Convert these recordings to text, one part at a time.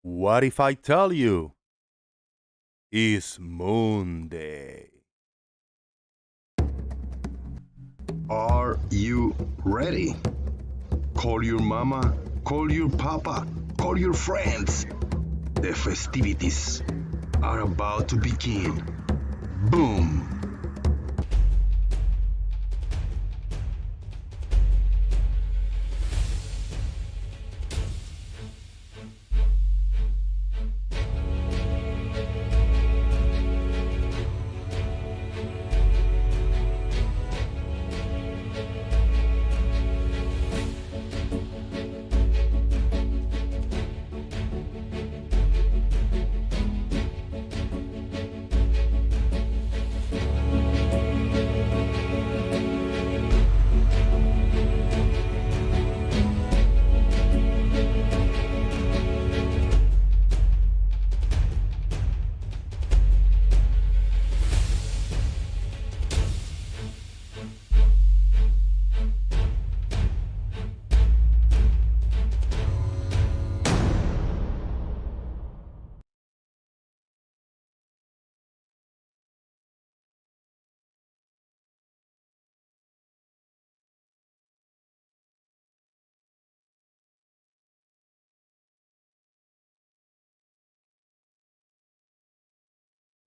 What if I tell you it's MoonDay? Are you ready? Call your mama, call your papa, call your friends. The festivities are about to begin. Boom!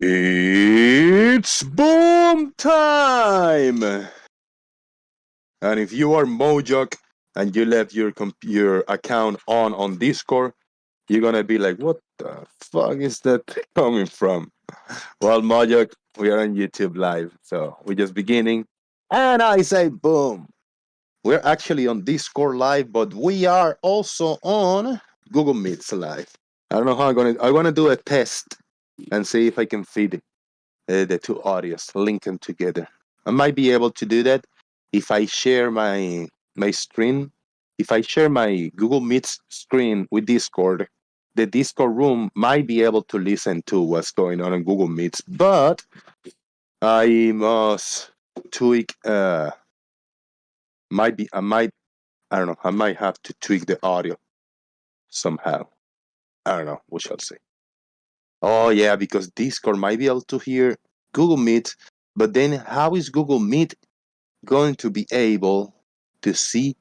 It's boom time! And if you are Mojok and you left your account on Discord, you're gonna be like, what the fuck is that coming from? Well, Mojok, we are on YouTube Live, so we're just beginning. And I say boom. We're actually on Discord Live, but we are also on Google Meets Live. I don't know how I'm gonna do a test and see if I can feed the two audios, link them together. I might be able to do that if I share my screen. If I share my Google Meet screen with Discord, the Discord room might be able to listen to what's going on in Google Meets, but I must tweak. I don't know. I might have to tweak the audio somehow. I don't know. We shall see. Oh yeah, because Discord might be able to hear Google Meet, but then how is Google Meet going to be able to see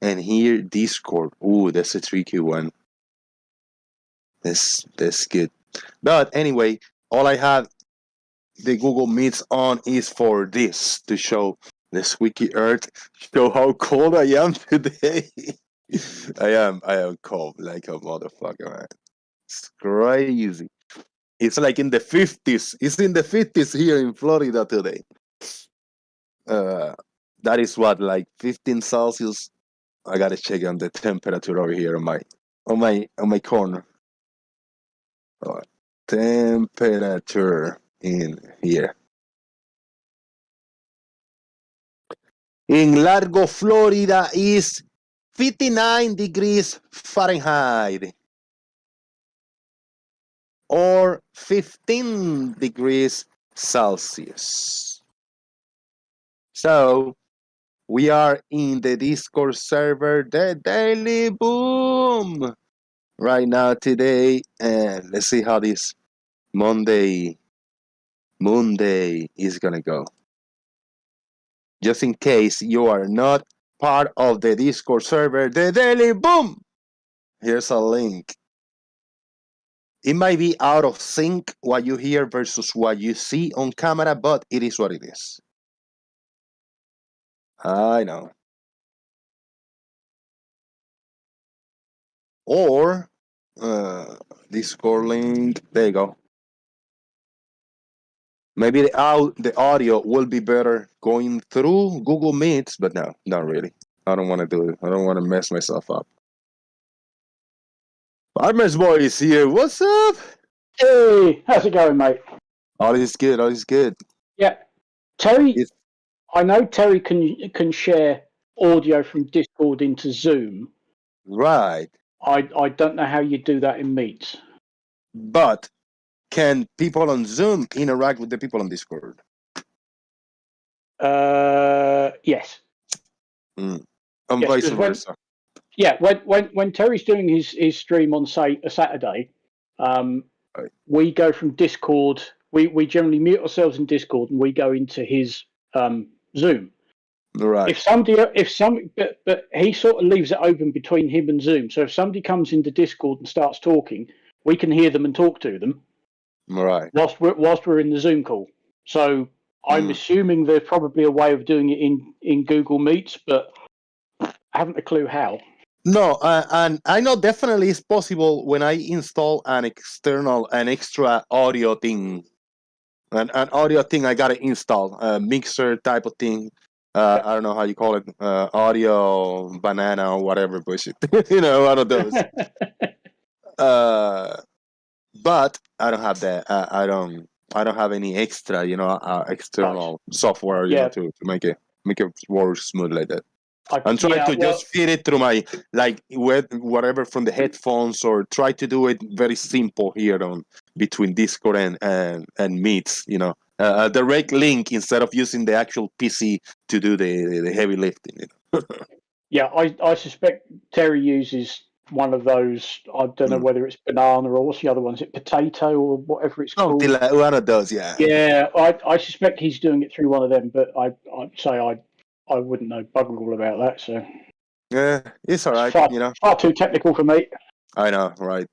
and hear Discord? Ooh, that's a tricky one. That's good. But anyway, all I have the Google Meets on is for this, to show the squeaky earth, show how cold I am today. I am cold like a motherfucker, man. It's crazy. It's like in the 50s. It's in the 50s here in Florida today. That is what, like 15 Celsius. I gotta check on the temperature over here on my corner. Temperature in here. In Largo, Florida is 59 degrees Fahrenheit or 15 degrees Celsius. So we are in the Discord server, the Daily Boom, right now today, and let's see how this MoonDay is gonna go. Just in case you are not part of the Discord server, the Daily Boom, here's a link. It might be out of sync what you hear versus what you see on camera, but it is what it is. I know. Or Discord link, there you go. Maybe the audio will be better going through Google Meets, but no, not really. I don't want to do it. I don't want to mess myself up. Farmer's Boy is here. What's up? Hey, how's it going, mate? All is good. All is good. Yeah, Terry. I know Terry can share audio from Discord into Zoom. Right. I don't know how you do that in Meet. But can people on Zoom interact with the people on Discord? Yes. And vice versa. Yeah, when Terry's doing his stream on, say, a Saturday, Right. we go from Discord. We generally mute ourselves in Discord and we go into his Zoom. Right. But he sort of leaves it open between him and Zoom. So if somebody comes into Discord and starts talking, we can hear them and talk to them Right. whilst we're in the Zoom call. So I'm assuming there's probably a way of doing it in Google Meets, but I haven't a clue how. No, and I know definitely it's possible when I install an extra audio thing, an audio thing I gotta install, a mixer type of thing. I don't know how you call it, audio banana or whatever bullshit. One of those. But I don't have that. I don't have any extra, external software, to make it work smooth like that. I'm trying to just feed it through my whatever from the headphones, or try to do it very simple here on between Discord and Meets. A direct link instead of using the actual PC to do the heavy lifting. Yeah, I suspect Terry uses one of those. I don't know whether it's banana or what's the other one. Is it potato or whatever it's called? Like one of those, yeah. Yeah, I suspect he's doing it through one of them, but I'd say I wouldn't know bugger all about that. So yeah, it's all right. Far too technical for me. I know, right?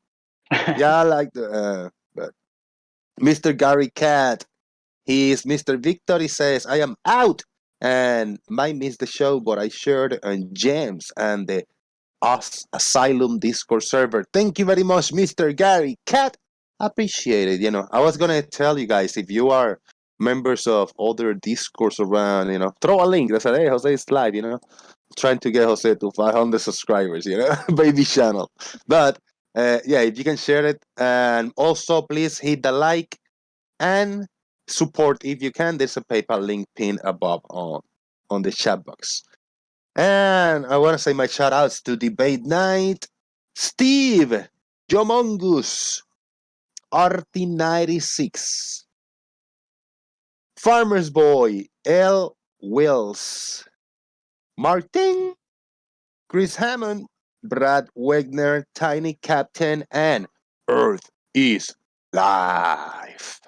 Yeah, I like the. But Mr. Gary Cat, he's Mr. Victor. He says, "I am out and might miss the show, but I shared on James and the Asylum Discord server. Thank you very much, Mr. Gary Cat. Appreciate it. I was gonna tell you guys, if you are members of other Discords around, throw a link that said, "Hey, Jose is live." Trying to get Jose to 500 subscribers. Baby channel. But yeah, if you can share it, and also please hit the like and support if you can. There's a PayPal link pinned above on the chat box. And I want to say my shout outs to Debate Night, Steve, Jomongus, RT96, Farmer's Boy, L. Wills, Martin, Chris Hammond, Brad Wegner, Tiny Captain, and Earth is Live.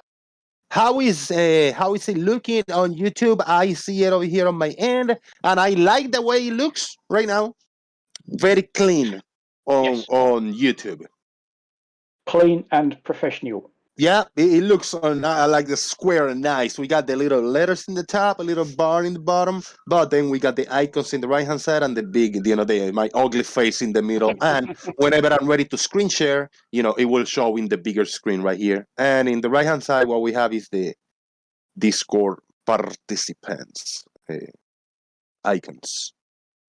How is it looking on YouTube? I see it over here on my end, and I like the way it looks right now. Very clean on YouTube. Clean and professional. Yeah, it looks on. I like the square and nice. We got the little letters in the top, a little bar in the bottom, but then we got the icons in the right hand side and the big, my ugly face in the middle. And whenever I'm ready to screen share, it will show in the bigger screen right here. And in the right hand side, what we have is the Discord participants icons.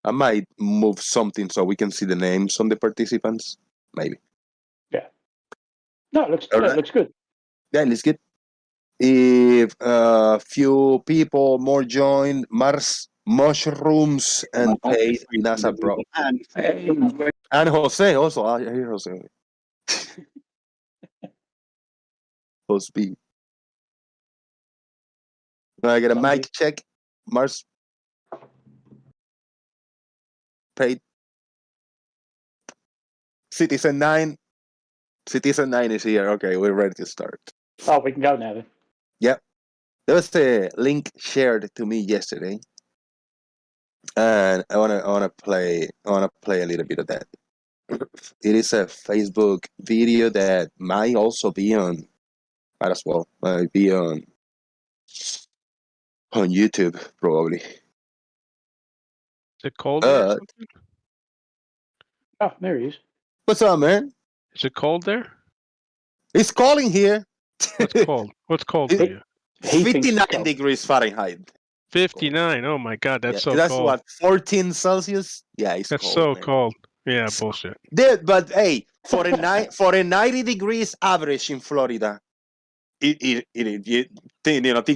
I might move something so we can see the names on the participants. Maybe. Yeah. No, it looks good. Yeah, let's get. If a few people more join, Mars Mushrooms and pay NASA Bro. And Jose also. I hear Jose. Jose B. I get a mic check. Mars paid. Citizen 9. Citizen 9 is here. Okay, we're ready to start. Oh, we can go now then. Yep. There was a link shared to me yesterday, and I wanna play a little bit of that. It is a Facebook video that might also be on. Might as well be on YouTube probably. Is it cold there? Oh, there he is. What's up, man? Is it cold there? It's calling here. What's cold? What's cold for you? 59 degrees Fahrenheit. 59. Oh my God, that's so that's cold. What, 14 Celsius? Yeah, it's that's cold. So man. Cold. Yeah, bullshit. Dude, but hey, for a 90 degrees average in Florida, think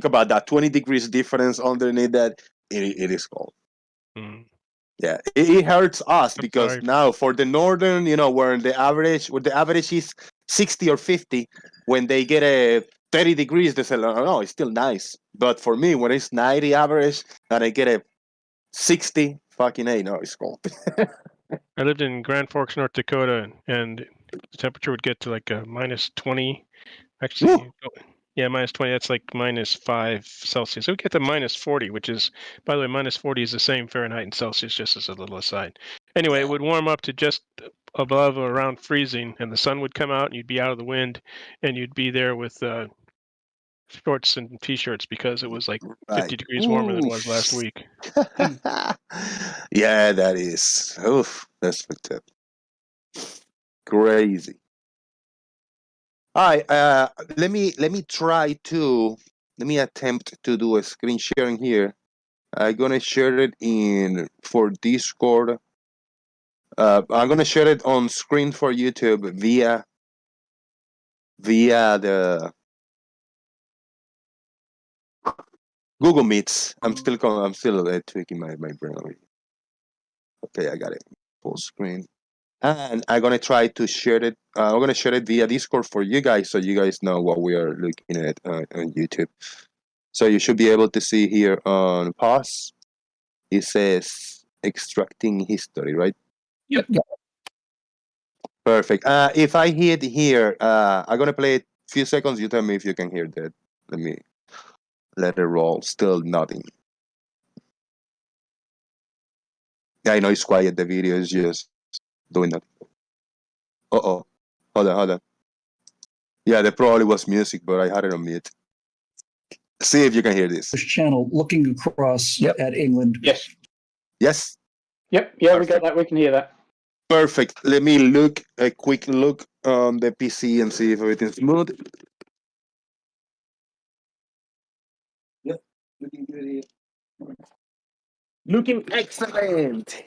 about that 20 degrees difference underneath that. It is cold. Mm. Yeah, it hurts us because now for the northern, where the average is 60 or 50, when they get a 30 degrees, they say, no, it's still nice. But for me, when it's 90 average and I get a 60, fucking hey, no, it's cold. I lived in Grand Forks, North Dakota, and the temperature would get to like a minus 20. Actually, yeah, minus 20. That's like minus 5 Celsius. It would get to minus 40, which is, by the way, minus 40 is the same Fahrenheit and Celsius, just as a little aside. Anyway, it would warm up to just above or around freezing, and the sun would come out, and you'd be out of the wind, and you'd be there with shorts and t-shirts because it was like 50 degrees warmer than it was last week. Yeah, that is. Oof, that's fucked up. Crazy. All right, let me attempt to do a screen sharing here. I'm gonna share it for Discord. I'm gonna share it on screen for YouTube via the Google Meets. I'm still tweaking my brain over here. Okay, I got it. Full screen. And I'm gonna try to share it. I'm gonna share it via Discord for you guys, so you guys know what we are looking at on YouTube. So you should be able to see here on pause. It says extracting history, right? Yep. Perfect. If I hit here, I'm gonna play it a few seconds. You tell me if you can hear that. Let me let it roll. Still nothing. Yeah, I know it's quiet. The video is just doing that. Hold on. Yeah, there probably was music, but I had it on mute. See if you can hear this. Channel looking across at England. Yes. Yes. Yep. Yeah, we got that. We can hear that. Perfect. Let me a quick look on the PC and see if everything's smooth. Yep. Looking good here. Looking excellent.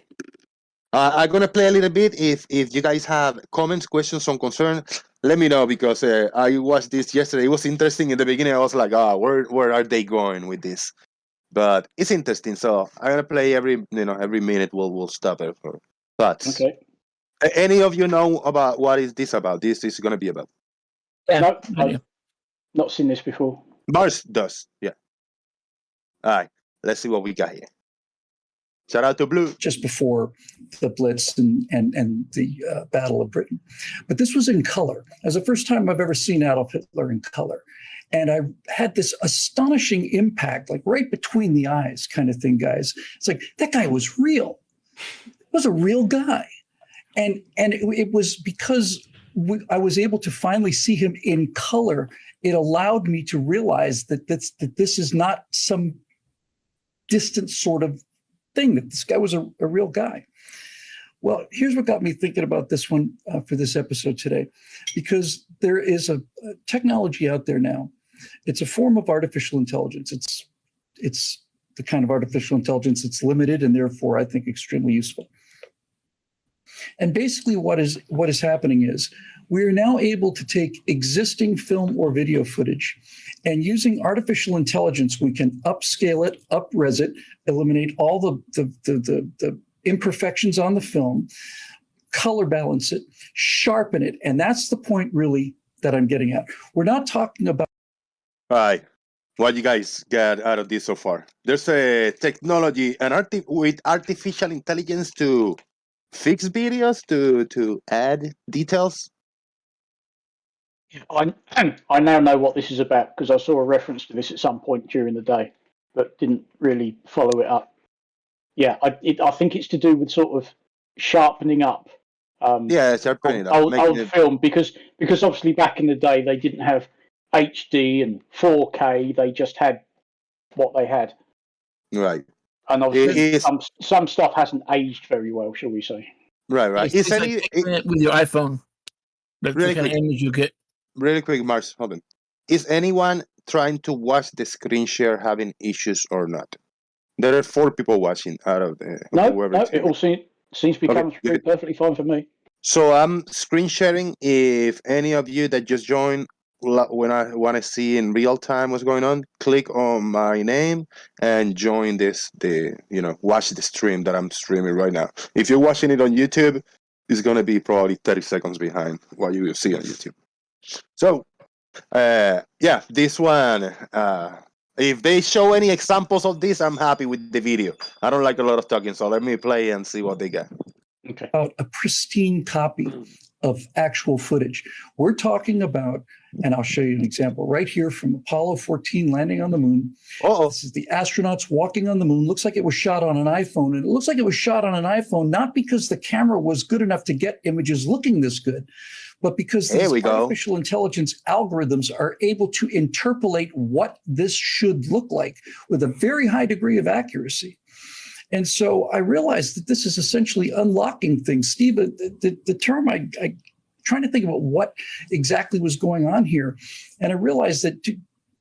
I'm gonna play a little bit. If you guys have comments, questions, or concerns, let me know, because I watched this yesterday. It was interesting in the beginning. I was like, where are they going with this? But it's interesting. So I'm gonna play every minute. We'll stop it for thoughts. Okay. Any of you know about what is this about? This is gonna be about. Yeah, no, I've not seen this before. Mars does. Yeah. All right. Let's see what we got here. Shout out to Blue. Just before the Blitz and the Battle of Britain. But this was in color. It was the first time I've ever seen Adolf Hitler in color. And I had this astonishing impact, like right between the eyes kind of thing, guys. It's like, that guy was real. He was a real guy. And it was because I was able to finally see him in color. It allowed me to realize that this is not some distant sort of thing, that this guy was a real guy. Well, here's what got me thinking about this one for this episode today, because there is a technology out there now. It's a form of artificial intelligence. It's the kind of artificial intelligence that's limited and therefore I think extremely useful. And basically what is happening is we are now able to take existing film or video footage, and using artificial intelligence, we can upscale it, up-res it, eliminate all the imperfections on the film, color balance it, sharpen it. And that's the point really that I'm getting at. We're not talking about. All right. What you guys got out of this so far? There's a technology with artificial intelligence to fix videos, to add details. I now know what this is about, because I saw a reference to this at some point during the day, but didn't really follow it up. Yeah, I think it's to do with sort of sharpening up. Sharpening up. Old film, because obviously back in the day they didn't have HD and 4K. They just had what they had. Right. And obviously some stuff hasn't aged very well, shall we say? Right. It's like with your iPhone. That's really the kind of image you get. Really quick, Mars, hold on. Is anyone trying to watch the screen share having issues or not? There are 4 people watching out of the... No, it all seems to be coming through perfectly fine for me. So I'm screen sharing. If any of you that just joined, when I want to see in real time what's going on, click on my name and join watch the stream that I'm streaming right now. If you're watching it on YouTube, it's going to be probably 30 seconds behind what you will see on YouTube. So, this one, if they show any examples of this, I'm happy with the video. I don't like a lot of talking, so let me play and see what they got. Okay. About a pristine copy of actual footage. We're talking about, and I'll show you an example right here from Apollo 14 landing on the moon. Uh-oh. This is the astronauts walking on the moon. Looks like it was shot on an iPhone. And it looks like it was shot on an iPhone, not because the camera was good enough to get images looking this good, but because these artificial intelligence algorithms are able to interpolate what this should look like with a very high degree of accuracy. And so I realized that this is essentially unlocking things. Steve, the term I trying to think about what exactly was going on here. And I realized that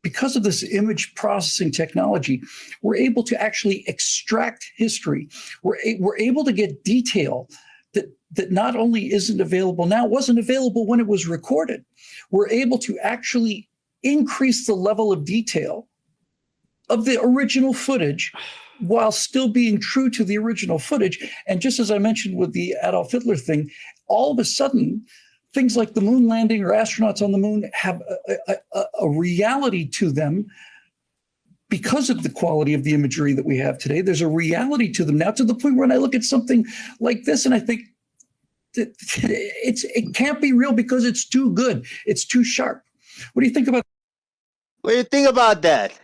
because of this image processing technology, we're able to actually extract history. We're able to get detail that not only isn't available now, wasn't available when it was recorded. We're able to actually increase the level of detail of the original footage while still being true to the original footage. And just as I mentioned with the Adolf Hitler thing, all of a sudden, things like the moon landing or astronauts on the moon have a reality to them because of the quality of the imagery that we have today. There's a reality to them now, to the point when I look at something like this and I think that it can't be real because it's too good. It's too sharp. What do you think about? What do you think about that?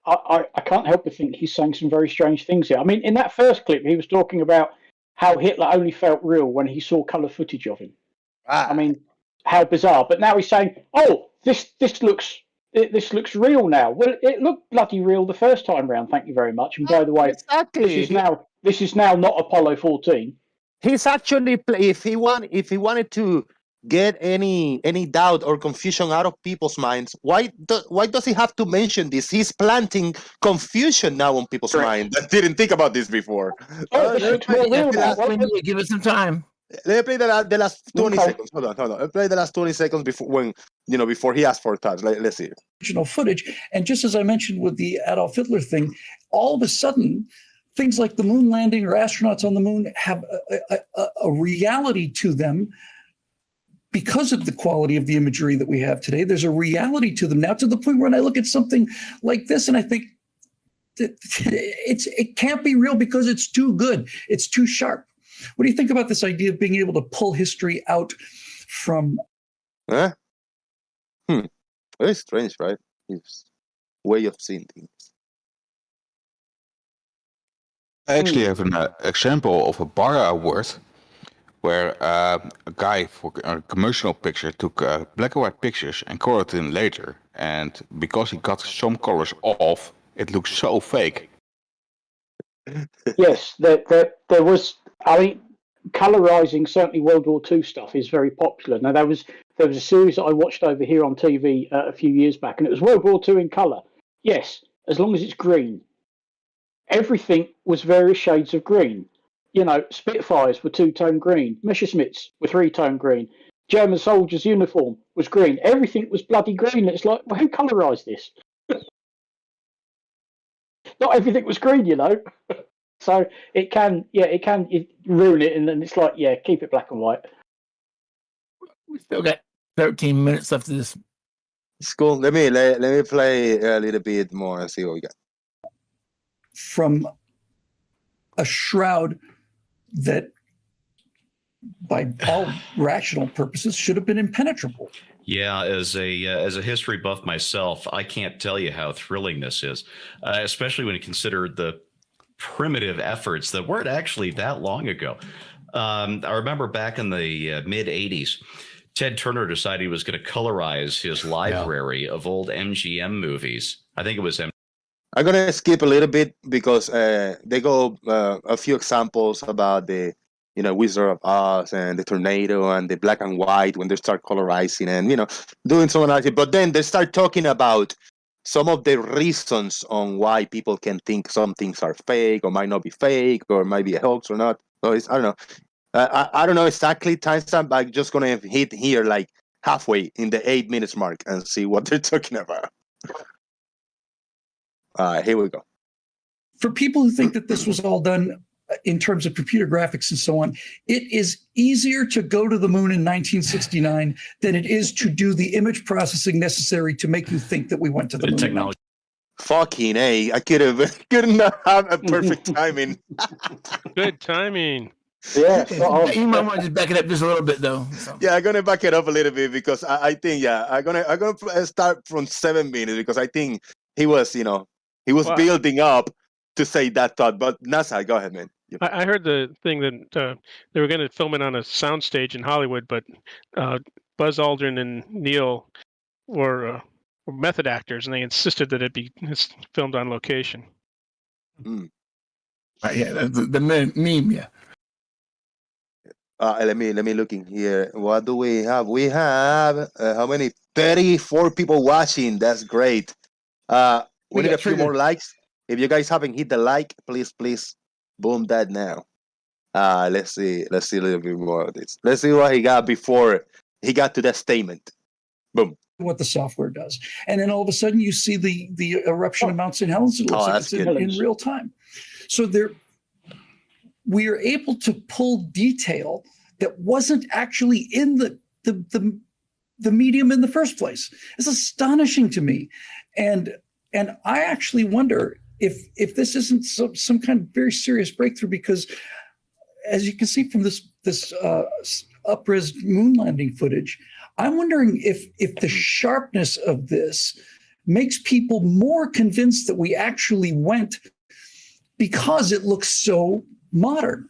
I can't help but think he's saying some very strange things here. I mean, in that first clip, he was talking about how Hitler only felt real when he saw colour footage of him. I mean, how bizarre. But now he's saying, oh, this looks real now. Well, it looked bloody real the first time round, thank you very much. And by the way, exactly. this is now not Apollo 14. He's actually, if he wanted to get any doubt or confusion out of people's minds, why does he have to mention this? He's planting confusion now on people's mind that didn't think about this before. Give it some time. Let me play the last 20 seconds. Hold on. Let's play the last 20 seconds before he asked for a touch. Let's see. Original footage. And just as I mentioned with the Adolf Hitler thing, all of a sudden, things like the moon landing or astronauts on the moon have a reality to them because of the quality of the imagery that we have today. There's a reality to them now, to the point when I look at something like this and I think that it can't be real because it's too good. It's too sharp. What do you think about this idea of being able to pull history out from? Very strange, right? His way of seeing things. I actually have an example of a bar award where a guy for a commercial picture took black and white pictures and colored in later. And because he got some colors off, it looks so fake. Yes, there was. I mean, colorizing, certainly World War II stuff, is very popular. Now there was a series that I watched over here on TV a few years back, and it was World War II in color. Yes, as long as it's green. Everything was various shades of green. You know, Spitfires were 2-tone green. Messerschmitts were 3-tone green. German soldiers' uniform was green. Everything was bloody green. It's like, well, who colorized this? Not everything was green, you know. So it can ruin it, and then it's like, yeah, keep it black and white. We still got 13 minutes left of this. It's cool. Let me play a little bit more and see what we got. From a shroud that, by all rational purposes, should have been impenetrable. Yeah, as a history buff myself, I can't tell you how thrilling this is, especially when you consider the primitive efforts that weren't actually that long ago. I remember back in the mid 80s, Ted Turner decided he was going to colorize his library of old MGM movies. I think it was I'm going to skip a little bit because they go a few examples about the, Wizard of Oz and the tornado and the black and white when they start colorizing and, doing some analysis. But then they start talking about some of the reasons on why people can think some things are fake or might not be fake or might be a hoax or not. So I don't know. I don't know exactly timestamp, but I'm just going to hit here like halfway in the 8 minutes mark and see what they're talking about. Here we go. For people who think that this was all done in terms of computer graphics and so on, it is easier to go to the moon in 1969 than it is to do the image processing necessary to make you think that we went to the moon. Technology. Fucking A. I could not have a perfect timing. Good timing. Yeah, spot on. You might want to just back it up just a little bit, though. So. Yeah, I'm gonna back it up a little bit because I think I'm gonna start from 7 minutes because I think he was Well, building up to say that thought. But NASA, go ahead, man. I heard the thing that they were going to film it on a soundstage in Hollywood, but Buzz Aldrin and Neil were method actors, and they insisted that it be filmed on location. Right, yeah, the meme, yeah. Let me look in here. What do we have? We have how many? 34 people watching. That's great. We need a few more likes. If you guys haven't hit the like, please boom that now. Let's see a little bit more of this. Let's see what he got before he got to that statement. Boom. What the software does, and then all of a sudden you see the eruption amounts in Helens. It looks like it's in real time. So we are able to pull detail that wasn't actually in the medium in the first place. It's astonishing to me, and I actually wonder if this isn't some kind of very serious breakthrough, because as you can see from this up-res moon landing footage, I'm wondering if the sharpness of this makes people more convinced that we actually went because it looks so modern.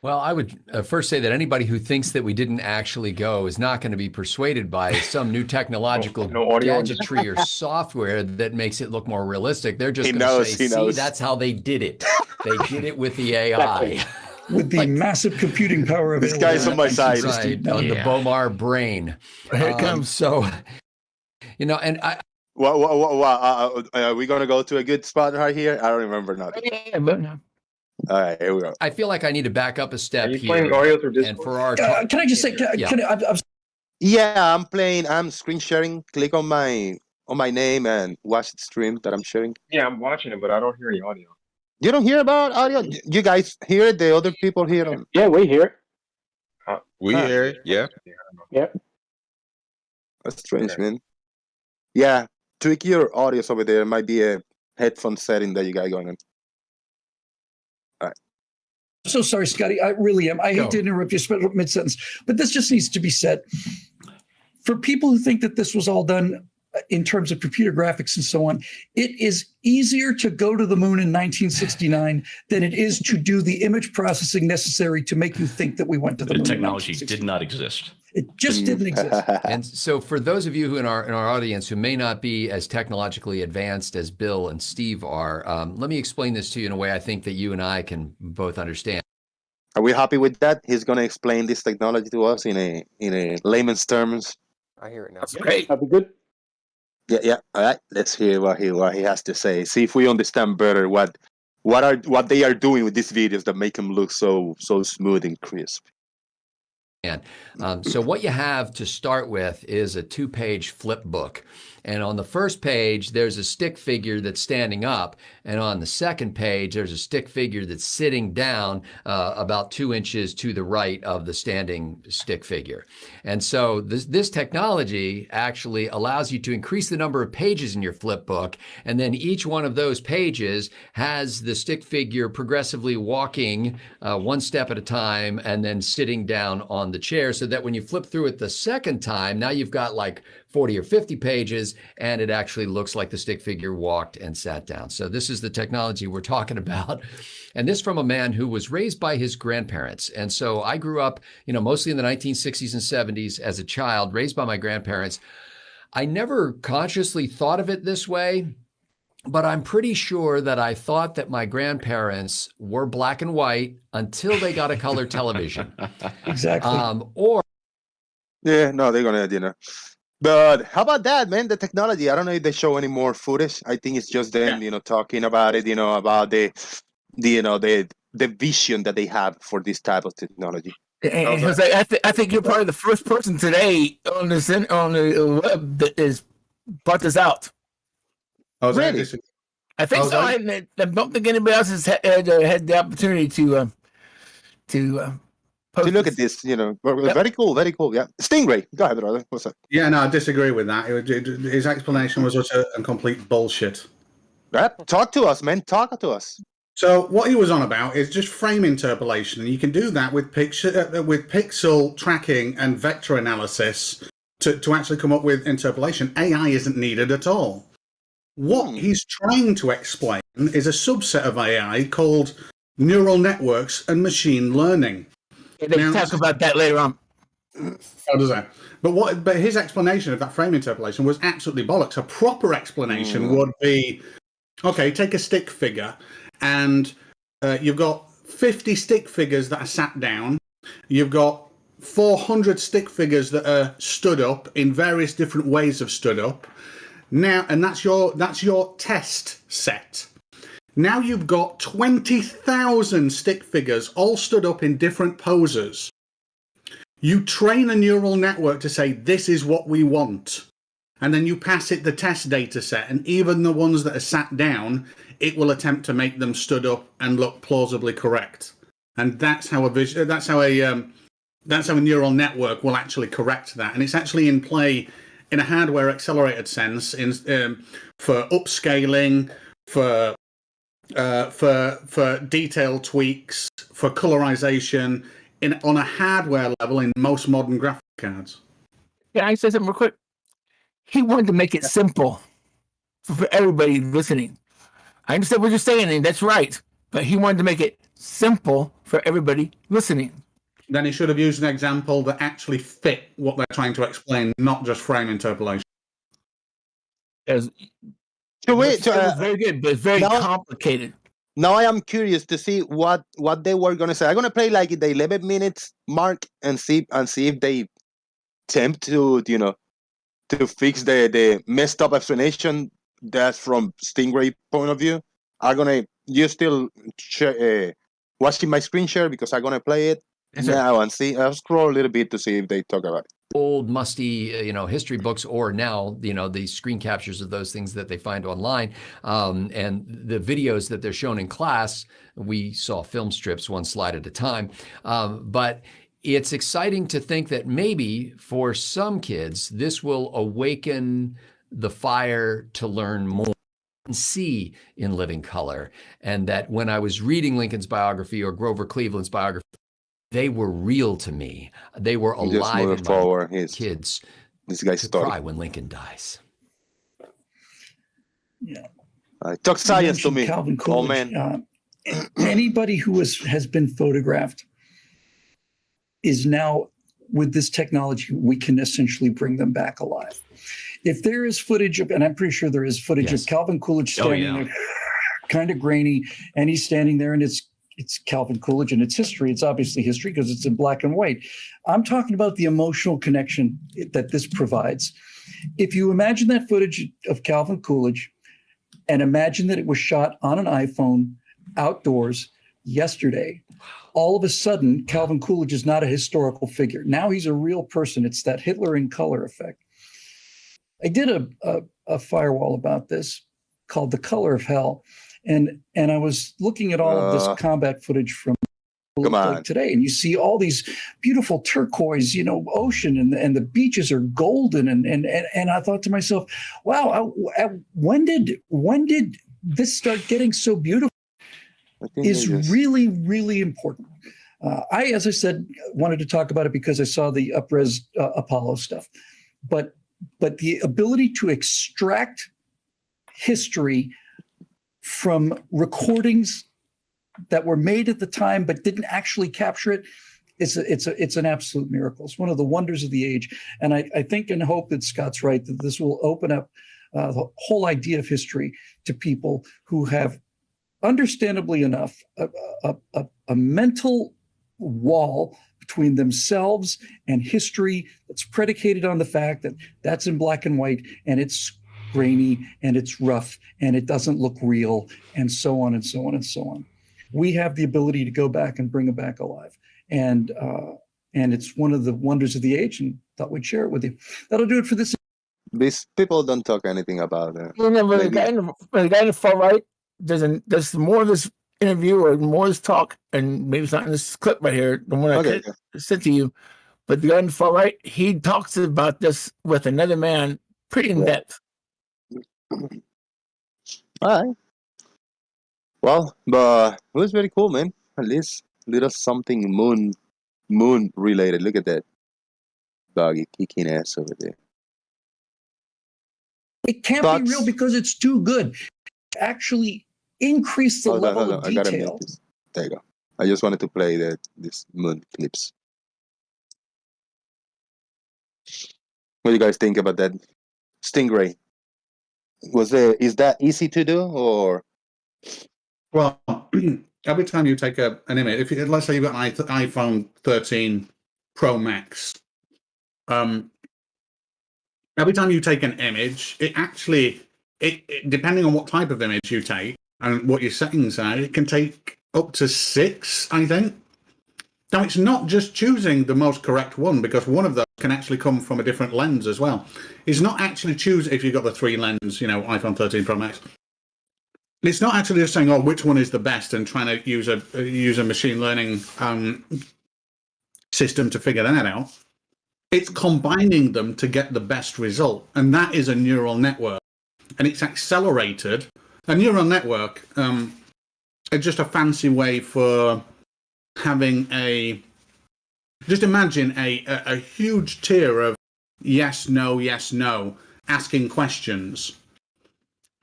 Well, I would first say that anybody who thinks that we didn't actually go is not going to be persuaded by some new technological gadgetry or software that makes it look more realistic. They're just going to say, see, that's how they did it. They did it with the AI. With the massive computing power of this guy's on my side. Right, on the Bomar brain. Here it comes. So, and I... Are we going to go to a good spot right here? I don't remember nothing. Yeah, but no. All right, here we go. I feel like I need to back up a step here. Playing Oreo through Discord? And for our can I just say, I'm playing. I'm screen sharing. Click on my name and watch the stream that I'm sharing. Yeah, I'm watching it, but I don't hear any audio. You don't hear about audio? You guys hear it? The other people hear it? Yeah, we hear it. We hear it, yeah. Yeah. That's strange, man. Yeah, tweak your audio over there. Might be a headphone setting that you got going on. All right. So sorry, Scotty. I really am. I hate to interrupt you mid-sentence, but this just needs to be said. For people who think that this was all done in terms of computer graphics and so on, it is easier to go to the moon in 1969 than it is to do the image processing necessary to make you think that we went to the moon. The technology did not exist. It just didn't exist. And so for those of you who in our audience who may not be as technologically advanced as Bill and Steve are, let me explain this to you in a way I think that you and I can both understand. Are we happy with that? He's going to explain this technology to us in a layman's terms. I hear it now. That's great. That'd be good. Yeah. All right. Let's hear what he has to say. See if we understand better what they are doing with these videos that make them look so smooth and crisp. So what you have to start with is a 2-page flip book. And on the first page, there's a stick figure that's standing up. And on the second page, there's a stick figure that's sitting down about 2 inches to the right of the standing stick figure. And so this technology actually allows you to increase the number of pages in your flip book. And then each one of those pages has the stick figure progressively walking one step at a time and then sitting down on the chair, so that when you flip through it the second time, now you've got like 40 or 50 pages, and it actually looks like the stick figure walked and sat down. So this is the technology we're talking about. And this from a man who was raised by his grandparents. And so I grew up, mostly in the 1960s and 70s as a child, raised by my grandparents. I never consciously thought of it this way, but I'm pretty sure that I thought that my grandparents were black and white until they got a color television. Exactly. They're gonna, But how about that, man? The technology. I don't know if they show any more footage. I think it's just them, talking about it, about the vision that they have for this type of technology. And Jose, I think you're probably the first person today on the web that is brought this out. Really? I think so. I don't think anybody else has had the opportunity to look at this. Very cool, very cool. Yeah, Stingray, go ahead, brother. What's up? Yeah, no, I disagree with that. His explanation was utter and complete bullshit. Talk to us, man. Talk to us. So what he was on about is just frame interpolation, and you can do that with pixel tracking and vector analysis to actually come up with interpolation. AI isn't needed at all. What he's trying to explain is a subset of AI called neural networks and machine learning. They talk about that later on. How does that? But his explanation of that frame interpolation was absolutely bollocks. A proper explanation would be, okay, take a stick figure, and you've got 50 stick figures that are sat down. You've got 400 stick figures that are stood up in various different ways of stood up. Now, and that's your test set. Now you've got 20,000 stick figures all stood up in different poses. You train a neural network to say, this is what we want. And then you pass it the test data set, and even the ones that are sat down, it will attempt to make them stood up and look plausibly correct. And that's how a neural network will actually correct that. And it's actually in play in a hardware accelerated sense for upscaling, for detail tweaks, for colorization on a hardware level in most modern graphic cards. Can I say something real quick? He wanted to make it simple for everybody listening. I understand what you're saying, and that's right. But he wanted to make it simple for everybody listening. Then he should have used an example that actually fit what they're trying to explain, not just frame interpolation. It was very good, but it's very complicated. Now I am curious to see what they were gonna say. I'm gonna play like the 11 minutes mark and see if they attempt to to fix the messed up explanation that's from Stingray point of view. You still watching my screen share because I'm gonna play it now and see. I'll scroll a little bit to see if they talk about it. Old musty history books, or now the screen captures of those things that they find online, and the videos that they're shown in class. We saw film strips one slide at a time, but it's exciting to think that maybe for some kids this will awaken the fire to learn more and see in living color. And that when I was reading Lincoln's biography or Grover Cleveland's biography, they were real to me. They were alive in my kids. This guy's cry when Lincoln dies. Yeah. Talk science to me. Calvin Coolidge. Anybody who has been photographed is now, with this technology, we can essentially bring them back alive. If there is footage of, and I'm pretty sure there is footage of Calvin Coolidge standing there, kind of grainy, and he's standing there, and it's Calvin Coolidge and it's history. It's obviously history because it's in black and white. I'm talking about the emotional connection that this provides. If you imagine that footage of Calvin Coolidge and imagine that it was shot on an iPhone outdoors yesterday, all of a sudden, Calvin Coolidge is not a historical figure. Now he's a real person. It's that Hitler in color effect. I did a firewall about this called The Color of Hell. And I was looking at all of this combat footage from today, and you see all these beautiful turquoise, ocean, and the beaches are golden, and I thought to myself, wow, when did this start getting so beautiful? Is really, really important. As I said, wanted to talk about it because I saw the UpRes Apollo stuff, but the ability to extract history from recordings that were made at the time but didn't actually capture it, it's an absolute miracle. It's one of the wonders of the age. And I think and hope that Scott's right, that this will open up the whole idea of history to people who have, understandably enough, a mental wall between themselves and history that's predicated on the fact that that's in black and white, and it's grainy, and it's rough, and it doesn't look real, and so on and so on and so on. We have the ability to go back and bring it back alive, and it's one of the wonders of the age, and thought we'd share it with you. That'll do it for this. These people don't talk anything about it. The guy in the far right, there's more of this interview or more of this talk, and maybe it's not in this clip right here, the one I sent to you, but the guy in the far right, he talks about this with another man pretty in depth. All right. Well, but it was very cool, man. At least little something moon related. Look at that doggy kicking ass over there. It can't be real because it's too good. Actually, increase the level of I gotta mute detail. this. There you go. I just wanted to play this moon clips. What do you guys think about that stingray? Is that easy to do or? Well, every time you take an image, let's say you've got an iPhone 13 Pro Max, every time you take an image, it actually, depending on what type of image you take and what your settings are, it can take up to 6, I think. Now, it's not just choosing the most correct one, because one of those can actually come from a different lens as well. It's not actually choosing, if you've got the 3 lens, iPhone 13 Pro Max. It's not actually just saying, which one is the best and trying to use a machine learning system to figure that out. It's combining them to get the best result. And that is a neural network. And it's accelerated. A neural network is just a fancy way for having just imagine a huge tier of yes, no, asking questions.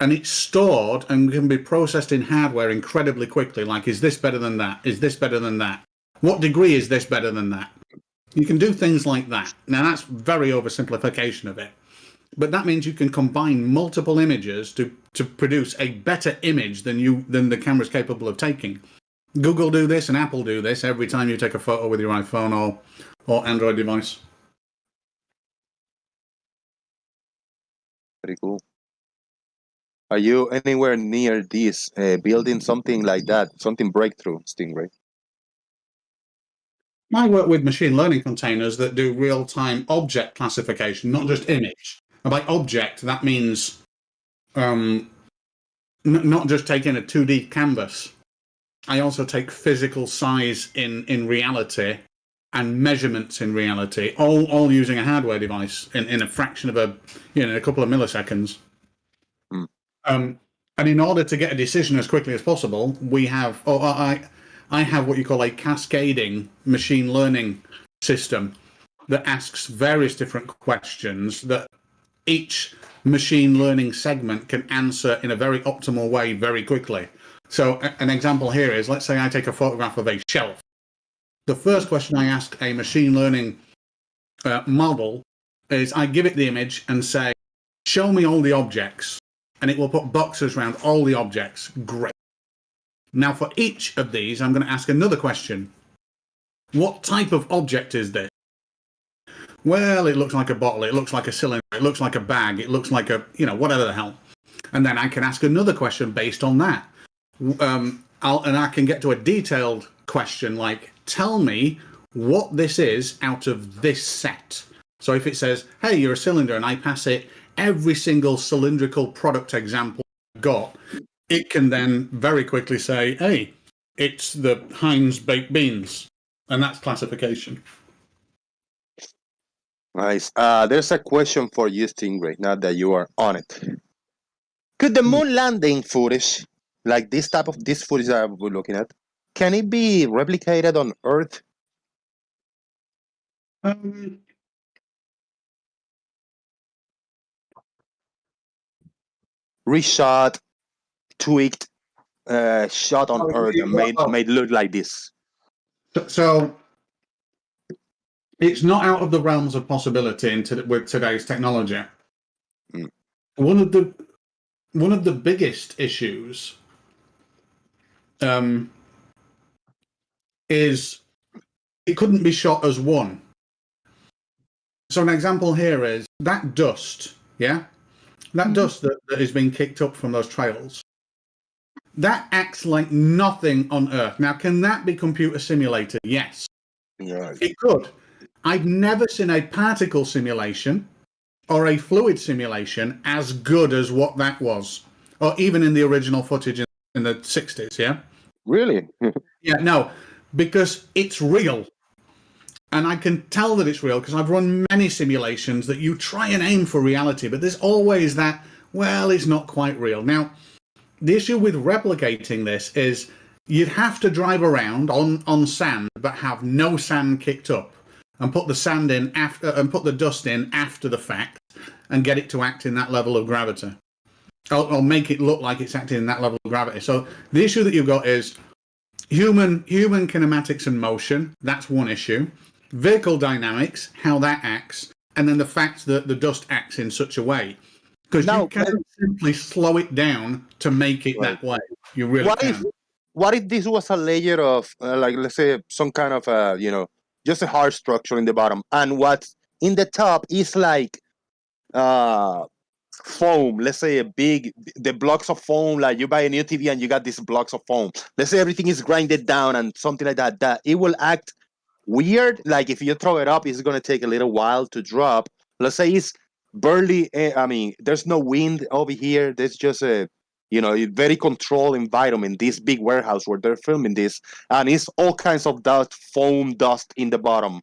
And it's stored and can be processed in hardware incredibly quickly. Like, is this better than that? Is this better than that? What degree is this better than that? You can do things like that. Now, that's very oversimplification of it. But that means you can combine multiple images to produce a better image than the camera's capable of taking. Google do this and Apple do this every time you take a photo with your iPhone or Android device. Pretty cool. Are you anywhere near this building something like that, something breakthrough, Stingray? I work with machine learning containers that do real-time object classification, not just image. And by object, that means not just taking a 2D canvas. I also take physical size in reality and measurements in reality, all using a hardware device in a fraction of a couple of milliseconds. And in order to get a decision as quickly as possible, I have what you call a cascading machine learning system that asks various different questions that each machine learning segment can answer in a very optimal way very quickly. So an example here is, let's say I take a photograph of a shelf. The first question I ask a machine learning model is I give it the image and say, show me all the objects. And it will put boxes around all the objects. Great. Now, for each of these, I'm going to ask another question. What type of object is this? Well, it looks like a bottle. It looks like a cylinder. It looks like a bag. It looks like whatever the hell. And then I can ask another question based on that. And I can get to a detailed question like, tell me what this is out of this set. So if it says, hey, you're a cylinder, and I pass it every single cylindrical product example I've got, it can then very quickly say, hey, it's the Heinz baked beans. And that's classification. Nice. There's a question for you, Stingray, now that you are on it. Could the moon landing footage, like this footage that we're looking at, can it be replicated on Earth? Reshot, tweaked, shot on Earth and made look like this. So it's not out of the realms of possibility with today's technology. One of the biggest issues is it couldn't be shot as one. So an example here is that dust, yeah? That dust that is being kicked up from those trails, that acts like nothing on Earth. Now, can that be computer simulated? Yes. Yeah. It could. I've never seen a particle simulation or a fluid simulation as good as what that was, or even in the original footage in the 60s, yeah? Really? Yeah, no, because it's real. And I can tell that it's real because I've run many simulations that you try and aim for reality, but there's always that, well, it's not quite real. Now, the issue with replicating this is you'd have to drive around on sand, but have no sand kicked up, and put the sand in after, and put the dust in after the fact, and get it to act in that level of gravity, or make it look like it's acting in that level of gravity. So the issue that you've got is human kinematics and motion. That's one issue. Vehicle dynamics, how that acts, and then the fact that the dust acts in such a way. Because you can't simply slow it down to make it that way. You really can't. What if this was a layer of, like, let's say, some kind of, just a hard structure in the bottom, and what's in the top is like foam. Let's say the blocks of foam, like you buy a new TV and you got these blocks of foam. Let's say everything is grinded down and something like that. That it will act weird. Like if you throw it up, it's going to take a little while to drop. Let's say it's barely, there's no wind over here. There's just a very controlled environment, this big warehouse where they're filming this, and it's all kinds of dust, foam dust in the bottom.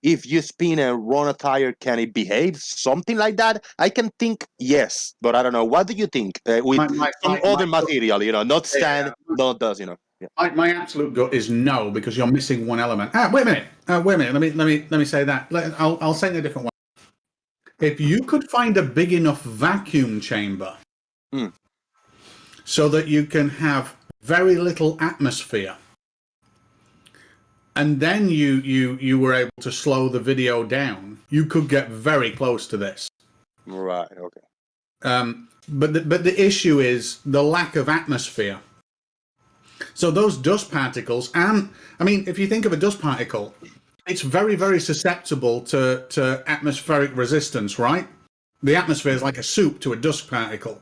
If you spin and run a tire, can it behave? Something like that? I can think yes, but I don't know. What do you think? With some other material, not sand, not dust, Yeah. My absolute gut is no, because you're missing one element. Wait a minute. Let me say that. I'll say it in a different way. If you could find a big enough vacuum chamber so that you can have very little atmosphere, and then you were able to slow the video down, you could get very close to this. Right. Okay. But the issue is the lack of atmosphere. So those dust particles, and if you think of a dust particle, it's very, very susceptible to atmospheric resistance, right? The atmosphere is like a soup to a dust particle,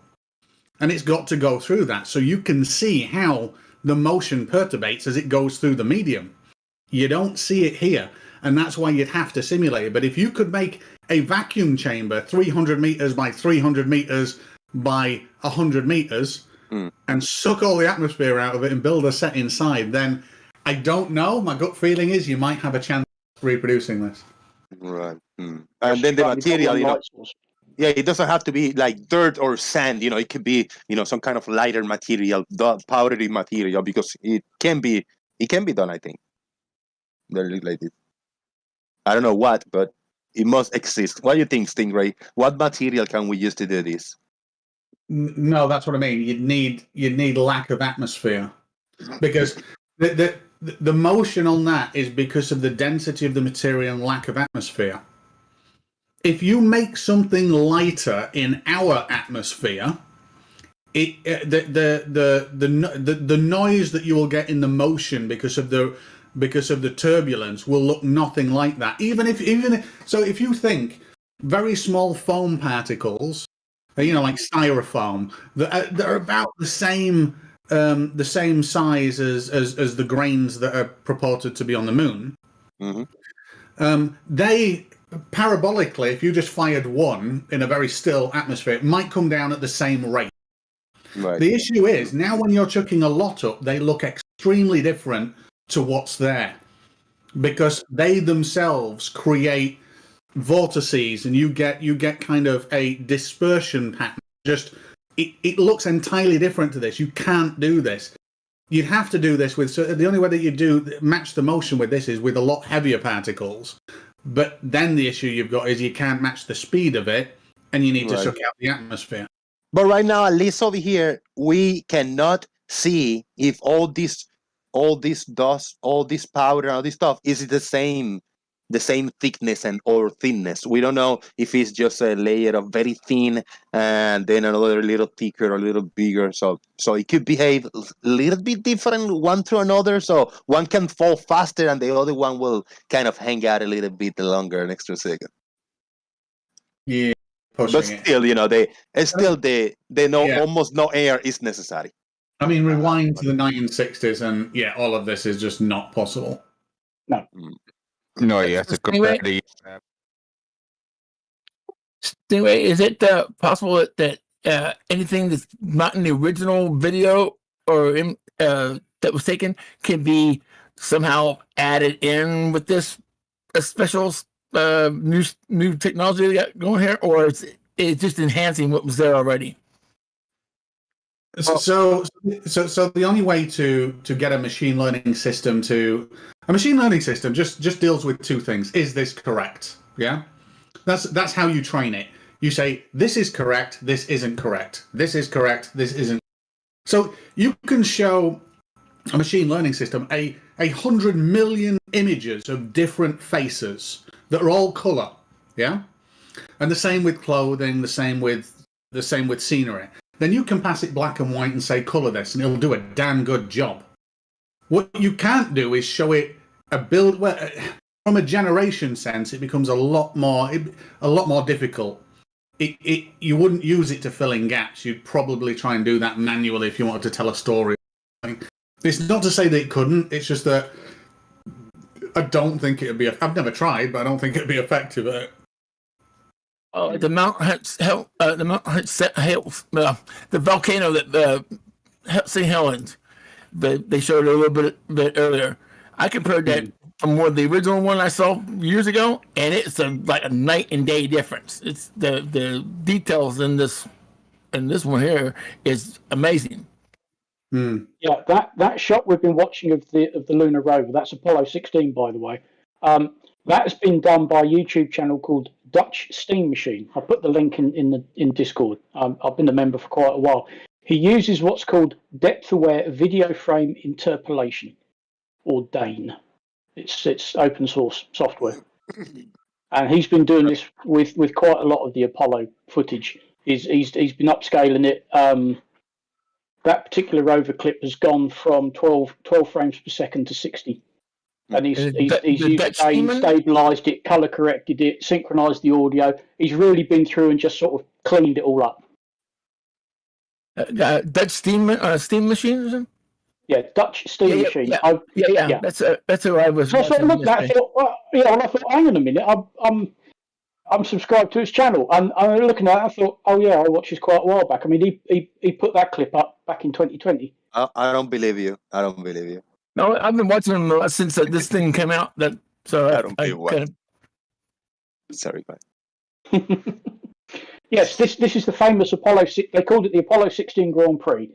and it's got to go through that. So you can see how the motion perturbates as it goes through the medium. You don't see it here, and that's why you'd have to simulate it. But if you could make a vacuum chamber 300 meters by 300 meters by 100 meters and suck all the atmosphere out of it and build a set inside, then I don't know. My gut feeling is you might have a chance of reproducing this. Right. And then the material, it doesn't have to be like dirt or sand. It could be, some kind of lighter material, powdery material, because it can be done, I think. Like this. I don't know what, but it must exist. What do you think, Stingray? What material can we use to do this? No, that's what I mean. You'd need lack of atmosphere, because the motion on that is because of the density of the material and lack of atmosphere. If you make something lighter in our atmosphere, the noise that you will get in the motion because of the turbulence will look nothing like that. So if you think very small foam particles, like styrofoam, that are about the same size as the grains that are purported to be on the moon. They parabolically, if you just fired one in a very still atmosphere, it might come down at the same rate. Right. The issue is now when you're chucking a lot up, they look extremely different to what's there, because they themselves create vortices, and you get kind of a dispersion pattern. Just it looks entirely different to this. You can't do this. You'd have to do this with, so the only way that you match the motion with this is with a lot heavier particles. But then the issue you've got is you can't match the speed of it, and you need to suck out the atmosphere. But right now, at least over here, we cannot see if all this dust, all this powder, all this stuff is the same thickness or thinness. We don't know if it's just a layer of very thin and then another little thicker or a little bigger. So it could behave a little bit different one to another. So one can fall faster and the other one will kind of hang out a little bit longer, an extra second. Yeah. But still, they know almost no air is necessary. Rewind to the 1960s, and all of this is just not possible. No. No, you have to compare the. Anyway, is it possible that anything that's not in the original video or that was taken can be somehow added in with this special new technology we got going here, or is it just enhancing what was there already? So the only way to get a machine learning system just deals with two things. Is this correct? Yeah, that's how you train it. You say this is correct, this isn't correct. This is correct, this isn't. So you can show a machine learning system 100 million images of different faces that are all color. Yeah, and the same with clothing, the same with scenery. Then you can pass it black and white and say color this, and it'll do a damn good job. What you can't do is show it a build. Well, from a generation sense, it becomes a lot more difficult. You wouldn't use it to fill in gaps. You'd probably try and do that manually if you wanted to tell a story. It's not to say that it couldn't. It's just that I don't think it'd be. I've never tried, but I don't think it'd be effective at it. The Mount the volcano that St. Helens, they showed a little bit earlier. I compared that from the original one I saw years ago, and it's like a night and day difference. It's the details in this one here is amazing. Yeah, that shot we've been watching of the lunar rover, that's Apollo 16, by the way. That's been done by a YouTube channel called Dutch Steam Machine. I put the link in Discord. I've been a member for quite a while. He uses what's called depth-aware video frame interpolation, or DANE. It's open source software, and he's been doing this with quite a lot of the Apollo footage. He's been upscaling it. That particular rover clip has gone from 12 frames per second to 60. And he's used DANE, stabilised it, colour corrected it, synchronised the audio. He's really been through and just sort of cleaned it all up. Dutch steam machine? Yeah, Dutch Steam Machine. Yeah. That's who I was. So I looked at it, I thought, hang on a minute, I'm subscribed to his channel, and I'm looking at it, I thought, oh yeah, I watched this quite a while back. I mean, he put that clip up back in 2020. I don't believe you. I don't believe you. No, I've been watching them since this thing came out. I don't believe what. Sorry, bye. Yes, this is the famous Apollo. They called it the Apollo 16 Grand Prix,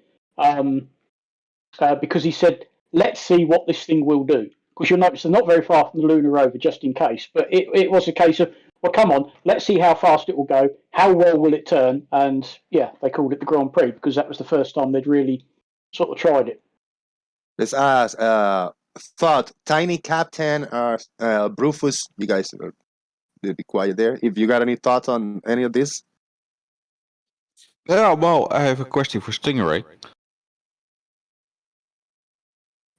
because he said, "Let's see what this thing will do." Because you'll notice they're not very far from the lunar rover, just in case. But it was a case of, well, come on, let's see how fast it will go. How well will it turn? And yeah, they called it the Grand Prix because that was the first time they'd really sort of tried it. Let's ask. Thought Tiny Captain, Brufus. You guys be quiet there. If you got any thoughts on any of this. Yeah, well, I have a question for Stingray.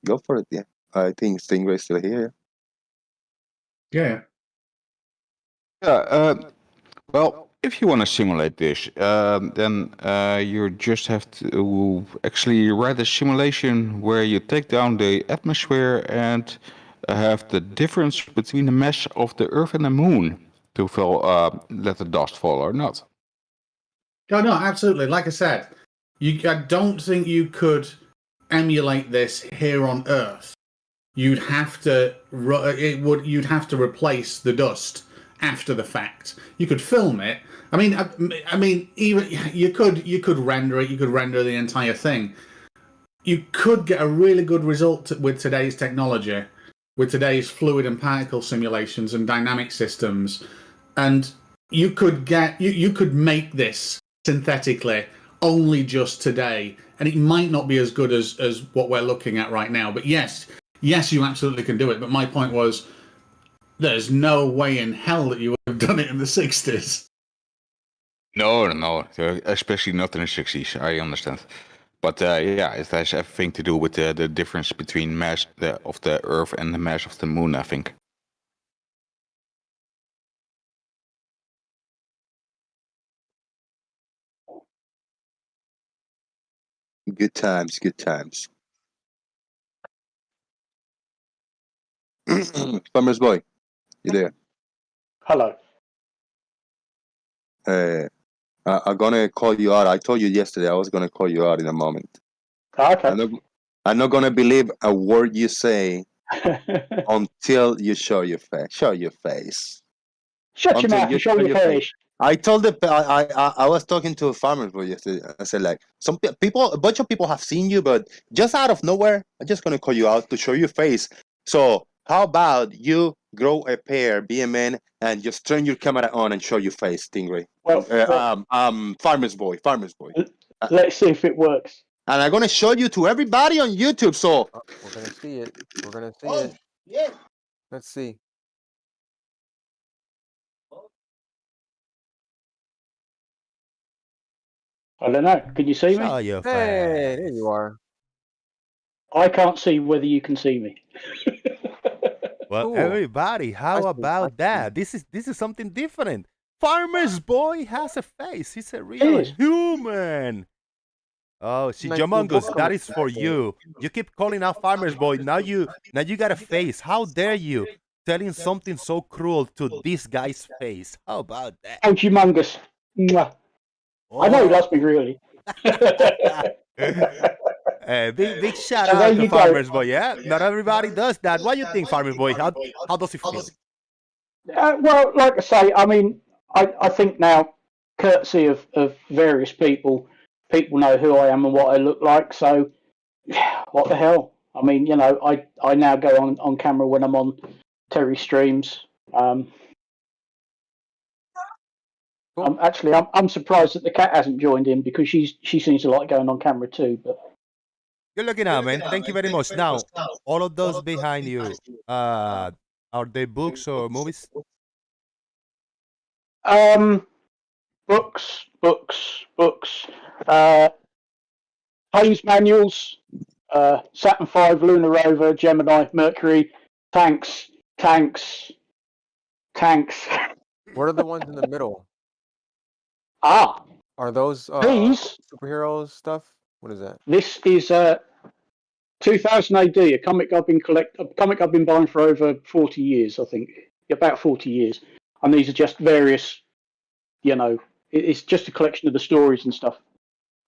Go for it, yeah. I think Stingray's still here. Yeah. Well, if you want to simulate this, then you just have to actually write a simulation where you take down the atmosphere and have the difference between the mass of the Earth and the Moon to let the dust fall or not. No, absolutely. Like I said, I don't think you could emulate this here on Earth. You'd have to replace the dust after the fact. You could film it. I mean, even you could render it. You could render the entire thing. You could get a really good result with today's technology, with today's fluid and particle simulations and dynamic systems, and you could make this synthetically only just today, and it might not be as good as what we're looking at right now. But yes, you absolutely can do it. But my point was, there's no way in hell that you would have done it in the 60s. No, especially not in the 60s. I understand. But yeah, it has everything to do with the difference between mass of the Earth and the mass of the Moon, I think. Good times. Farmer's boy, you there? Hello. I'm gonna call you out. I told you yesterday I was gonna call you out in a moment. Okay. I'm not gonna believe a word you say until you show your face. Show your face. Shut your mouth and show your face. I told I was talking to a farmer boy yesterday. I said like some people, a bunch of people have seen you, but just out of nowhere, I'm just gonna call you out to show your face. So how about you grow a pair, be a man, and just turn your camera on and show your face, Stingray? Well, farmer's boy. Let's see if it works. And I'm gonna show you to everybody on YouTube. So We're gonna see it. We're gonna see it. Yeah. Let's see. I don't know. Can you see me? Show your Hey, face. there you are. I can't see whether you can see me. Well, Cool. everybody, how about that? This is something different. Farmer's boy has a face. He's a real human. Oh, see, Nice Jomongus, little that is for you. You keep calling out Farmer's boy. Now you got a face. How dare you telling something so cruel to this guy's face? How about that? Oh, humongous. Mwah. Oh. I know he loves me, really. Big shout So out there to you go. Farmer's boy. Yeah, not everybody does that. What do you think, Farmer's boy? How does it feel? Well, like I say, I mean, I think now, courtesy of various people know who I am and what I look like. So, what the hell? I mean, you know, I now go on camera when I'm on Terry streams. I'm surprised that the cat hasn't joined in because she seems to like going on camera too. But Good looking out, man. Thank you very much. Now, all of those behind you, are they books or movies? Books. Planes manuals, Saturn V, Lunar Rover, Gemini, Mercury, tanks. What are the ones in the middle? Ah, Are those these? superhero stuff? What is that? This is 2000 AD, a comic I've been buying for over 40 years, I think, about 40 years, and these are just various, you know, it's just a collection of the stories and stuff.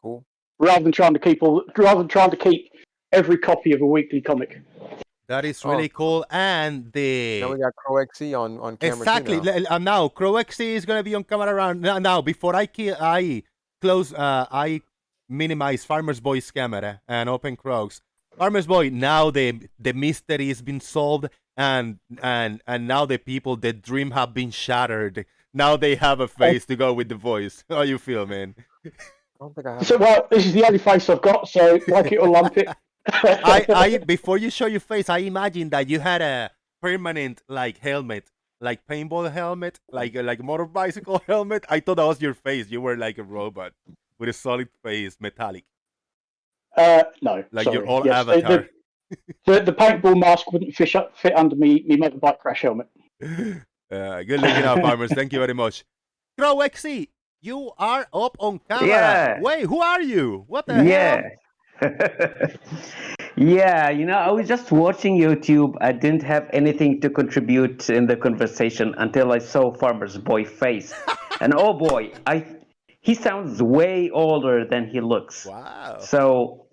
Cool. Rather than trying to keep every copy of a weekly comic. That is really cool. And now we got Crow XC on camera. Exactly. Too now. Now Crow XC is gonna be on camera around now. Before I minimize Farmer's Boy's camera and open Crow's. Farmer's Boy, now the mystery has been solved, and now the dream have been shattered. Now they have a face to go with the voice. How you feel, man? I don't think I have. So, well, this is the only face I've got, so like it or lump it. Before you show your face, I imagine that you had a permanent helmet, like paintball helmet, like a motorbicycle helmet. I thought that was your face. You were like a robot with a solid face, metallic. No, like sorry. your old Yes, avatar. The paintball mask wouldn't fit under me motorbike crash helmet. Good looking out, farmers. Thank you very much. Crow XC, you are up on camera. Yeah. Wait, who are you? What the hell? Yeah, you know, I was just watching YouTube. I didn't have anything to contribute in the conversation until I saw Farmer's Boy face. And oh boy, he sounds way older than he looks. Wow. So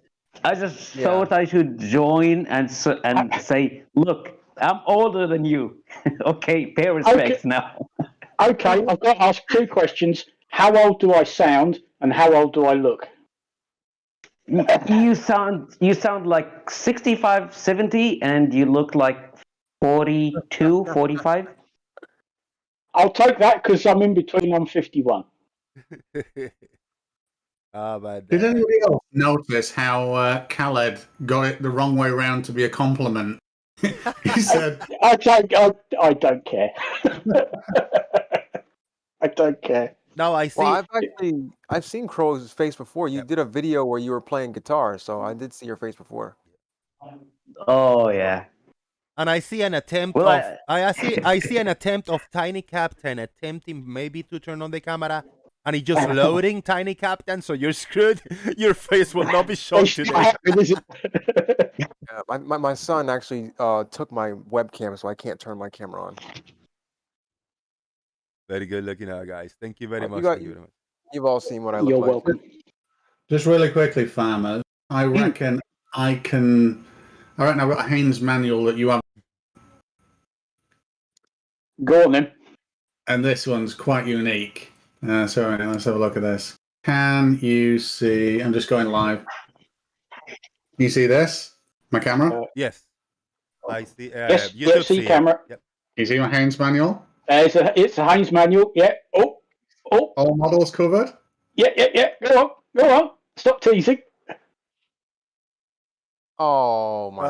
I just thought I should join and say, look, I'm older than you. Okay, pay respects now. Okay, I've got to ask two questions. How old do I sound and how old do I look? You sound like 65, 70, and you look like 42, 45. I'll take that because I'm in between. I'm 51. Did anybody else notice how Khaled got it the wrong way around to be a compliment? He said, I don't care. I don't care. No, I see. Well, I've seen Crow's face before. You did a video where you were playing guitar, so I did see your face before. Oh yeah. And I see an attempt Well, of I see an attempt of Tiny Captain attempting maybe to turn on the camera, and he's just loading Tiny Captain, so you're screwed. Your face will not be shown today. My son actually took my webcam, so I can't turn my camera on. Very good looking out, guys. Thank you very much. You've all seen what I look You're like. welcome. just really quickly, farmers, I reckon I've got a Haynes manual that you have. Go on then. And this one's quite unique. So anyway, let's have a look at this. Can you see? I'm just going live. Can you see this? My camera? Yes. I see. Yes, YouTube see it. camera. Yep. You see my Haynes manual? It's a Haynes manual. Yeah. Oh. All models covered? Yeah. Go on. Stop teasing. Oh my!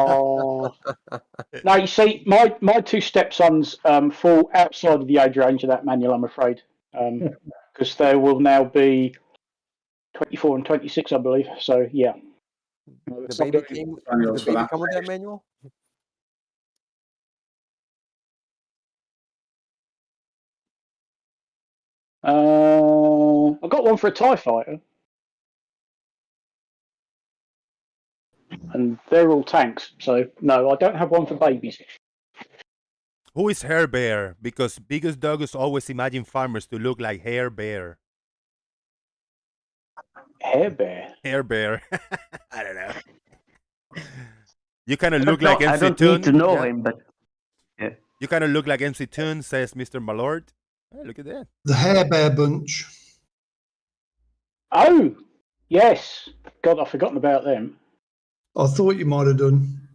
Oh. Now you see, my two stepsons fall outside of the age range of that manual, I'm afraid, because they will now be 24 and 26, I believe. So yeah. The baby came. Did the baby come with that manual? I got one for a TIE fighter, and they're all tanks. So no, I don't have one for babies. Who is Hair Bear? Because Biggest Dogus always imagine farmers to look like Hair Bear. Hair Bear. Hair Bear. I don't know. You kind of look like MC I don't Toon. need to know him, but yeah. You kind of look like MC Toon, says Mr. Malord. Hey, look at that. The Hair Bear bunch. Oh, yes. God, I've forgotten about them. I thought you might have done.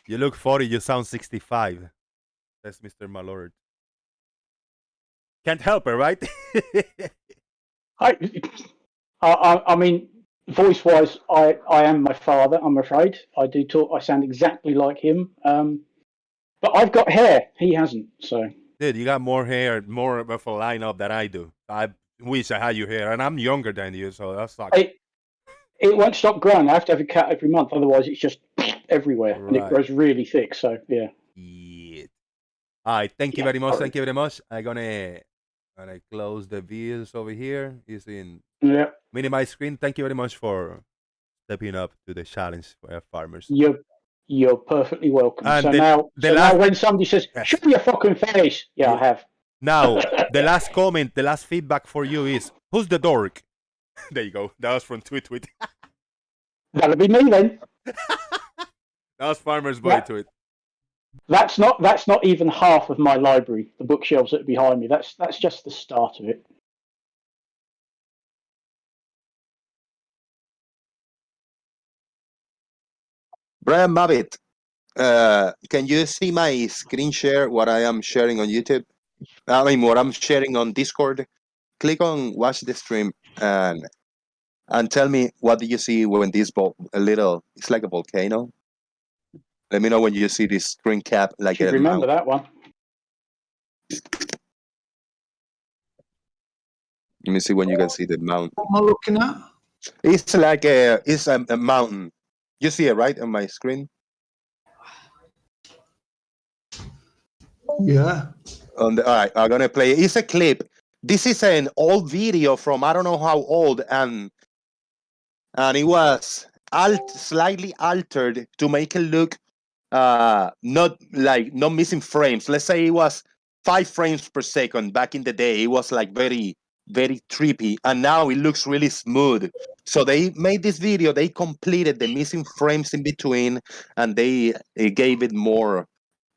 You look 40, you sound 65. Says Mr. Malord. Can't help it, right? I mean, voice-wise, I am my father, I'm afraid. I do talk, I sound exactly like him. But I've got hair. He hasn't, so... Dude, you got more hair, more of a lineup than I do. I wish I had your hair, and I'm younger than you, so that's like... It won't stop growing. I have to have a cut every month, otherwise it's just everywhere, Right. and it grows really thick, so yeah. Yeah. All right, thank you very much. Thank you very much. I'm gonna close the views over here. It's in minimize screen. Thank you very much for stepping up to the challenge for farmers. You're perfectly welcome. And So the now when somebody says, show me your fucking face, I have. Now, the last comment, the last feedback for you is, who's the dork? There you go. That was from Tweet. That'll be me then. That was Farmer's Boy Tweet. That's not even half of my library, the bookshelves that are behind me. That's just the start of it. Brian Mabbit, can you see my screen share, what I am sharing on YouTube? I mean, what I'm sharing on Discord? Click on watch the stream and tell me what do you see when this it's like a volcano. Let me know when you see this screen cap like a Remember that one. Let me see when you can see the mountain. What am I looking at? It's like a mountain. You see it right on my screen? Yeah. All right, I'm gonna play it. It's a clip. This is an old video from I don't know how old, and it was slightly altered to make it look not missing frames. Let's say it was 5 frames per second back in the day. It was like very, very trippy, and now it looks really smooth. So they made this video, they completed the missing frames in between, and they gave it more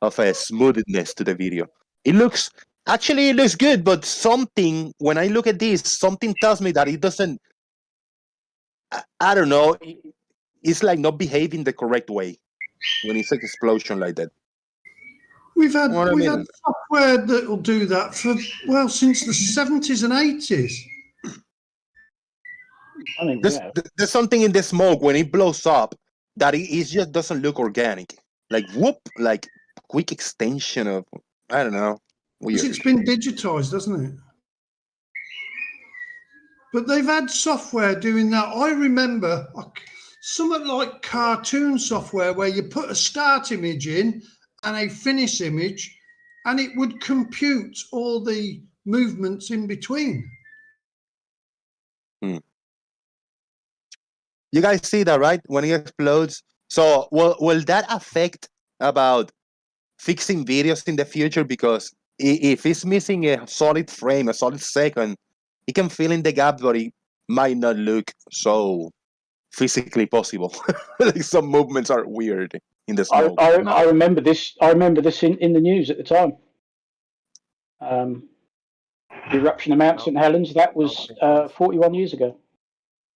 of a smoothness to the video. It looks good, but something, when I look at this, something tells me that it doesn't, I don't know, it's like not behaving the correct way when it's an explosion like that. We've had software that will do that since the 70s and 80s. There's something in the smoke when it blows up that it just doesn't look organic. Like whoop, like quick extension of, I don't know. Weird. It's been digitized, hasn't it? But they've had software doing that. I remember something like cartoon software where you put a start image in and a finish image, and it would compute all the movements in between. You guys see that, right? When it explodes. So will that affect about fixing videos in the future? Because if it's missing a solid frame, a solid second, it can fill in the gap, but it might not look so physically possible. Like some movements are weird in the smoke. I remember this. I remember this in the news at the time. The eruption of Mount St. Helens, that was 41 years ago.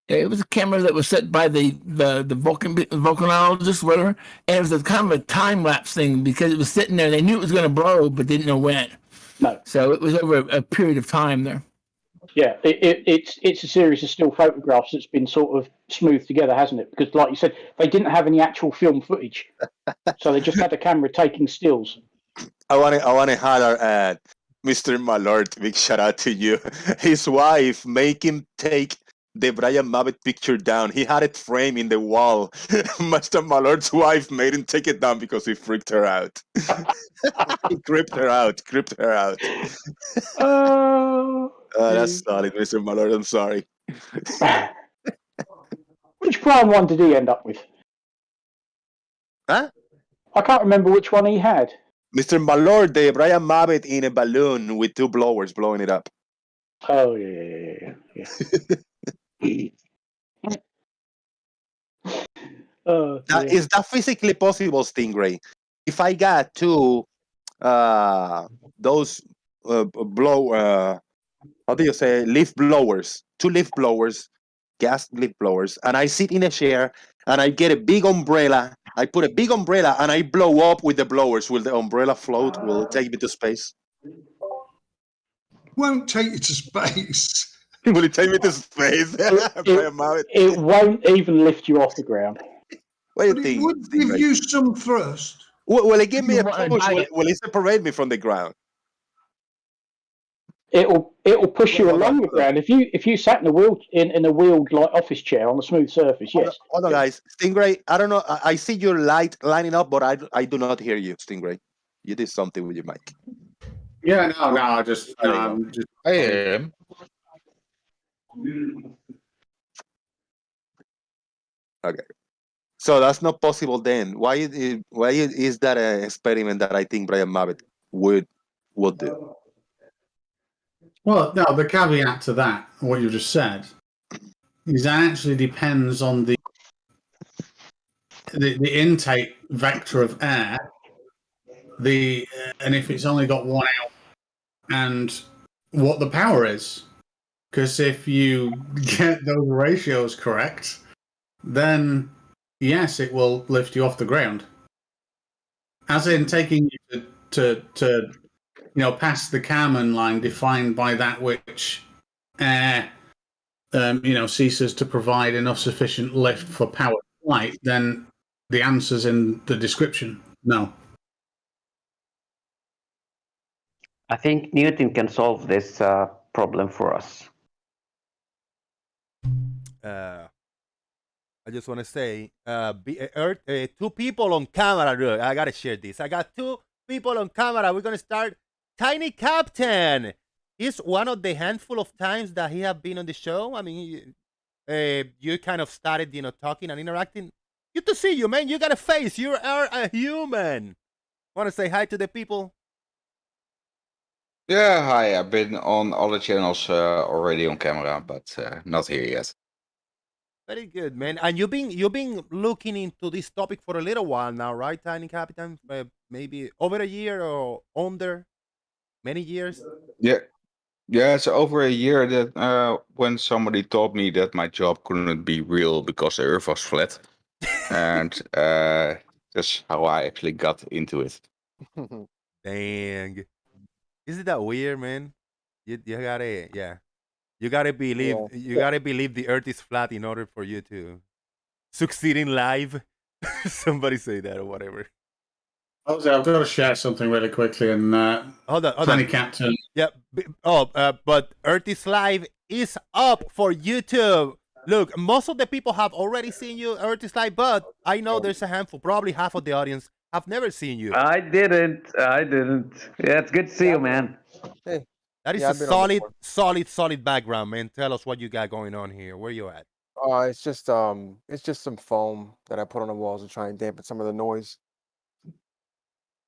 It was a camera that was set by the volcanologist, whatever, and it was a kind of a time lapse thing because it was sitting there. They knew it was going to blow, but they didn't know when. No. So it was over a period of time there. Yeah, it's a series of still photographs that's been sort of smoothed together, hasn't it? Because, like you said, they didn't have any actual film footage, so they just had a camera taking stills. I want to holler at Mr. Mallard. Big shout out to you. His wife make him take the Brian Mabbott picture down. He had it framed in the wall. Mr. Mallard's wife made him take it down because he freaked her out. He creeped her out. That's solid, Mr. Mallard. I'm sorry. Which prime one did he end up with? Huh? I can't remember which one he had. Mr. Mallard, the Brian Mabbott in a balloon with 2 blowers blowing it up. Oh, yeah. Is that physically possible, Stingray? If I got 2 those how do you say, leaf blowers, 2 leaf blowers, gas leaf blowers, and I sit in a chair and I get a big umbrella, I put a big umbrella and I blow up with the blowers, will the umbrella float? Will it take me to space? Won't take you to space. Will it take me to space? It won't even lift you off the ground. What do But you it think? would give you some thrust. Will it give me a push? Will it separate me from the ground? It'll push you along the ground. If you sat in a wheeled like office chair on a smooth surface, yes. Hold on, guys. Stingray, I don't know. I see your light lining up, but I do not hear you, Stingray. You did something with your mic. Yeah, no, I just I hear him. Okay. So that's not possible then. Why is that an experiment that I think Brian Mabbott would do? Well, no, the caveat to that, what you just said, is that actually depends on the intake vector of air, and if it's only got 1 out, and what the power is. Because if you get those ratios correct, then yes, it will lift you off the ground. As in taking you to past the Kármán line defined by that which air ceases to provide enough sufficient lift for powered flight, then the answer's in the description. No. I think Newton can solve this problem for us. I just want to say, 2 people on camera. Look, I gotta share this. I got 2 people on camera. We're gonna start. Tiny Captain. He's one of the handful of times that he have been on the show. I mean, you kind of started, talking and interacting. Good to see you, man. You got a face. You are a human. Want to say hi to the people? Yeah, hi. I've been on other channels already on camera, but not here yet. Very good, man. And you've been looking into this topic for a little while now, right, Tiny Captain? Maybe over a year or under. Many years? Yeah, it's over a year that when somebody told me that my job couldn't be real because the Earth was flat, and that's how I actually got into it. Dang, isn't that weird, man? You gotta believe you gotta believe the Earth is flat in order for you to succeed in life. Somebody say that or whatever. I've got to share something really quickly, and hold on. Tiny Captain. Yeah. But Earth is Live is up for YouTube. Look, most of the people have already seen you, Earth is Live, but I know there's a handful, probably half of the audience have never seen you. I didn't. Yeah, it's good to see you, man. Hey, that is a solid background, man. Tell us what you got going on here. Where you at? It's just some foam that I put on the walls to try and dampen some of the noise.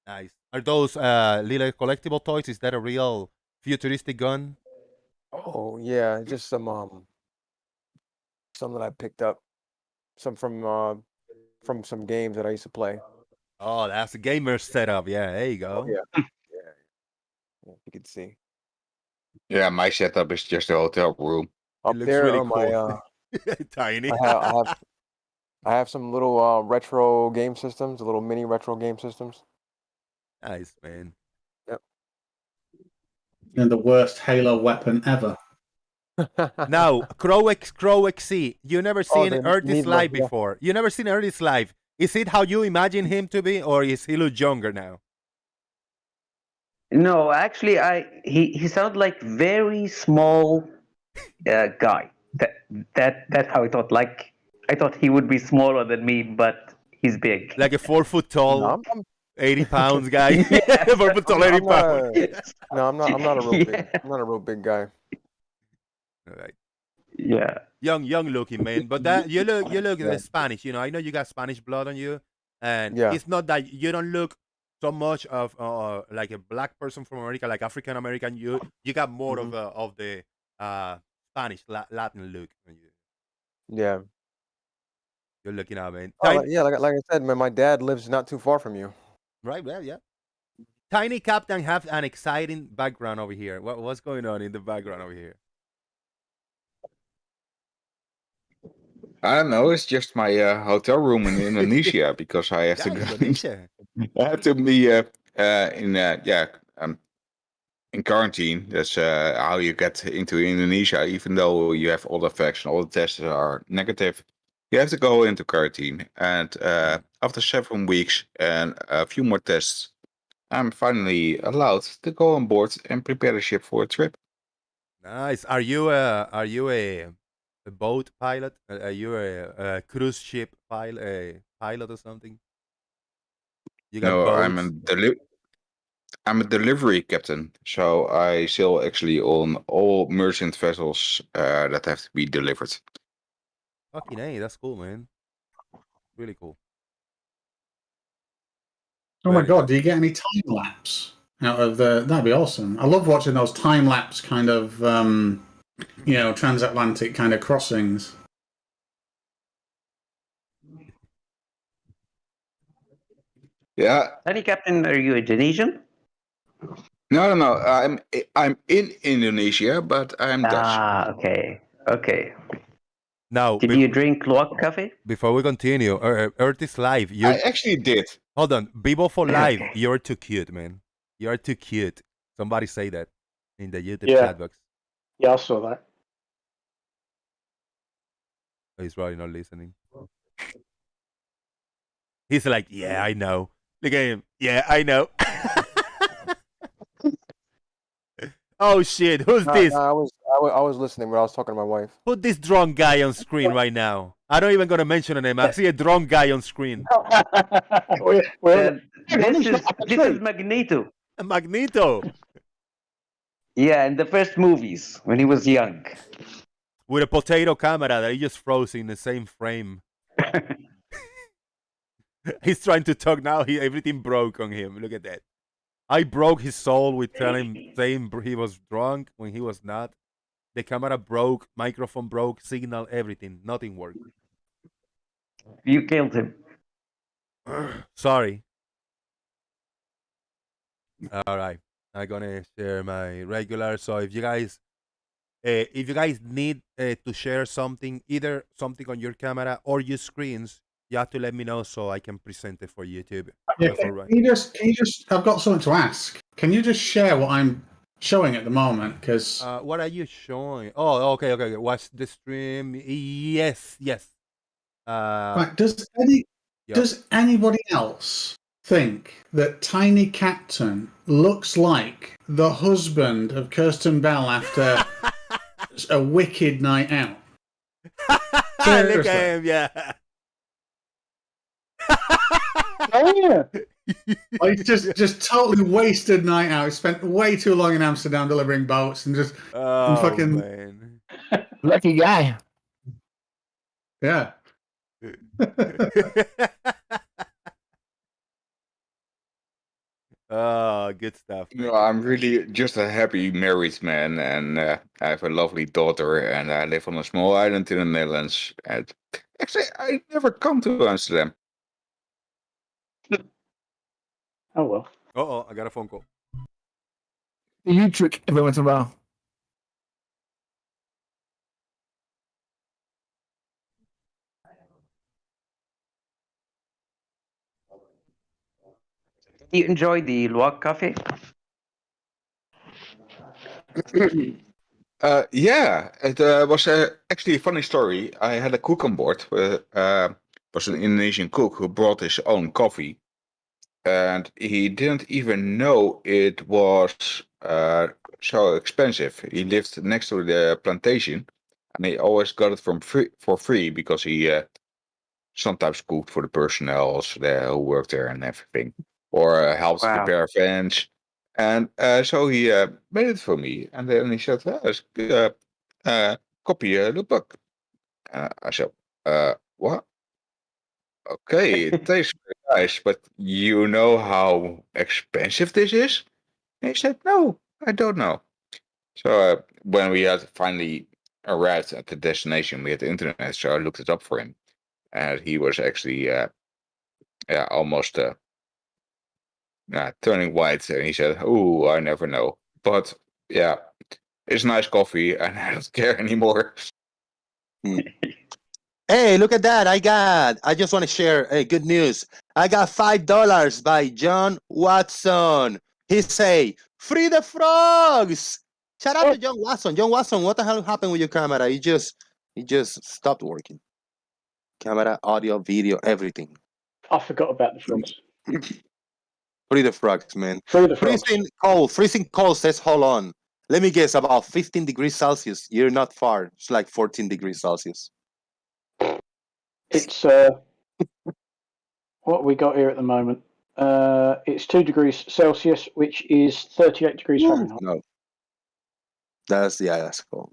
Nice. Are those little collectible toys? Is that a real futuristic gun? Oh yeah, just some that I picked up, some from some games that I used to play. Oh, that's a gamer setup. Yeah, there you go. Oh, yeah, you can see. Yeah, my setup is just a hotel room. Up looks there really are my cool. Tiny. I have some little retro game systems, little mini retro game systems. Nice, man. Yep. And the worst Halo weapon ever. Now, Crow XC, you never seen the Erdis needler, live yeah. before. You never seen Erdis live. Is it how you imagine him to be, or is he look younger now? No, actually, he sounded like very small guy. That's how I thought. Like I thought he would be smaller than me, but he's big. Like a 4 foot tall, No, 80 pounds guy. Yeah. 4 foot tall, 80 pounds. No, I'm not a real Yeah. big. I'm not a real big guy. All right. Yeah. Young looking man, but that you look Yeah. Spanish. You know, I know you got Spanish blood on you, and Yeah. it's not that you don't look so much of like a black person from America, like African American. You got more Mhm. of the Spanish Latin look on you. Yeah. You're looking out, man. Oh, like I said, man, my dad lives not too far from you. Right, well, yeah. Tiny Captain have an exciting background over here. What's going on in the background over here? I don't know. It's just my hotel room in Indonesia because I have to go. Indonesia. I have to be in quarantine. That's how you get into Indonesia. Even though you have all the facts and all the tests are negative, you have to go into quarantine. And after 7 weeks and a few more tests, I'm finally allowed to go on board and prepare the ship for a trip. Nice. Are you a boat pilot? Are you a cruise ship pilot or something? You got No, boats. I'm a delivery captain, so I sail actually on all merchant vessels that have to be delivered. Fucking A, that's cool, man. Really cool. Oh my Very god, do you get any time lapse out of the? That'd be awesome. I love watching those time lapse kind of, transatlantic kind of crossings. Yeah. Honey Captain, are you Indonesian? No. I'm in Indonesia, but I'm Dutch. Ah, okay. Okay. Now, Did you drink luwak coffee? before we continue, Earth is live. I actually did. Hold on, Bibo for live. Okay. You're too cute, man. You're too cute. Somebody say that in the YouTube Yeah. chat box. Yeah, I saw that. Oh, he's probably not listening. He's like, yeah, I know. Look at him. Yeah, I know. Oh shit! Who's this? I was listening, but I was talking to my wife. Put this drunk guy on screen right now. I'm not even gonna mention a name. I see a drunk guy on screen. This is Magneto. Magneto. Yeah, in the first movies when he was young. With a potato camera that he just froze in the same frame. He's trying to talk now. Everything broke on him. Look at that. I broke his soul with saying he was drunk when he was not. The camera broke, microphone broke, signal, everything. Nothing worked. You killed him. Sorry. All right. I'm gonna share my regular. So if you guys need to share something, either something on your camera or your screens, you have to let me know so I can present it for YouTube. Yeah, can you just? I've got something to ask. Can you just share what I'm showing at the moment? Because what are you showing? Oh, okay. Watch the stream. Yes. right, does anybody else think that Tiny Captain looks like the husband of Kirsten Bell after a wicked night out? Look at him, yeah. Oh yeah. Like just totally wasted night out. He spent way too long in Amsterdam delivering boats and just fucking man. Lucky guy. Yeah. Oh, good stuff. No, I'm really just a happy married man, and I have a lovely daughter, and I live on a small island in the Netherlands. And actually, I never come to Amsterdam. Oh well. I got a phone call. You trick every once in a while. Do you enjoy the Luwak coffee? Yeah, it was actually a funny story. I had a cook on board. Was an Indonesian cook who brought his own coffee, and he didn't even know it was so expensive. He lived next to the plantation, and he always got it for free because he sometimes cooked for the personnel who worked there and everything, or helped prepare events. And so he made it for me, and then he said, "Copy the book." I said, "What? Okay, it tastes very nice, but you know how expensive this is?" And he said, "No, I don't know." So when we had finally arrived at the destination, we had the internet, so I looked it up for him, and he was actually almost turning white, and he said, "Oh, I never know." But yeah, it's nice coffee, and I don't care anymore. Hey, look at that. I just want to share good news. I got $5 by John Watson. He say, free the frogs. Shout out to John Watson. John Watson, what the hell happened with your camera? It just stopped working. Camera, audio, video, everything. I forgot about the frogs. Free the frogs, man. Free the frogs. Freezing cold says, hold on. Let me guess, about 15 degrees Celsius. You're not far. It's like 14 degrees Celsius. It's what we got here at the moment. It's 2 degrees Celsius, which is 38 degrees Fahrenheit. No, that's cold.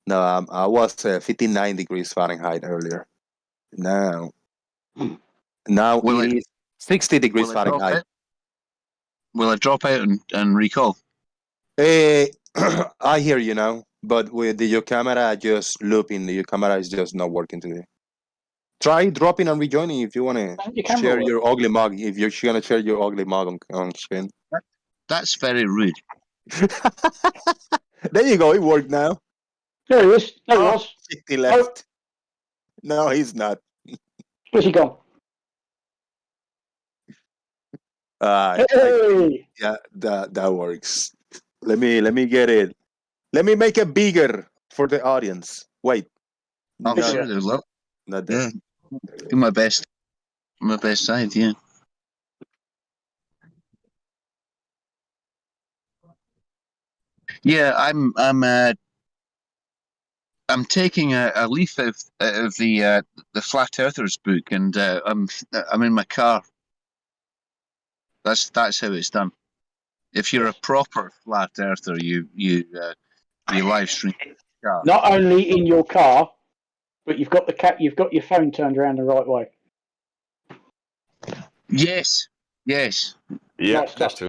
No, I was 59 degrees Fahrenheit earlier. Now it is 60 degrees Fahrenheit. Will I drop out and recall? I hear you now, but with your camera just looping, your camera is just not working today. Try dropping and rejoining if you want to share your ugly mug. If you're going to share your ugly mug on screen. That's very rude. There you go. It worked now. There he is. There he was. He left. No, he's not. Where's he gone? Hey! Yeah, that works. Let me get it. Let me make it bigger for the audience. Wait. I'm sure they'll love. Not that. Yeah. Do my best. My best side, yeah. Yeah, I'm taking a leaf out of the Flat Earthers book, and I'm in my car. That's how it's done. If you're a proper flat earther, you live stream. Not only in your car, but you've got your phone turned around the right way. Yes. Yeah, nice that's true.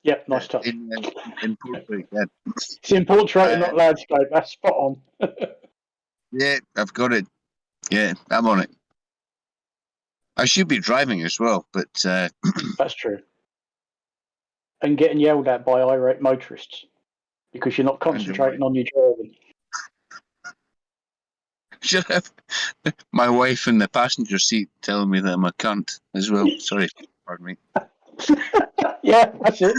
Yep, nice touch. In portrait, yeah. It's in portrait and not landscape. That's spot on. Yeah, I've got it. Yeah, I'm on it. I should be driving as well, but that's true. And getting yelled at by irate motorists because you're not concentrating on your driving. Should have my wife in the passenger seat telling me that I'm a cunt as well. Sorry, pardon me. Yeah, that's it.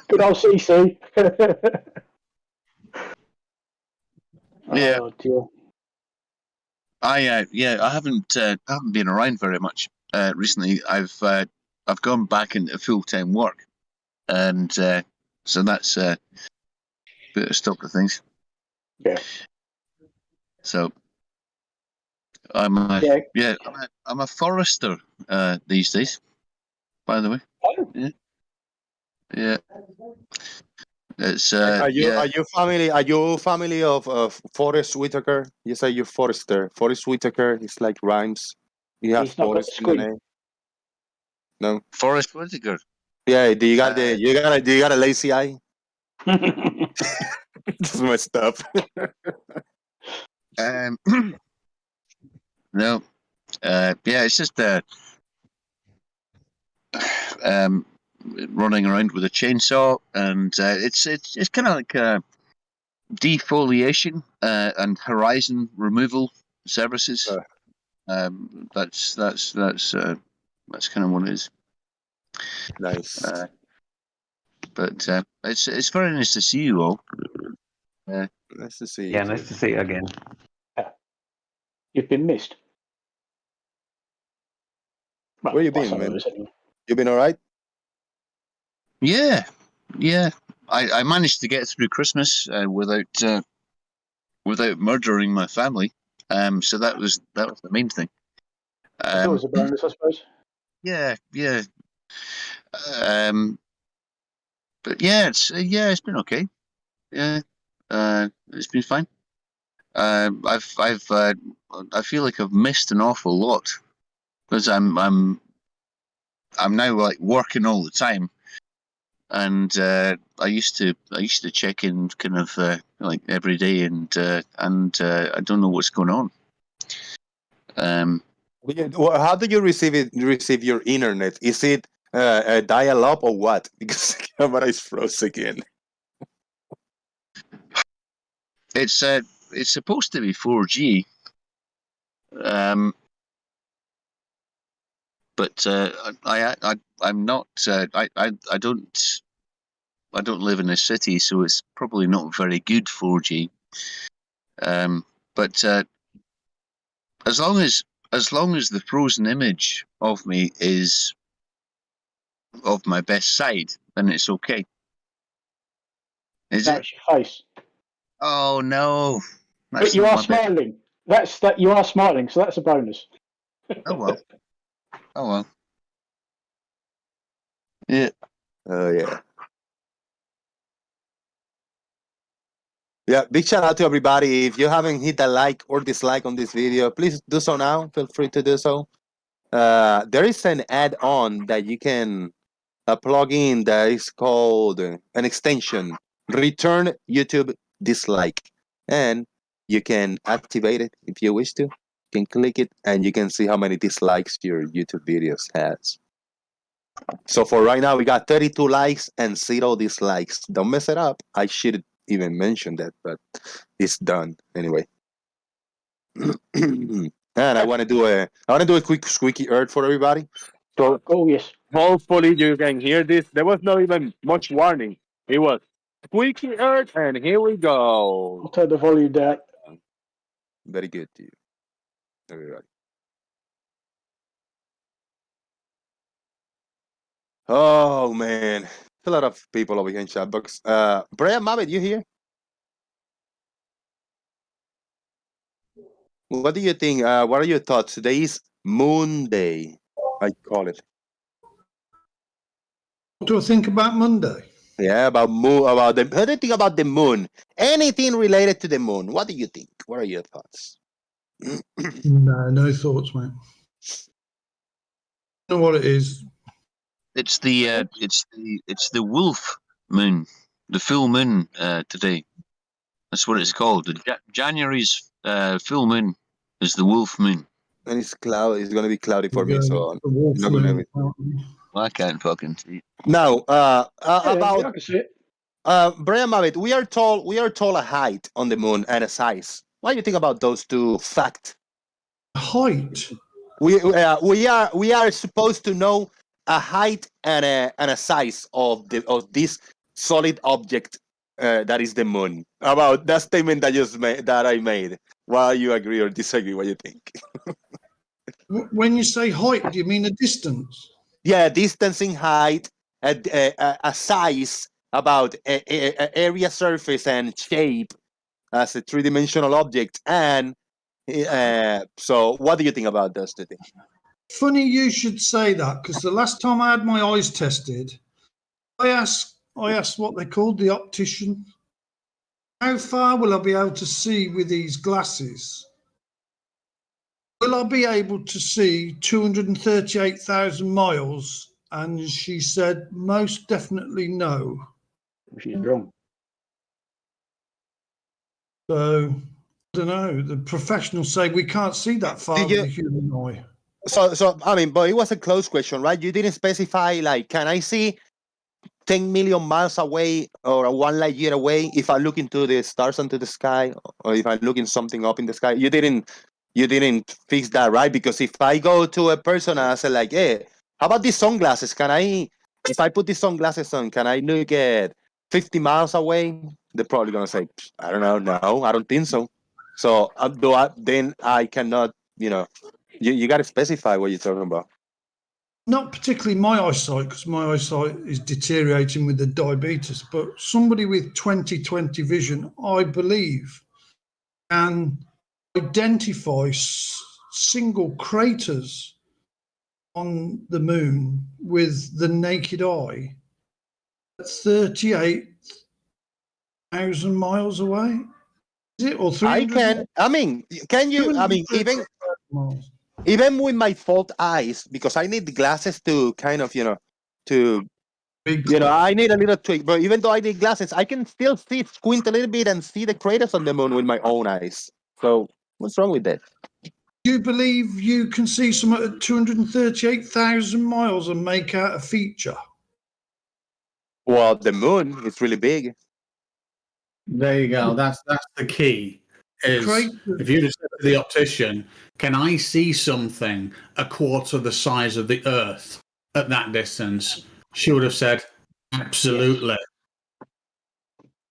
Good old CC. Yeah. Oh, dear. I haven't been around very much recently. I've gone back into full-time work, and so that's a bit of stop to things. Yeah. So I'm a forester these days. By the way. Oh. Yeah. It's are you family of Forrest Whitaker? You say you're Forrester. Forrest Whitaker is like rhymes. You have Forrest in the name. No. Forrest Whitaker. Yeah, do you got a lazy eye? This is my stuff. No. Yeah, it's just running around with a chainsaw, and it's kind of like defoliation and horizon removal services. That's kind of what it is. Nice. But it's very nice to see you all. Nice to see you. Yeah, nice to see you again. You've been missed. Well, Where you by been, some of man? us anyway. You been all right? Yeah. I managed to get through Christmas without murdering my family. So that was the main thing. It's always a bonus, I suppose. Yeah. But yeah, it's been okay. Yeah, it's been fine. I feel like I've missed an awful lot because I'm now like working all the time, and I used to check in kind of like every day, and I don't know what's going on. How do you receive your internet? Is it a dial-up or what? Because the camera is frozen again. It's supposed to be 4G, but I'm not. I don't live in a city, so it's probably not very good 4G. But as long as the frozen image of me is of my best side, then it's okay. Is it? That's your face. Oh no! But you are smiling. You are smiling, so that's a bonus. Oh well. Oh well. Yeah. Oh yeah. Yeah, big shout out to everybody. If you haven't hit a like or dislike on this video, please do so now. Feel free to do so. There is an add-on that you can plug in that is called an extension, Return YouTube Dislike. And you can activate it if you wish to. You can click it and you can see how many dislikes your YouTube videos has. So for right now, we got 32 likes and 0 dislikes. Don't mess it up. I should even mention that, but it's done anyway. And I want to do a quick squeaky earth for everybody. So yes. Hopefully you can hear this. There was not even much warning. It was squeaky earth, and here we go. I'll turn the volume down. Very good to you, everybody. Oh man, a lot of people over here in chat box. Brian Mavitt, you here? What do you think? What are your thoughts? Today is MoonDay, I call it. What do I think about Monday? Yeah, about moon. About the. What do you think about the moon? Anything related to the moon? What do you think? What are your thoughts? No thoughts, mate. I know what it is. It's the wolf moon, the full moon today. That's what it's called. January's full moon is the wolf moon. And it's cloudy. It's gonna be cloudy for me, so The wolf I'm not gonna moon. Well, I can't fucking see it. Now, I can see it. Brian Mavitt, we are told a height on the moon and a size. What do you think about those two facts? Height. We are supposed to know a height and a size of this solid object that is the moon. About that statement that I made. Why you agree or disagree? What do you think? When you say height, do you mean a distance? Yeah, distancing height, a size, about a area, surface, and shape as a three-dimensional object. And so, what do you think about those two things? Funny you should say that, because the last time I had my eyes tested, I asked what they called the optician, how far will I be able to see with these glasses? Will I be able to see 238,000 miles? And she said, most definitely no. She's wrong. So, I don't know. The professionals say we can't see that far with the human eye. So I mean, but it was a close question, right? You didn't specify, like, can I see 10 million miles away or 1 light year away if I look into the stars into the sky, or if I'm looking something up in the sky? You didn't fix that, right? Because if I go to a person and I say, like, hey, how about these sunglasses? Can I if I put these sunglasses on, can I look at 50 miles away? They're probably gonna say, I don't know. No, I don't think so. So then I cannot. You got to specify what you're talking about. Not particularly my eyesight, because my eyesight is deteriorating with the diabetes, but somebody with 20/20 vision, I believe, can identify single craters on the moon with the naked eye at 38,000 miles away. Is it? Or 300? Can you? Miles. Even with my fault eyes, because I need the glasses to kind of, I need a little tweak. But even though I need glasses, I can still squint a little bit and see the craters on the moon with my own eyes. So what's wrong with that? Do you believe you can see some at 238,000 miles and make out a feature? Well, the moon is really big. There you go. That's the key. Is if you just said to the optician, can I see something a quarter the size of the Earth at that distance? She would have said, absolutely.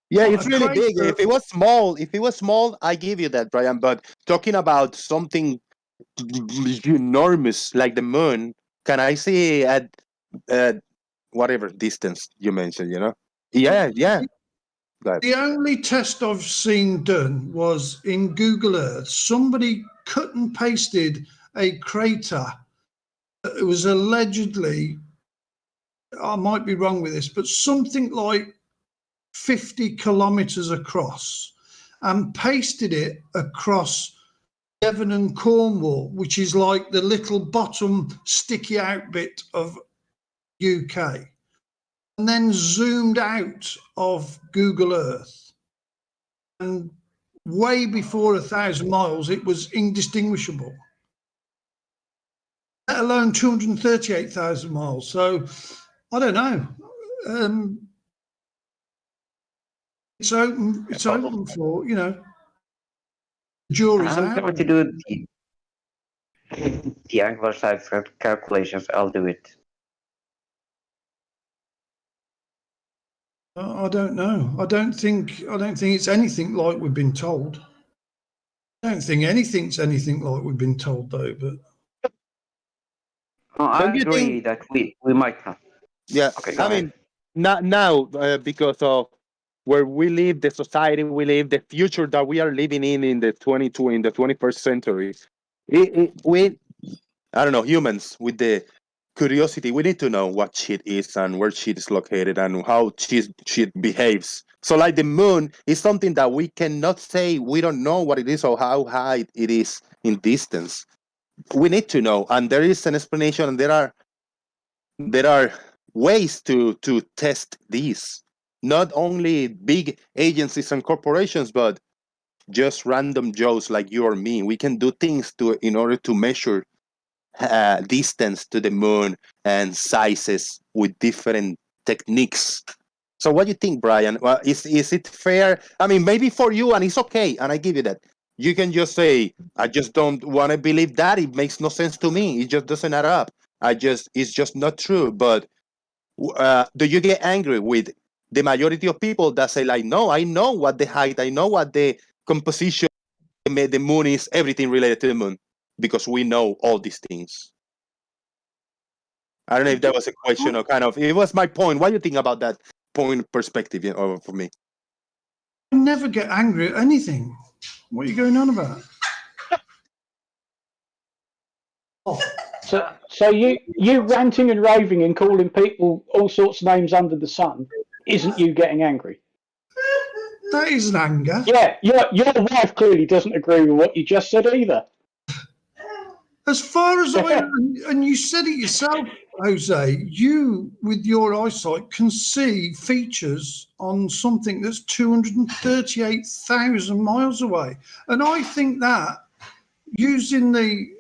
Yeah, it's really big. If it was small, I give you that, Brian. But talking about something enormous like the moon, can I see at whatever distance you mentioned? Yeah. The only test I've seen done was in Google Earth. Somebody cut and pasted a crater. It was allegedly, I might be wrong with this, but something like 50 kilometers across, and pasted it across Devon and Cornwall, which is like the little bottom sticky out bit of UK. And then zoomed out of Google Earth, and way before 1,000 miles, it was indistinguishable, let alone 238,000 miles. So I don't know. It's open. It's open for the jury's I'm out. going to do the angular size calculations. I'll do it. I don't know. I don't think it's anything like we've been told. I don't think anything's anything like we've been told, though. But I agree that we might have. Yeah, Okay, now because of where we live, the society we live, the future that we are living in the 21st century, I don't know, humans with the curiosity, we need to know what shit is and where shit is located and how shit behaves. So like the moon is something that we cannot say, we don't know what it is or how high it is in distance. We need to know, and there is an explanation, and there are ways to test these. Not only big agencies and corporations, but just random Joes like you or me. We can do things in order to measure distance to the moon and sizes with different techniques. So what do you think, Brian? Well, is it fair? I mean, maybe for you, and it's okay, and I give you that. You can just say, I just don't want to believe that. It makes no sense to me. It just doesn't add up. It's just not true. But do you get angry with the majority of people that say, like, no, I know what the height, I know what the composition, the moon is, everything related to the moon, because we know all these things. I don't know if that was a question or kind of, it was my point. What do you think about that point perspective for me? I never get angry at anything. What are you going on about? So you ranting and raving and calling people all sorts of names under the sun isn't you getting angry? That isn't anger. Yeah, your wife clearly doesn't agree with what you just said either. As far as and you said it yourself, Jose, you, with your eyesight, can see features on something that's 238,000 miles away. And I think that using the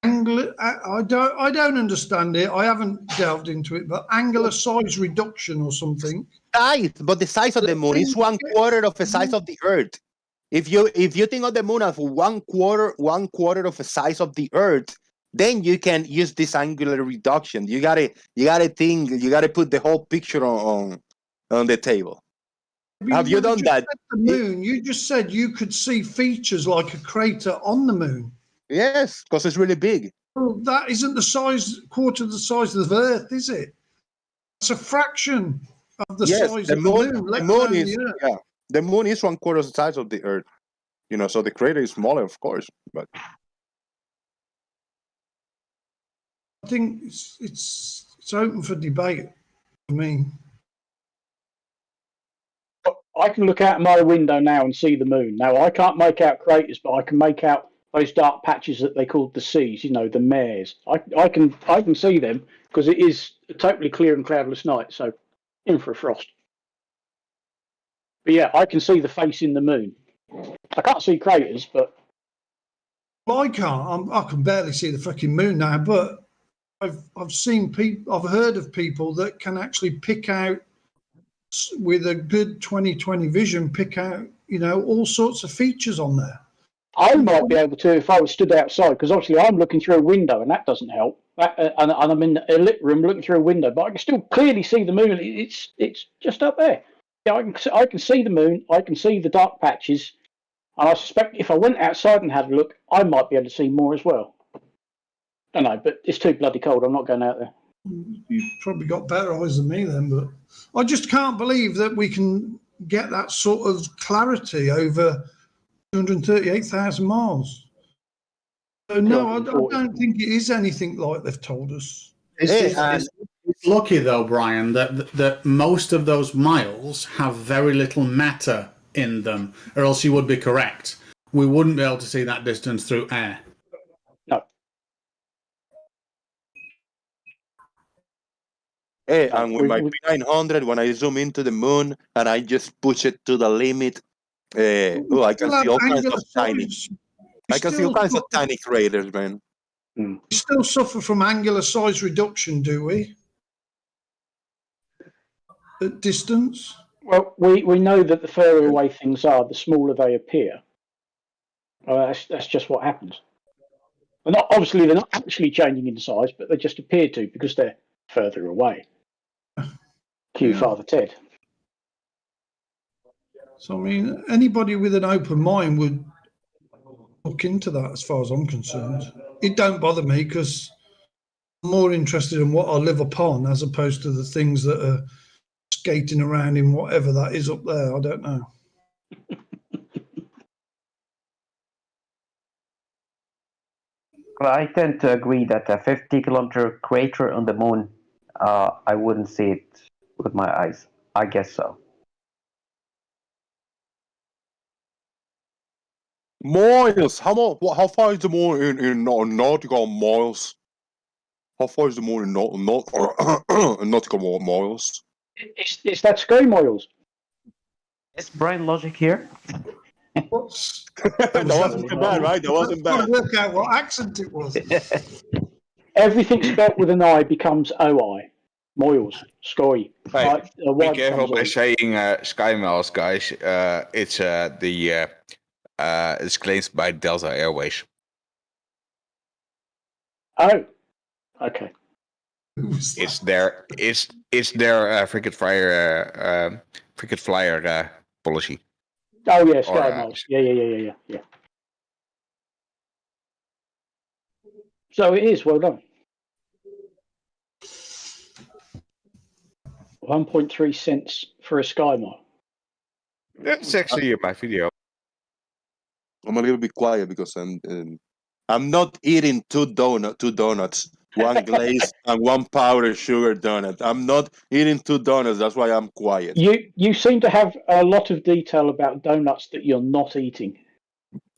angle, I don't understand it. I haven't delved into it, but angular size reduction or something. But the size of the moon is 1/4 of the size of the Earth. If you think of the moon as one quarter of the size of the Earth, then you can use this angular reduction. You gotta put the whole picture on the table. Have you done that? The moon. You just said you could see features like a crater on the moon. Yes, because it's really big. Well, that isn't quarter of the size of the Earth, is it? It's a fraction of the size of the moon. The moon is 1/4 the size of the Earth. So the crater is smaller, of course, but I think it's open for debate. I mean, I can look out my window now and see the moon. Now I can't make out craters, but I can make out those dark patches that they call the seas. The mares. I can see them because it is a totally clear and cloudless night. So in for a frost. But yeah, I can see the face in the moon. I can't see craters, but I can't. I can barely see the fucking moon now. But I've seen people. I've heard of people that can actually pick out with a good 20/20 vision. Pick out all sorts of features on there. I might be able to if I was stood outside, because obviously I'm looking through a window and that doesn't help. And I'm in a lit room looking through a window, but I can still clearly see the moon. It's just up there. Yeah, I can see the moon. I can see the dark patches, and I suspect if I went outside and had a look, I might be able to see more as well. I don't know, but it's too bloody cold. I'm not going out there. You've probably got better eyes than me then, but I just can't believe that we can get that sort of clarity over 238,000 miles. So no, I don't think it is anything like they've told us. It's lucky though, Brian, that most of those miles have very little matter in them, or else you would be correct. We wouldn't be able to see that distance through air. No. Hey, and with my P900, when I zoom into the moon and I just push it to the limit, I can see all kinds of tiny. I can see all kinds of tiny craters, man. We still suffer from angular size reduction, do we? At distance? Well, we know that the further away things are, the smaller they appear. That's just what happens. Obviously, they're not actually changing in size, but they just appear to because they're further away. Cue Father Ted. So, I mean, anybody with an open mind would look into that as far as I'm concerned. It don't bother me because I'm more interested in what I live upon as opposed to the things that are skating around in whatever that is up there. I don't know. Well, I tend to agree that a 50-kilometer crater on the moon, I wouldn't see it with my eyes. I guess so. Miles. How far is the moon in nautical miles? How far is the moon in nautical miles? It's that sky miles. Is Brian Logic here? That wasn't too bad, right? That wasn't bad. Work out what accent it was. Everything spelled with an I becomes OI. Moils, sky. Hey, be careful by saying sky miles, guys. It's it's claimed by Delta Airways. Oh, okay. It's their frequent flyer policy. Oh yeah, sky miles. Yeah. So it is well done. 1.3 cents for a sky mile. That's actually my video. I'm a little bit quiet because I'm not eating two donuts, one glazed and one powdered sugar donut. I'm not eating two donuts. That's why I'm quiet. You seem to have a lot of detail about donuts that you're not eating.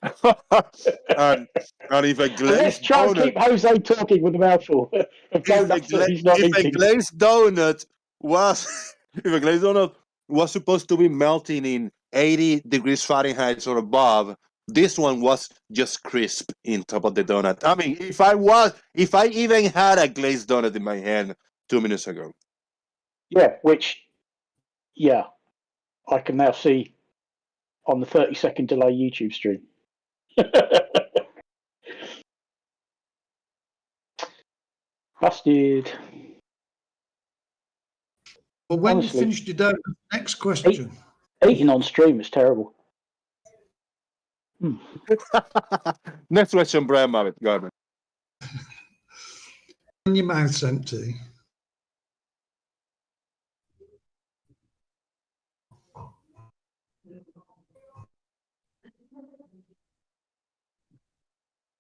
and if a glazed let's try donut, and keep Jose talking with a mouthful of donuts that he's not eating. If a glazed donut was supposed to be melting in 80 degrees Fahrenheit or above, this one was just crisp in top of the donut. I mean, if I even had a glazed donut in my hand 2 minutes ago. Yeah, I can now see on the 30-second delay YouTube stream. Busted. Well, when Honestly. you finished your donut, next question. Eating on stream is terrible. Next question, Brian Mavitt. Garden. When your mouth's empty.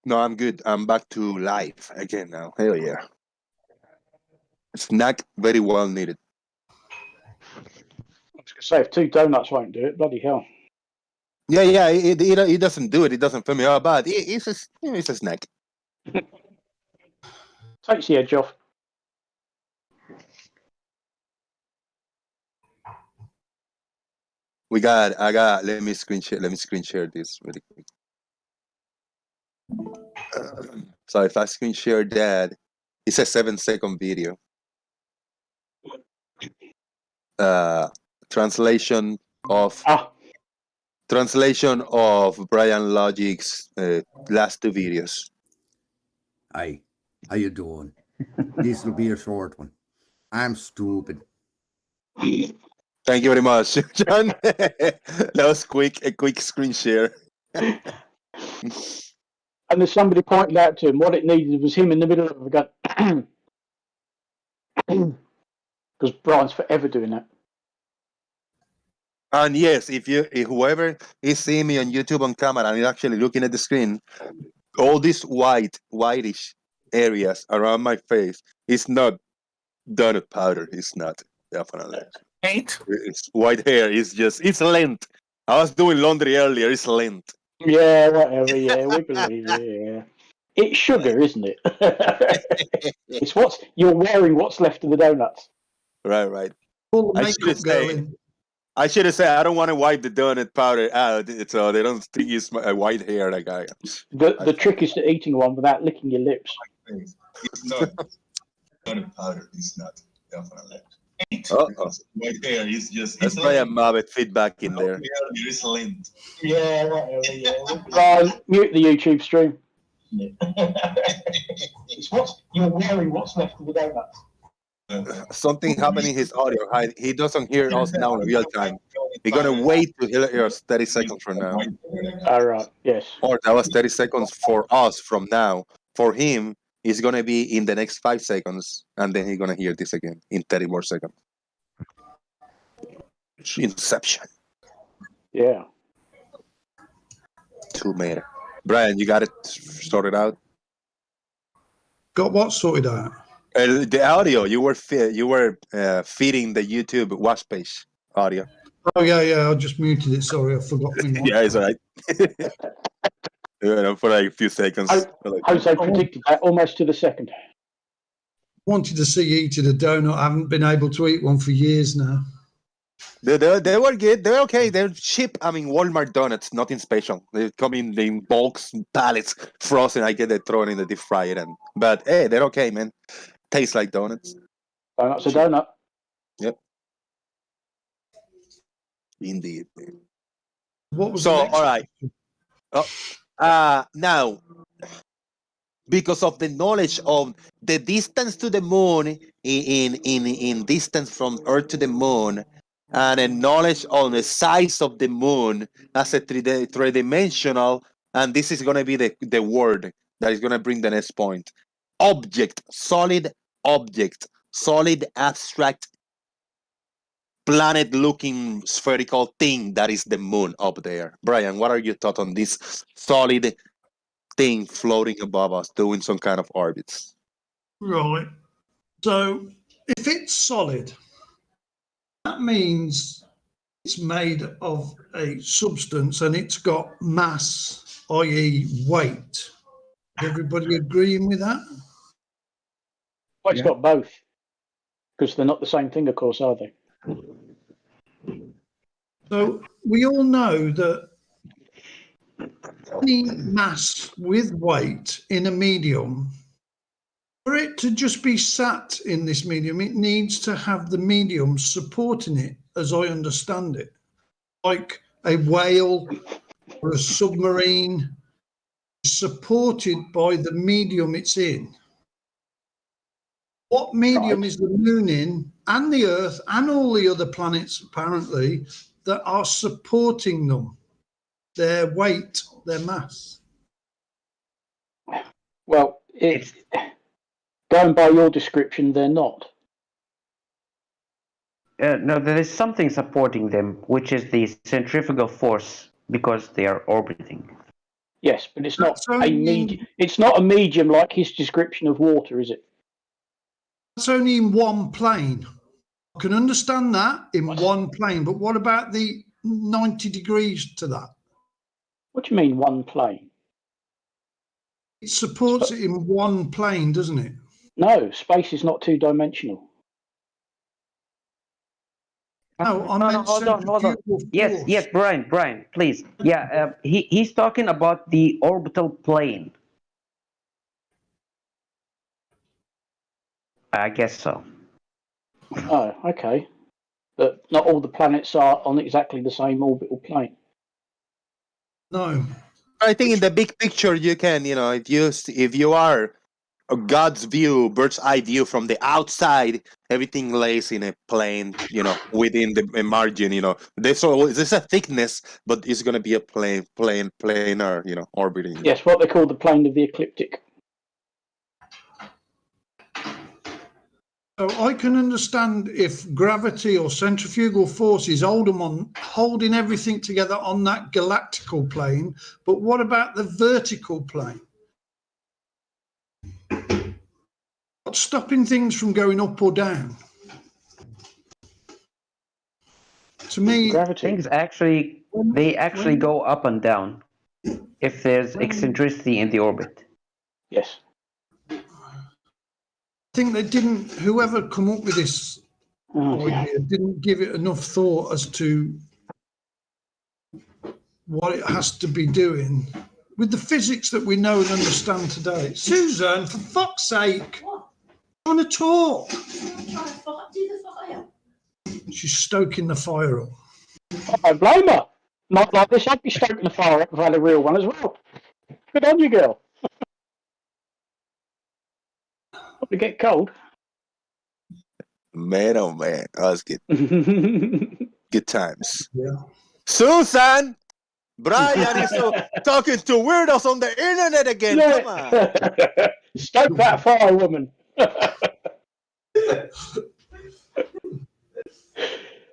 No, I'm good. I'm back to life again now. Hell yeah. Snack very well needed. I was going to say, if 2 donuts won't do it, bloody hell. Yeah, it doesn't do it. It doesn't fill me out bad. It's a snack. Takes the edge off. Let me screen share this really quick. So if I screen share that, it's a 7-second video. Translation of Brian Logic's last 2 videos. Hi, how you doing? This will be a short one. I'm stupid. Thank you very much, John. That was a quick screen share. And there's somebody pointed out to him what it needed was him in the middle of a gun. Because Brian's forever doing that. And yes, if whoever is seeing me on YouTube on camera and is actually looking at the screen, all these whitish areas around my face is not donut powder. It's not, definitely. Ain't? It's white hair. It's lint. I was doing laundry earlier. It's lint. Yeah, whatever. Yeah, we believe it. Yeah. It's sugar, isn't it? It's you're wearing what's left of the donuts. Right. I should have said I don't want to wipe the donut powder out, so they don't think it's my white hair. Like the trick is to eating one without licking your lips. It's not donut powder. It's not, definitely. White hair is just. That's why I'm Mavitt feedback in there. It's lint. Yeah, whatever. Yeah. Brian, mute the YouTube stream. It's you're wearing what's left of the donuts. Something happening in his audio. He doesn't hear us now in real time. We're gonna wait to hear us 30 seconds from now. All right. Yes. Or that was 30 seconds for us from now. For him, it's gonna be in the next 5 seconds, and then he's gonna hear this again in 30 more seconds. Inception. Yeah. 2 minutes. Brian, you got it sorted out? Got what sorted out? The audio. You were feeding the YouTube watch page audio. Oh yeah. I just muted it. Sorry, I forgot. Yeah, it's all right. For like a few seconds. Jose predicted that almost to the second. Wanted to see you eating a donut. I haven't been able to eat one for years now. They were good. They're okay. They're cheap. I mean, Walmart donuts, nothing special. They come in bulks, pallets, frozen. I get it thrown in the deep fryer. But hey, they're okay, man. Tastes like donuts. Donut's a donut. Yep. Indeed. What was all right? Now, because of the knowledge of the distance to the moon in distance from Earth to the moon, and a knowledge on the size of the moon as a three-dimensional, and this is going to be the word that is going to bring the next point. Solid abstract planet-looking spherical thing that is the moon up there. Brian, what are your thoughts on this solid thing floating above us doing some kind of orbits? Right. So if it's solid, that means it's made of a substance and it's got mass, i.e. weight. Everybody agreeing with that? Well, it's got both. Because they're not the same thing, of course, are they? So we all know that any mass with weight in a medium, for it to just be sat in this medium, it needs to have the medium supporting it, as I understand it. Like a whale or a submarine is supported by the medium it's in. what medium is the moon in, and the Earth, and all the other planets, apparently, that are supporting them? Their weight, their mass. Well, going by your description, they're not. No, there is something supporting them, which is the centrifugal force, because they are orbiting. Yes, but it's not a medium. It's not a medium like his description of water, is it? That's only in one plane. I can understand that in one plane, but what about the 90 degrees to that? What do you mean, one plane? It supports it in one plane, doesn't it? No, space is not two-dimensional. No, hold on. Yes, Brian, please. Yeah, he's talking about the orbital plane. I guess so. Oh, okay. But not all the planets are on exactly the same orbital plane. No. I think in the big picture, you can, if you are a God's view, bird's eye view from the outside, everything lays in a plane, within the margin, there's a thickness, but it's going to be a planar, orbiting. Yes, what they call the plane of the ecliptic. So I can understand if gravity or centrifugal force is holding everything together on that galactical plane, but what about the vertical plane? What's stopping things from going up or down? To me, things actually go up and down if there's eccentricity in the orbit. Yes. I think whoever come up with this idea didn't give it enough thought as to what it has to be doing with the physics that we know and understand today. Susan, for fuck's sake, I want to talk. I'm trying to do the fire. She's stoking the fire up. I don't blame her. Not like this, I'd be stoking the fire up if I had a real one as well. Good on you, girl. Hope you get cold. Man, oh man, that was good. Good times. Yeah. Susan! Brian is talking to weirdos on the internet again. Yeah. Come on. Stoke that fire, woman.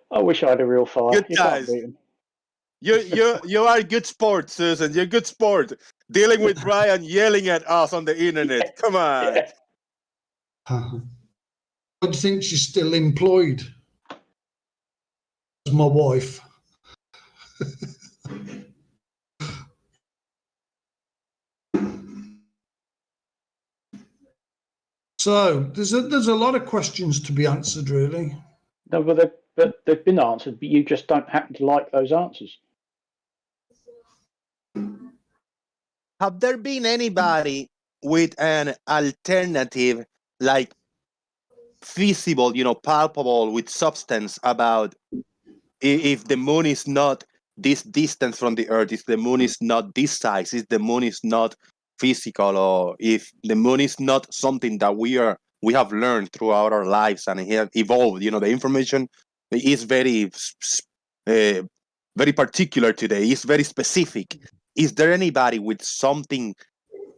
I wish I had a real fire. Good guys. You are good sport, Susan. You're good sport. Dealing with Brian yelling at us on the internet. Come on. I think she's still employed as my wife. So there's a lot of questions to be answered, really. No, but they've been answered, but you just don't happen to like those answers. Have there been anybody with an alternative, like feasible, palpable with substance about if the moon is not this distance from the Earth, if the moon is not this size, if the moon is not physical, or if the moon is not something that we have learned throughout our lives and have evolved. The information is very particular today. It's very specific. Is there anybody with something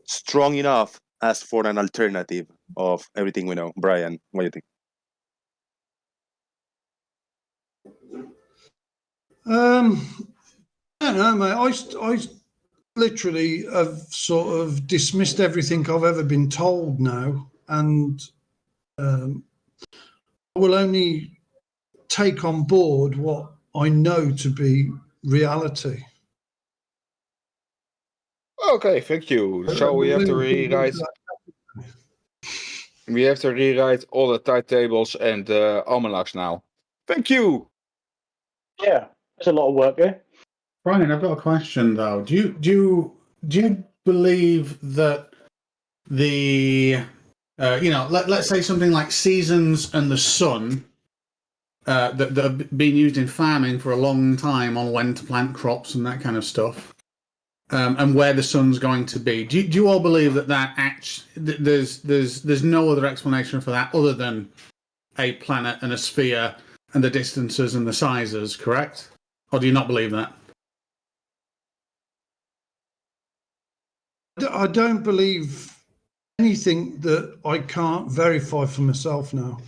strong enough as for an alternative of everything we know? Brian, what do you think? I don't know, mate. I literally have sort of dismissed everything I've ever been told now, and I will only take on board what I know to be reality. Okay, thank you. So we have to rewrite. We have to rewrite all the timetables and almanacs now. Thank you. Yeah, there's a lot of work there. Brian, I've got a question though. Do you believe that the let's say something like seasons and the sun that have been used in farming for a long time on when to plant crops and that kind of stuff? and where the sun's going to be. Do you all believe that there's no other explanation for that other than a planet and a sphere and the distances and the sizes, correct? Or do you not believe that? I don't believe anything that I can't verify for myself now.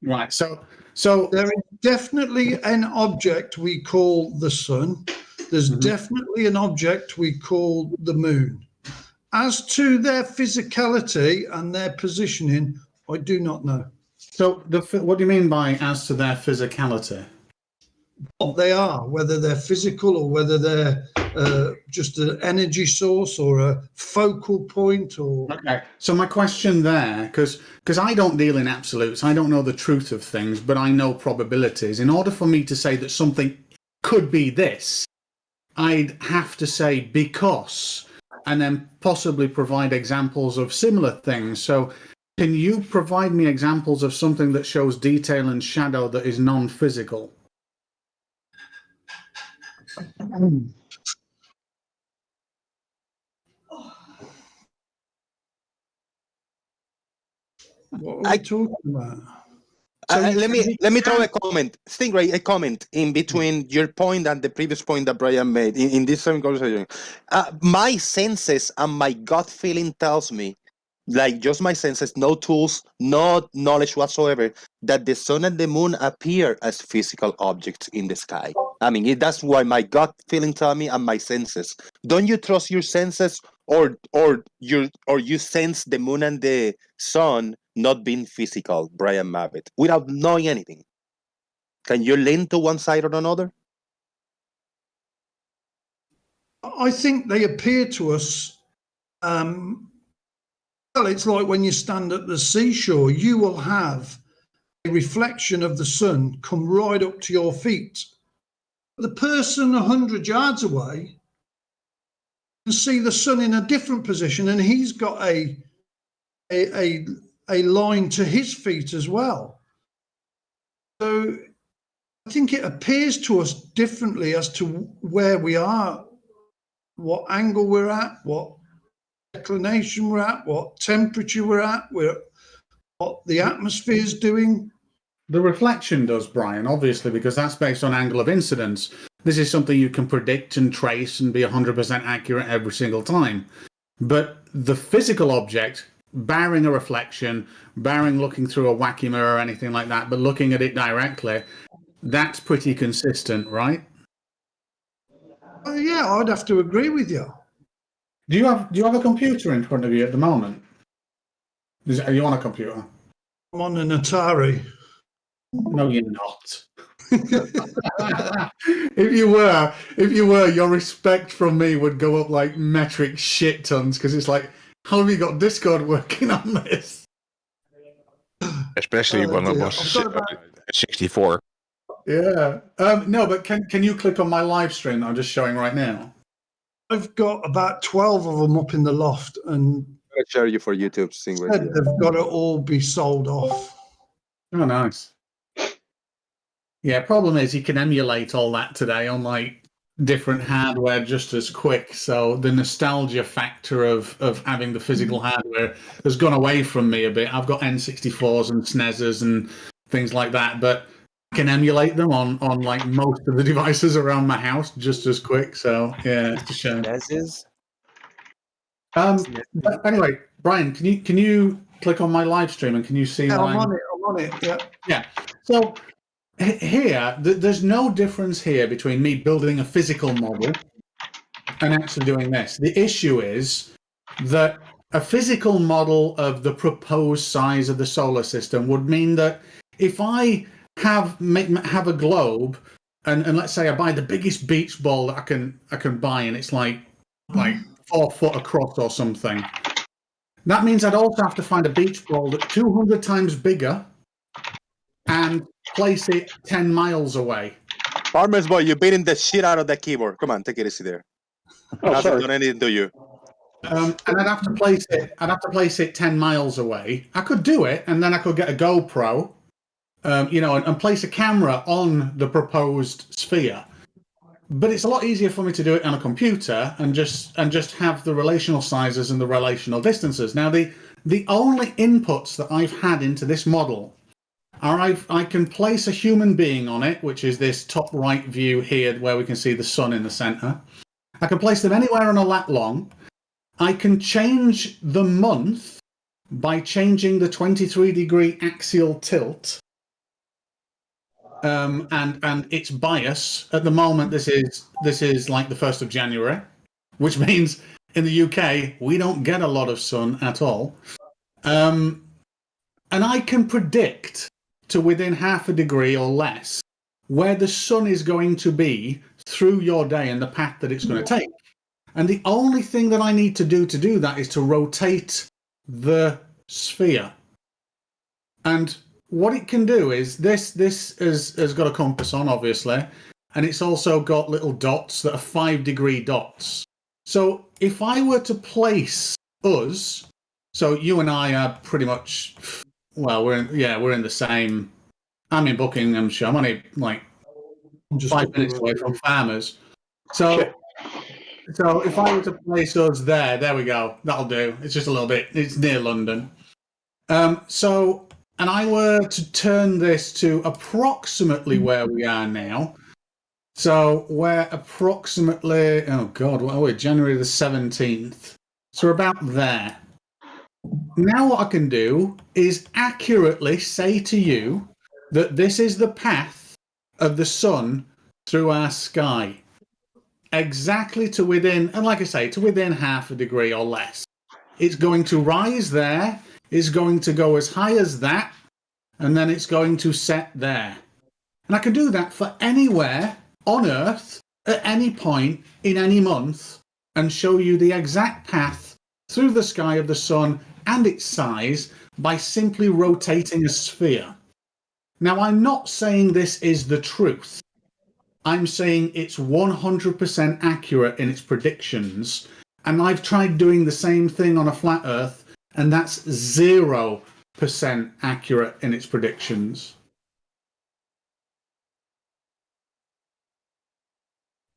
Right. So there is definitely an object we call the sun. There's definitely an object we call the moon. As to their physicality and their positioning, I do not know. So what do you mean by as to their physicality? What they are, whether they're physical or whether they're just an energy source or a focal point or... Okay, so my question there, because I don't deal in absolutes, I don't know the truth of things, but I know probabilities. In order for me to say that something could be this, I'd have to say because, and then possibly provide examples of similar things. So can you provide me examples of something that shows detail and shadow that is non-physical? What are we talking about? Let me throw a comment, Stingray, a comment in between your point and the previous point that Brian made in this same conversation. My senses and my gut feeling tells me, like just my senses, no tools, no knowledge whatsoever, that the sun and the moon appear as physical objects in the sky. I mean, that's why my gut feeling tell me and my senses. Don't you trust your senses, or you sense the moon and the sun not being physical, Brian Mavitt, without knowing anything? Can you lean to one side or another? I think they appear to us, well, it's like when you stand at the seashore, you will have a reflection of the sun come right up to your feet. The person 100 yards away can see the sun in a different position, and he's got a line to his feet as well. So I think it appears to us differently as to where we are, what angle we're at, what declination we're at, what temperature we're at, what the atmosphere is doing. The reflection does, Brian, obviously, because that's based on angle of incidence. This is something you can predict and trace and be 100% accurate every single time. But the physical object, barring a reflection, barring looking through a wacky mirror or anything like that, but looking at it directly, that's pretty consistent, right? Yeah, I'd have to agree with you. Do you have a computer in front of you at the moment? Are you on a computer? I'm on an Atari. No, you're not. If you were, your respect from me would go up like metric shit tons, because it's like, how have you got Discord working on this? Especially when it was 64. Yeah. No, but can you click on my live stream that I'm just showing right now? I've got about 12 of them up in the loft, and I'll share you for YouTube. they've got to all be sold off. Oh, nice. Yeah, problem is you can emulate all that today on like different hardware just as quick. So the nostalgia factor of having the physical hardware has gone away from me a bit. I've got N64s and SNESs and things like that, but I can emulate them on like most of the devices around my house just as quick. So yeah, it's a shame. SNESs? But anyway, Brian, can you click on my live stream and can you see? Yeah, my... I'm on it. Yeah. Yeah. So here, there's no difference here between me building a physical model and actually doing this. The issue is that a physical model of the proposed size of the solar system would mean that if I have a globe and let's say I buy the biggest beach ball that I can buy, and it's like 4 foot across or something, that means I'd also have to find a beach ball that's 200 times bigger and place it 10 miles away. Farmer's boy, you're beating the shit out of that keyboard. Come on, take it easy there. Hasn't done anything to you. And I'd have to place it. I'd have to place it 10 miles away. I could do it, and then I could get a GoPro, and place a camera on the proposed sphere. but it's a lot easier for me to do it on a computer and just have the relational sizes and the relational distances. Now, the only inputs that I've had into this model are I can place a human being on it, which is this top right view here where we can see the sun in the center. I can place them anywhere on a lat long. I can change the month by changing the 23-degree axial tilt. And its bias at the moment. This is like the 1st of January, which means in the UK we don't get a lot of sun at all. And I can predict to within half a degree or less where the sun is going to be through your day and the path that it's going to take. And the only thing that I need to do that is to rotate the sphere. And what it can do is this has got a compass on, obviously, and it's also got little dots that are 5-degree dots. So if I were to place us, so you and I are pretty much, well, we're in the same. I'm in Buckinghamshire. I'm only like 5 minutes away from Farmers. So if I were to place us there we go. That'll do. It's just a little bit. It's near London. And I were to turn this to approximately where we are now. So we're approximately, oh God, what are we? January the 17th. So we're about there. Now what I can do is accurately say to you that this is the path of the sun through our sky. Exactly to within, and like I say, to within half a degree or less. It's going to rise there. It's going to go as high as that, and then it's going to set there. And I can do that for anywhere on Earth at any point in any month and show you the exact path through the sky of the sun and its size by simply rotating a sphere. Now, I'm not saying this is the truth. I'm saying it's 100% accurate in its predictions. And I've tried doing the same thing on a flat Earth, and that's 0% accurate in its predictions.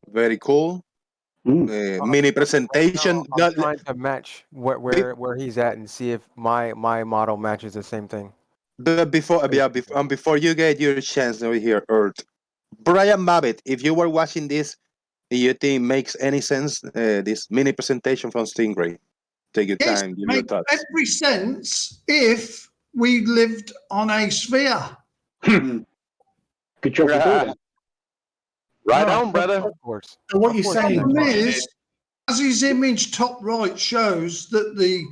Very cool. Mini presentation. I'm trying to match where he's at and see if my model matches the same thing. Before you get your chance over here, Earth, Brian Babbitt, if you were watching this, do you think makes any sense? This mini presentation from Stingray. Take your time, give your thoughts. Every sense if we lived on a sphere. Good job with that. Right on, brother. Of course. So what you're saying is, as his image top right shows, that the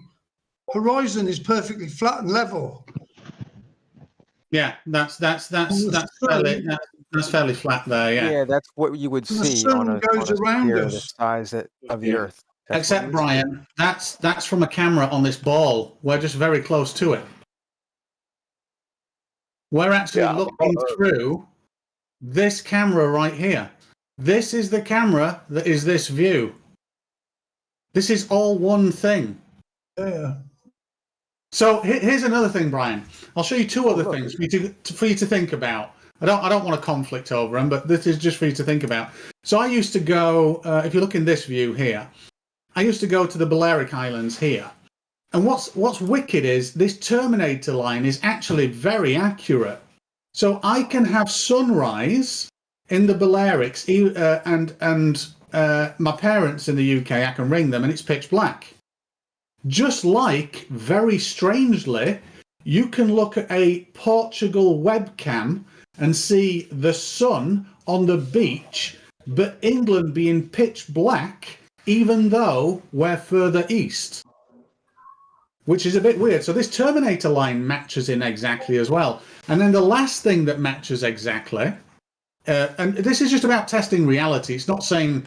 horizon is perfectly flat and level. Yeah, that's fairly flat there. Yeah. Yeah, that's what you would see on a sphere the size of the Earth. Except, Brian, that's from a camera on this ball. We're just very close to it. We're actually looking through this camera right here. This is the camera that is this view. This is all one thing. Yeah. So here's another thing, Brian. I'll show you two other things for you to think about. I don't want to conflict over them, but this is just for you to think about. So I used to go, if you look in this view here, I used to go to the Balearic Islands here. And what's wicked is this terminator line is actually very accurate. So I can have sunrise in the Balearics, and my parents in the UK, I can ring them and it's pitch black. Just like, very strangely, you can look at a Portugal webcam and see the sun on the beach, but England being pitch black, even though we're further east, which is a bit weird. So this terminator line matches in exactly as well. And then the last thing that matches exactly, and this is just about testing reality. It's not saying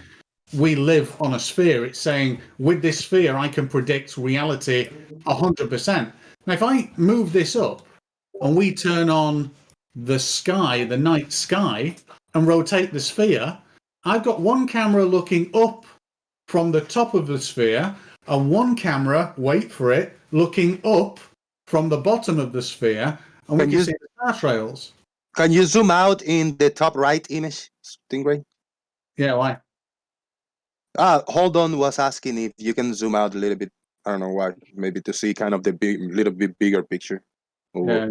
we live on a sphere. It's saying with this sphere, I can predict reality 100%. Now, if I move this up and we turn on the sky, the night sky, and rotate the sphere, I've got one camera looking up from the top of the sphere and one camera, wait for it, looking up from the bottom of the sphere, and we can see the star trails. Can you zoom out in the top right image, Stingray? Yeah, why? Hold on was asking if you can zoom out a little bit. I don't know why. Maybe to see kind of the little bit bigger picture. Yeah.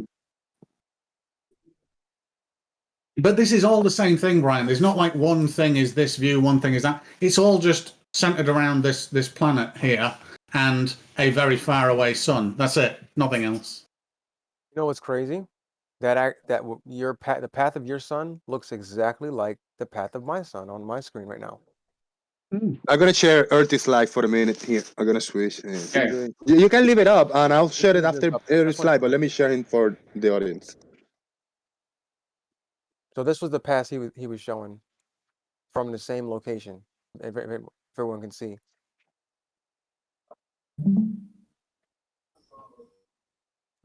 But this is all the same thing, Brian. There's not like one thing is this view, one thing is that. It's all just centered around this planet here and a very far away sun. That's it. Nothing else. You know what's crazy? The path of your sun looks exactly like the path of my sun on my screen right now. I'm gonna share Earth is Live for a minute here. I'm gonna switch. You can leave it up, and I'll share it after Earth is Live. But let me share it for the audience. So this was the path he was showing from the same location. If everyone can see.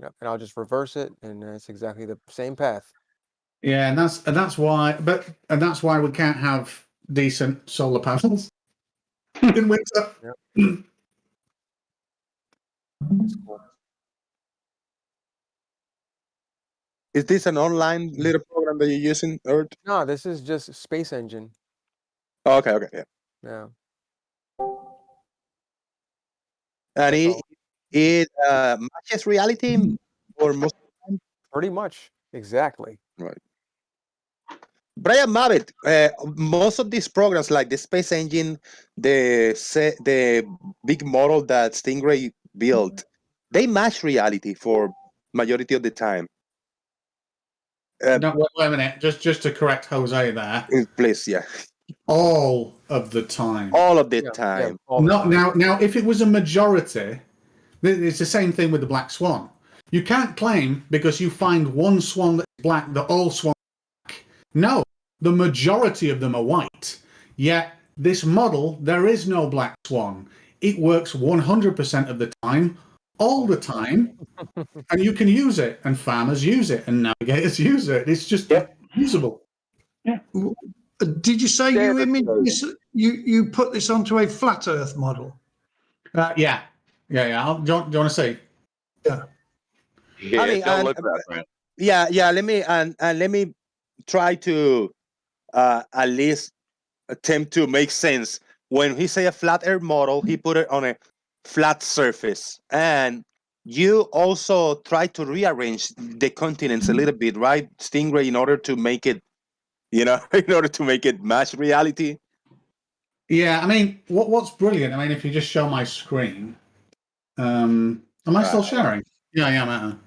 Yep, and I'll just reverse it, and it's exactly the same path. Yeah, and that's why. That's why we can't have decent solar panels in winter. Yep. That's cool. Is this an online little program that you're using, Earth? No, this is just Space Engine. Oh, okay, yeah. Yeah. And it matches reality for most of the time? Pretty much, exactly. Right. Brian Mavitt, most of these programs like the Space Engine, the big model that Stingray built, they match reality for majority of the time. No, wait a minute. Just to correct Jose there. Please, yeah. All of the time. All of the time. Now, if it was a majority, it's the same thing with the black swan. You can't claim because you find one swan that's black that all swans are black. No, the majority of them are white. Yet this model, there is no black swan. It works 100% of the time, all the time, and you can use it, and farmers use it, and navigators use it. It's just usable. Yeah. Did you say you image this? You put this onto a flat Earth model? Yeah. Do you want to see? Yeah. I mean, let me try to at least attempt to make sense. When he say a flat Earth model, he put it on a flat surface, and you also try to rearrange the continents a little bit, right, Stingray, in order to make it, in order to make it match reality. Yeah, I mean, what's brilliant? I mean, if you just show my screen, am I still sharing? Yeah, I'm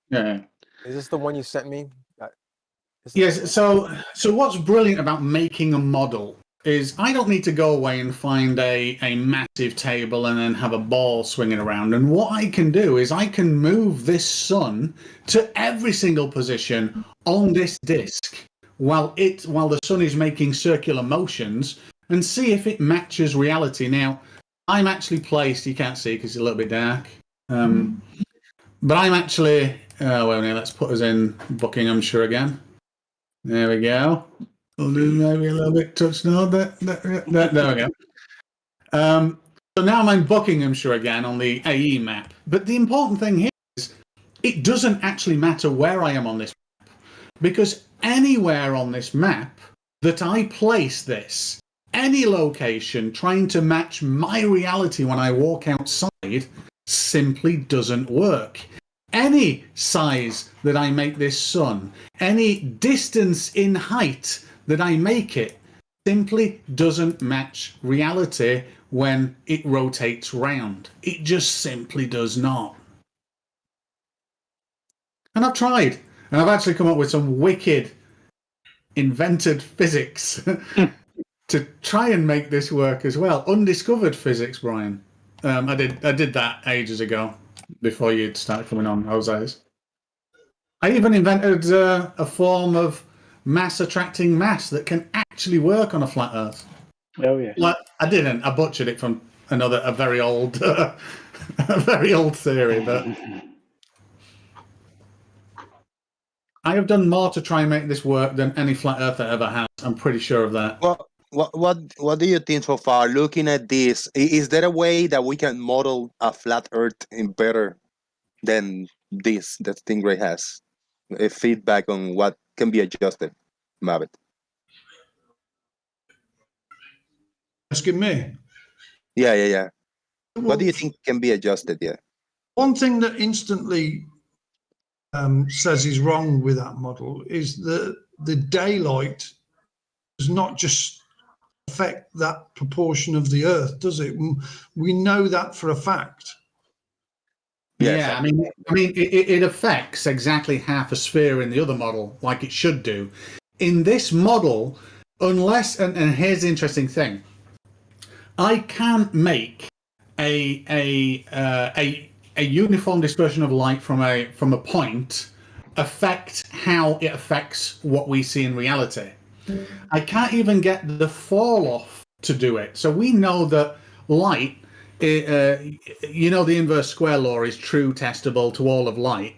Yeah. Is this the one you sent me? Yes. So what's brilliant about making a model is I don't need to go away and find a massive table and then have a ball swinging around. And what I can do is I can move this sun to every single position on this disk while the sun is making circular motions and see if it matches reality. Now, I'm actually placed. You can't see because it's a little bit dark. But I'm actually. Wait a minute. Let's put us in Buckinghamshire again. There we go. We'll do maybe a little bit touch now. There we go. So now I'm in Buckinghamshire again on the AE map. But the important thing here is it doesn't actually matter where I am on this map, because anywhere on this map that I place this, any location trying to match my reality when I walk outside simply doesn't work. Any size that I make this sun, any distance in height that I make it, simply doesn't match reality when it rotates round. It just simply does not. And I've tried, and I've actually come up with some wicked invented physics to try and make this work as well. Undiscovered physics, Brian. I did that ages ago, before you'd start coming on, Jose's. I even invented a form of mass attracting mass that can actually work on a flat Earth. Oh yeah. Like, I didn't. I butchered it from a very old, a very old theory, but I have done more to try and make this work than any flat earther ever has. I'm pretty sure of that. Well, what do you think so far? Looking at this, is there a way that we can model a flat Earth in better than this that Stingray has? A feedback on what can be adjusted, Mavitt. Asking me. Yeah. What do you think can be adjusted? Yeah. One thing that instantly says is wrong with that model is that the daylight does not just affect that proportion of the Earth, does it? We know that for a fact. Yeah, I mean, it affects exactly half a sphere in the other model, like it should do. In this model, unless, and here's the interesting thing, I can't make a uniform dispersion of light from a point affect how it affects what we see in reality. I can't even get the fall off to do it. So we know that light, you know, the inverse square law is true, testable to all of light.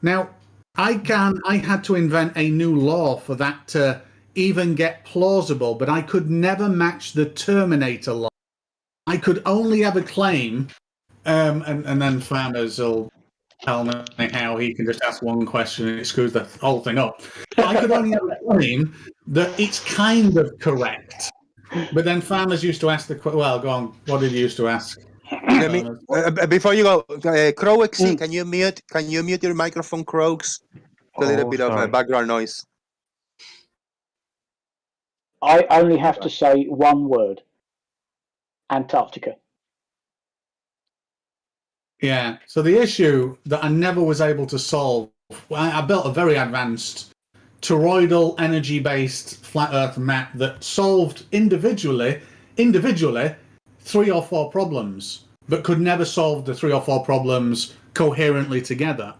Now, I had to invent a new law for that to even get plausible, but I could never match the Terminator law. I could only ever claim, and then farmers will tell me how he can just ask one question and it screws the whole thing up. But I could only ever claim that it's kind of correct. But then farmers used to ask well, go on, what did you used to ask? Before you go, Croaxy, can you mute your microphone, Croaks? A little bit of background noise. I only have to say one word: Antarctica. Yeah. So the issue that I never was able to solve, I built a very advanced toroidal energy-based flat Earth map that solved individually 3 or 4 problems, but could never solve the 3 or 4 problems coherently together.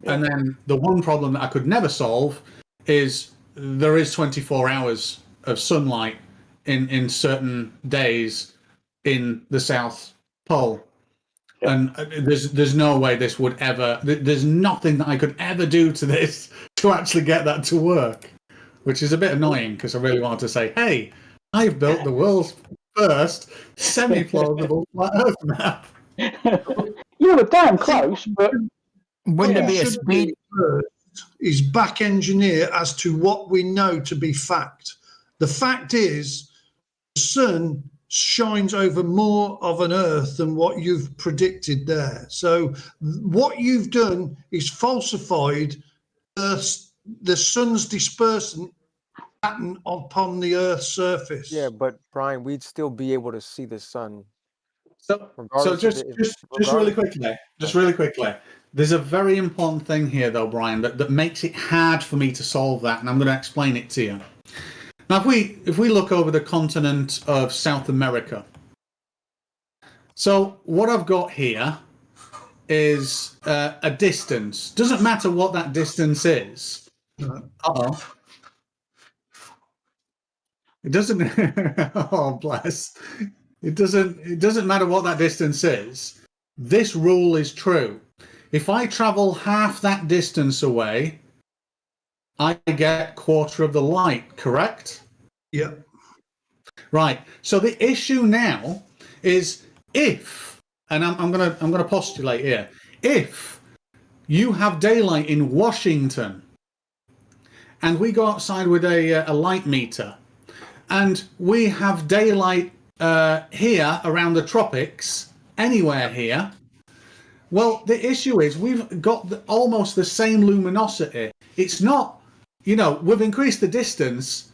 And then the one problem that I could never solve is there is 24 hours of sunlight in certain days in the South Pole. And there's no way this would ever, there's nothing that I could ever do to this to actually get that to work, which is a bit annoying because I really wanted to say, hey, I've built the world's first semi-plausible flat Earth map. You were damn close, but wouldn't it be a speed? Is back engineer as to what we know to be fact. The fact is, the sun shines over more of an Earth than what you've predicted there. So what you've done is falsified the sun's dispersion pattern upon the Earth's surface. Yeah, but Brian, we'd still be able to see the sun. So just really quickly, there's a very important thing here, though, Brian, that makes it hard for me to solve that, and I'm going to explain it to you. Now, if we look over the continent of South America, so what I've got here is a distance. Doesn't matter what that distance is. Uh-oh. It doesn't. Oh, bless. It doesn't matter what that distance is. This rule is true. If I travel half that distance away, I get quarter of the light, correct? Yeah. Right. So the issue now is if, and I'm gonna postulate here, if you have daylight in Washington and we go outside with a light meter and we have daylight here around the tropics, anywhere here, well, the issue is we've got almost the same luminosity. It's not, we've increased the distance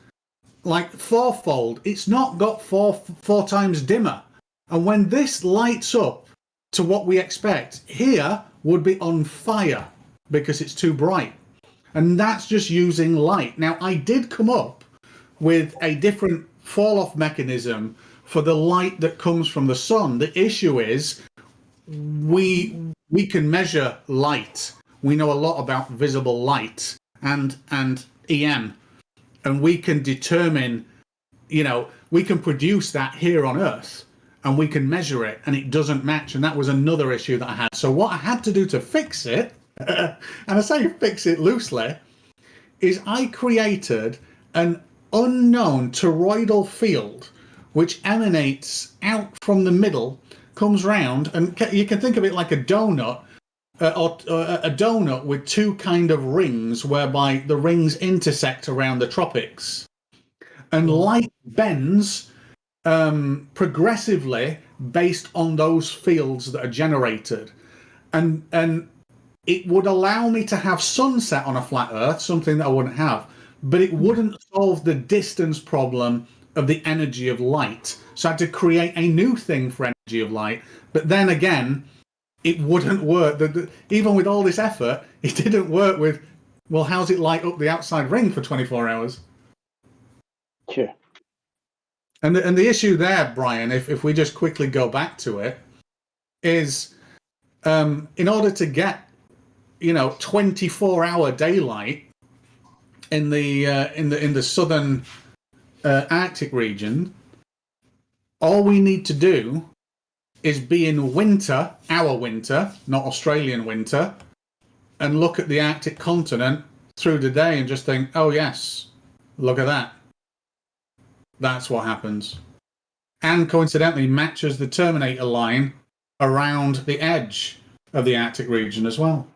like fourfold. It's not got four times dimmer. And when this lights up to what we expect, here would be on fire because it's too bright. And that's just using light. Now, I did come up with a different fall-off mechanism for the light that comes from the sun. The issue is we can measure light. We know a lot about visible light and EM, and we can determine, we can produce that here on Earth and we can measure it, and it doesn't match. And that was another issue that I had. So what I had to do to fix it, and I say fix it loosely, is I created an unknown toroidal field which emanates out from the middle, comes round, and you can think of it like a donut, or a donut with 2 kind of rings, whereby the rings intersect around the tropics. And light bends progressively based on those fields that are generated. And it would allow me to have sunset on a flat Earth, something that I wouldn't have, but it wouldn't solve the distance problem of the energy of light. So I had to create a new thing for energy of light. But then again, it wouldn't work. Even with all this effort, it didn't work with, well, how's it light up the outside ring for 24 hours? Sure. And the issue there, Brian, if we just quickly go back to it, is in order to get 24-hour daylight in the southern Arctic region, all we need to do is be in winter, our winter, not Australian winter, and look at the Arctic continent through the day and just think, oh yes, look at that. That's what happens. And coincidentally matches the Terminator line around the edge of the Arctic region as well.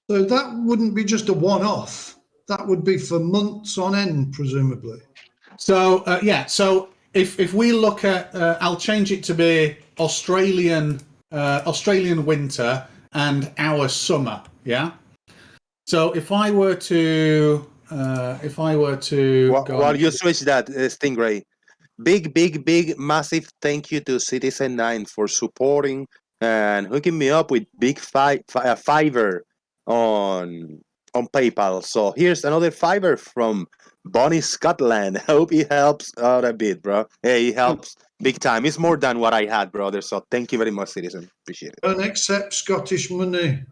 So that wouldn't be just a one-off. That would be for months on end, presumably. So so if we look at, I'll change it to be Australian winter and our summer. Yeah. So if I were to while you switch that, Stingray, big massive thank you to Citizen9 for supporting and hooking me up with big Fiverr on PayPal. So here's another Fiverr from Bonnie Scotland. Hope he helps out a bit, bro. Hey, he helps big time. It's more than what I had, brother. So thank you very much, Citizen. Appreciate it. Don't accept Scottish money.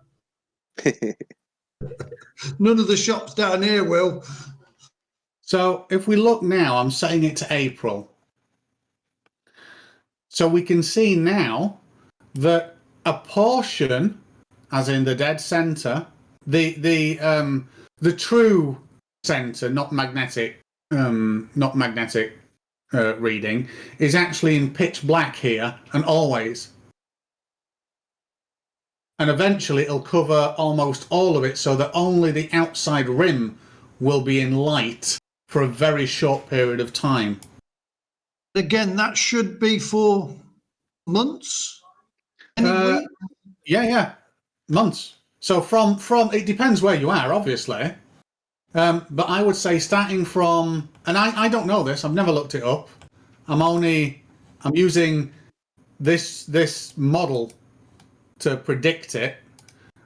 None of the shops down here will. So if we look now, I'm setting it to April. So we can see now that a portion, as in the dead center, the true center, not magnetic reading, is actually in pitch black here and always. And eventually it'll cover almost all of it so that only the outside rim will be in light for a very short period of time. Again, that should be for months? Any Yeah, months. So from it depends where you are, obviously. But I would say starting from, and I don't know this, I've never looked it up. I'm using this model to predict it.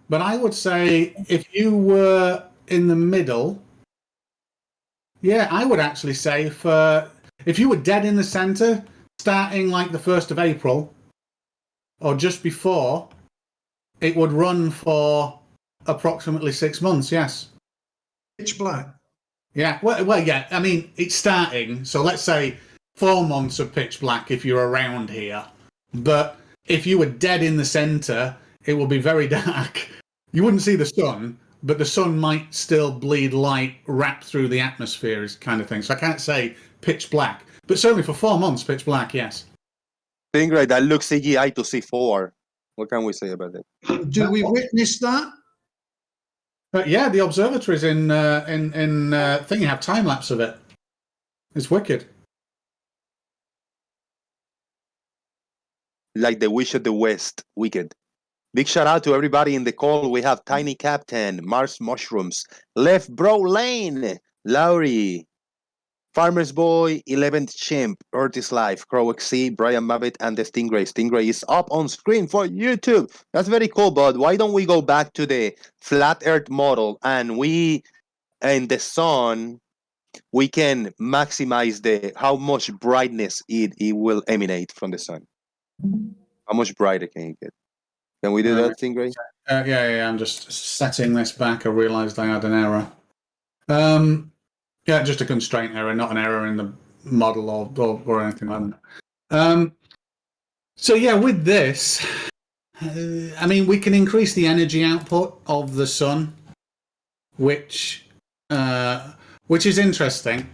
But I would say if you were in the middle, yeah, I would actually say if you were dead in the center, starting like the 1st of April, or just before, it would run for approximately 6 months, yes. Pitch black. Yeah, well, yeah, I mean, it's starting, so let's say 4 months of pitch black if you're around here. But if you were dead in the center, it will be very dark. You wouldn't see the sun, but the sun might still bleed light wrapped through the atmosphere, kind of thing. So I can't say pitch black, but certainly for 4 months, pitch black, yes. Stingray, that looks CGI to C4. What can we say about it? Do we witness that? Yeah, the observatories in thing, you have time lapse of it. It's wicked. Like the Wish of the West, wicked. Big shout out to everybody in the call. We have Tiny Captain, Mars Mushrooms, Left Bro Lane, Lowry, Farmer's Boy, 11th Chimp, Ortiz Life, Crow XC, Brian Mabbit, and the Stingray. Stingray is up on screen for YouTube. That's very cool, bud. Why don't we go back to the flat Earth model and we, in the sun, we can maximize how much brightness it will emanate from the sun. How much brighter can you get? Can we do that, Stingray? Yeah. I'm just setting this back. I realized I had an error. Yeah, just a constraint error, not an error in the model or anything like that. So yeah, with this, I mean, we can increase the energy output of the sun, which is interesting,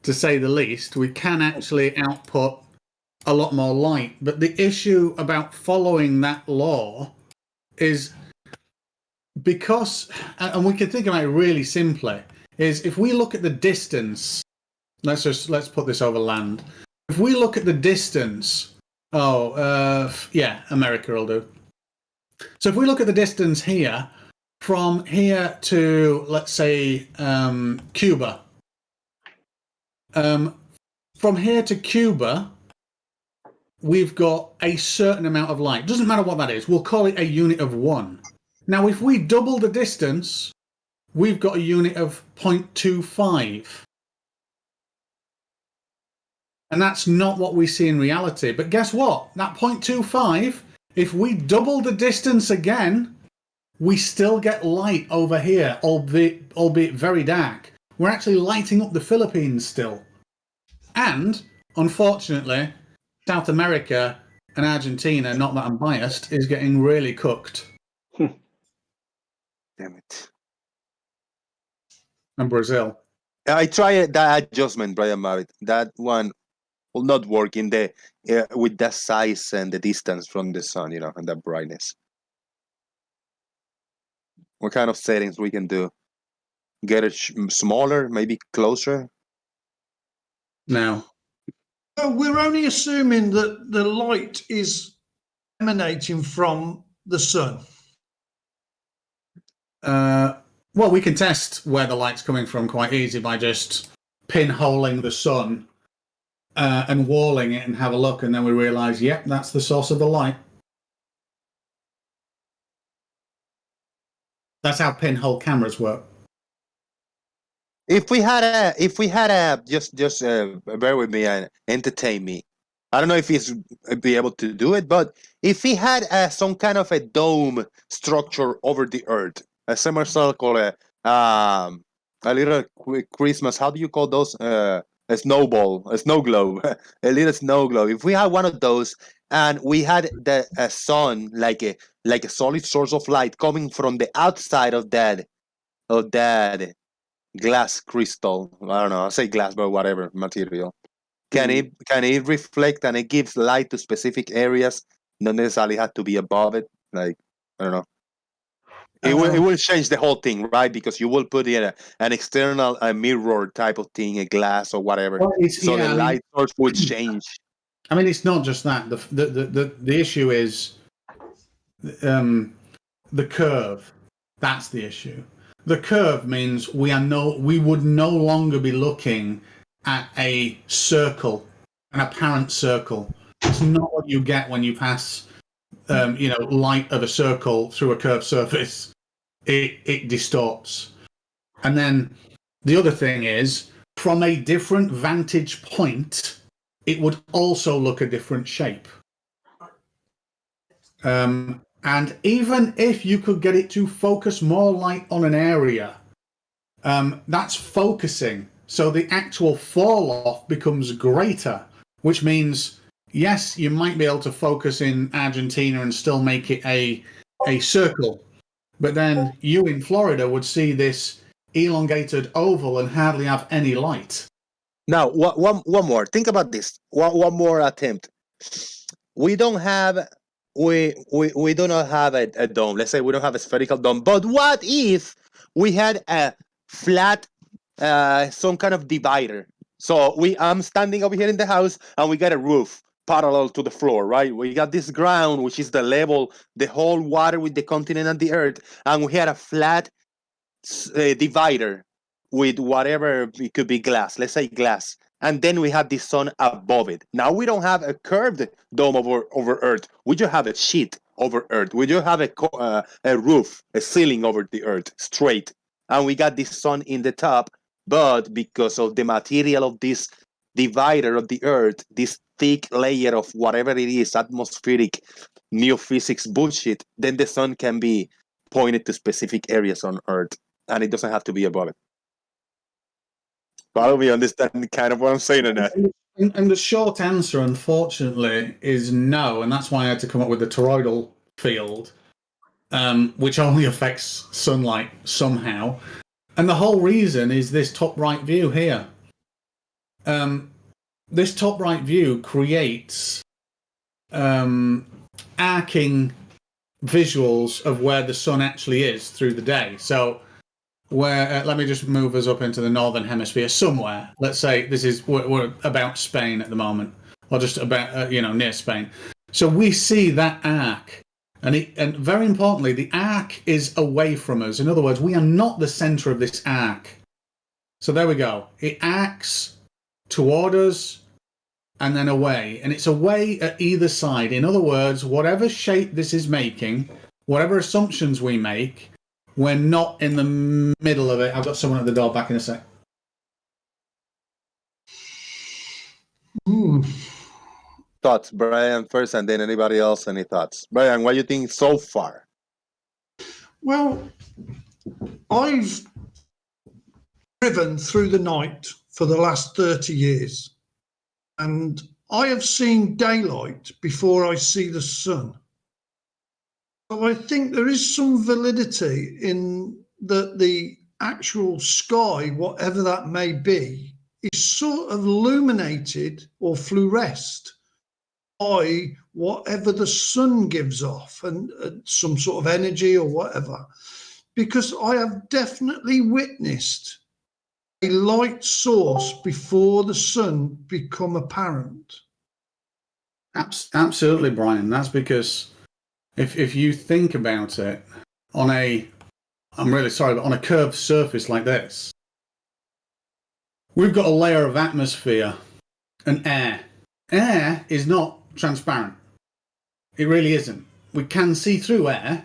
to say the least. We can actually output a lot more light, but the issue about following that law is because, and we can think about it really simply, is if we look at the distance let's put this over land. If we look at the distance, America will do. So if we look at the distance here, from here to, let's say, Cuba. From here to Cuba, we've got a certain amount of light. Doesn't matter what that is. We'll call it a unit of 1. Now, if we double the distance, we've got a unit of 0.25. And that's not what we see in reality. But guess what? That 0.25, if we double the distance again, we still get light over here, albeit very dark. We're actually lighting up the Philippines still. And, unfortunately, South America and Argentina, not that I'm biased, is getting really cooked. Damn it. And Brazil. I tried that adjustment, Brian Mavitt. That one will not work in the with the size and the distance from the sun, and the brightness. What kind of settings we can do? Get it smaller, maybe closer? No. We're only assuming that the light is emanating from the sun. Well, we can test where the light's coming from quite easy by just pinholing the sun and walling it and have a look, and then we realise, yep, that's the source of the light. That's how pinhole cameras work. If we had a, just bear with me and entertain me. I don't know if he's be able to do it, but if he had some kind of a dome structure over the Earth, a semicircle, a little Christmas, how do you call those? A snowball, a snow globe, a little snow globe. If we had one of those and we had the sun like a solid source of light coming from the outside of that glass crystal, I don't know, I say glass, but whatever material. Can it reflect and it gives light to specific areas? Not necessarily have to be above it. Like, I don't know. It will change the whole thing, right? Because you will put in an external mirror type of thing, a glass or whatever. Well, the light source will change. I mean, it's not just that. The issue is the curve. That's the issue. The curve means we would no longer be looking at a circle, an apparent circle. It's not what you get when you pass, light of a circle through a curved surface. It distorts. And then the other thing is, from a different vantage point, it would also look a different shape. And even if you could get it to focus more light on an area, that's focusing. So the actual fall off becomes greater, which means, yes, you might be able to focus in Argentina and still make it a circle. But then you in Florida would see this elongated oval and hardly have any light. Now, one more. Think about this. One more attempt. We do not have a dome. Let's say we don't have a spherical dome. But what if we had a flat, some kind of divider? So I'm standing over here in the house, and we got a roof parallel to the floor, right? We got this ground, which is the level, the whole water with the continent and the earth, and we had a flat divider with whatever, it could be glass, let's say glass, and then we have the sun above it. Now we don't have a curved dome over earth, we just have a sheet over earth, we just have a roof, a ceiling over the earth straight, and we got the sun in the top. But because of the material of this divider of the earth, this thick layer of whatever it is, atmospheric neophysics bullshit, then the sun can be pointed to specific areas on earth, and it doesn't have to be above it. Follow me, understand kind of what I'm saying in that. And the short answer, unfortunately, is no, and that's why I had to come up with the toroidal field, which only affects sunlight somehow. And the whole reason is this top right view here. This top right view creates arcing visuals of where the sun actually is through the day. So where let me just move us up into the northern hemisphere somewhere. Let's say this is we're about Spain at the moment, or just about near Spain. So we see that arc, and very importantly, the arc is away from us. In other words, we are not the center of this arc. So there we go. It arcs toward us and then away, and it's away at either side. In other words, whatever shape this is making, whatever assumptions we make, we're not in the middle of it. I've got someone at the door. Back in a sec. Thoughts, Brian first, and then anybody else. Any thoughts, Brian? What do you think so far? Well, I've driven through the night for the last 30 years, and I have seen daylight before I see the sun. So I think there is some validity in that the actual sky, whatever that may be, is sort of illuminated or fluoresced by whatever the sun gives off, and some sort of energy or whatever. Because I have definitely witnessed a light source before the sun become apparent. Absolutely, Brian. That's because if you think about it, I'm really sorry, but on a curved surface like this, we've got a layer of atmosphere and air. Air is not transparent. It really isn't. We can see through air,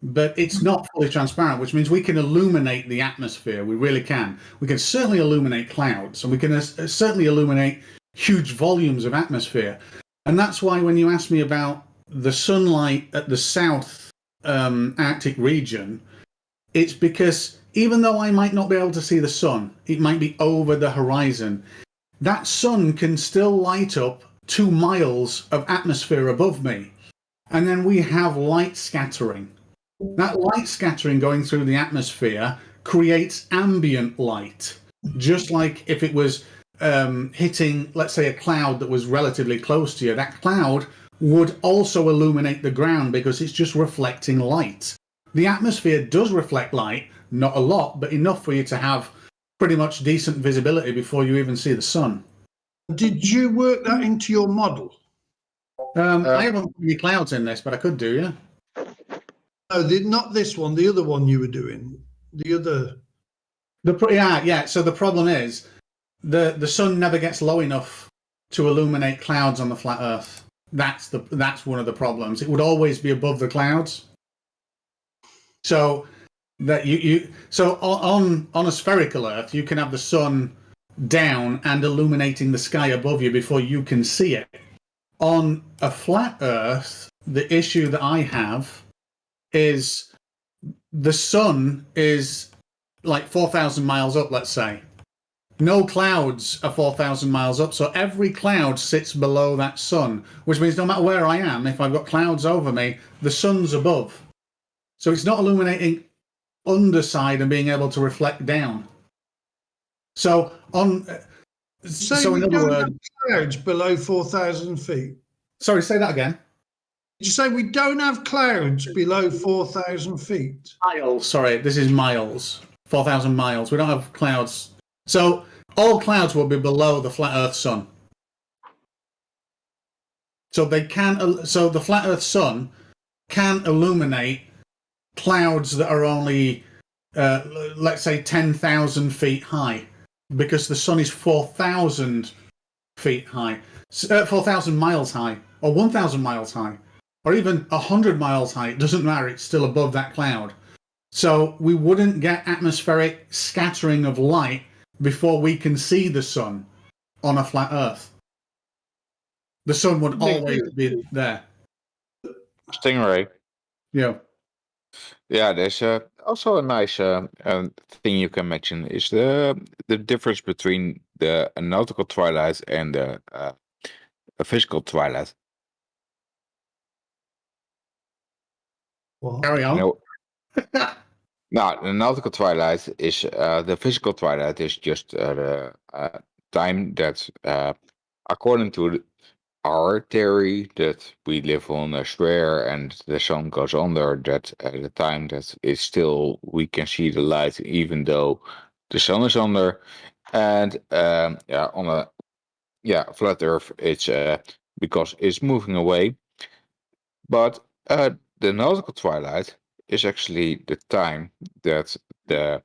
but it's not fully transparent, which means we can illuminate the atmosphere. We really can. We can certainly illuminate clouds, and we can certainly illuminate huge volumes of atmosphere. And that's why when you ask me about the sunlight at the south Arctic region, it's because even though I might not be able to see the sun, it might be over the horizon, that sun can still light up 2 miles of atmosphere above me. And then we have light scattering. That light scattering going through the atmosphere creates ambient light, just like if it was hitting, let's say, a cloud that was relatively close to you. That cloud would also illuminate the ground because it's just reflecting light. The atmosphere does reflect light, not a lot, but enough for you to have pretty much decent visibility before you even see the sun. Did you work that into your model? I haven't put any clouds in this, but I could do, yeah. No, not this one, the other one you were doing. The other. Yeah. So the problem is the sun never gets low enough to illuminate clouds on the flat Earth. That's one of the problems. It would always be above the clouds. So that so on a spherical Earth, you can have the sun down and illuminating the sky above you before you can see it. On a flat Earth, the issue that I have is the sun is like 4,000 miles up, let's say. No clouds are 4,000 miles up, so every cloud sits below that sun, which means no matter where I am, if I've got clouds over me, the sun's above. So it's not illuminating underside and being able to reflect down. So in other words, clouds below 4,000 feet. Sorry, say that again. Did you say we don't have clouds below 4,000 feet? Miles. Sorry, this is miles. 4,000 miles. We don't have clouds. So all clouds will be below the flat Earth sun. So the flat Earth sun can illuminate clouds that are only, let's say, 10,000 feet high, because the sun is 4,000 feet high, 4,000 miles high, or 1,000 miles high, or even 100 miles high. It doesn't matter. It's still above that cloud. So we wouldn't get atmospheric scattering of light before we can see the sun on a flat Earth. The sun would always be there. Stingray. Yeah. Yeah, there's also a nice thing you can mention is the difference between the nautical twilight and the physical twilight. Well, carry on. No, the nautical twilight is the physical twilight is just the time that according to our theory that we live on a sphere and the sun goes under, that at the time that it's still, we can see the light even though the sun is under. And on a flat Earth, it's because it's moving away. But the nautical twilight is actually the time that the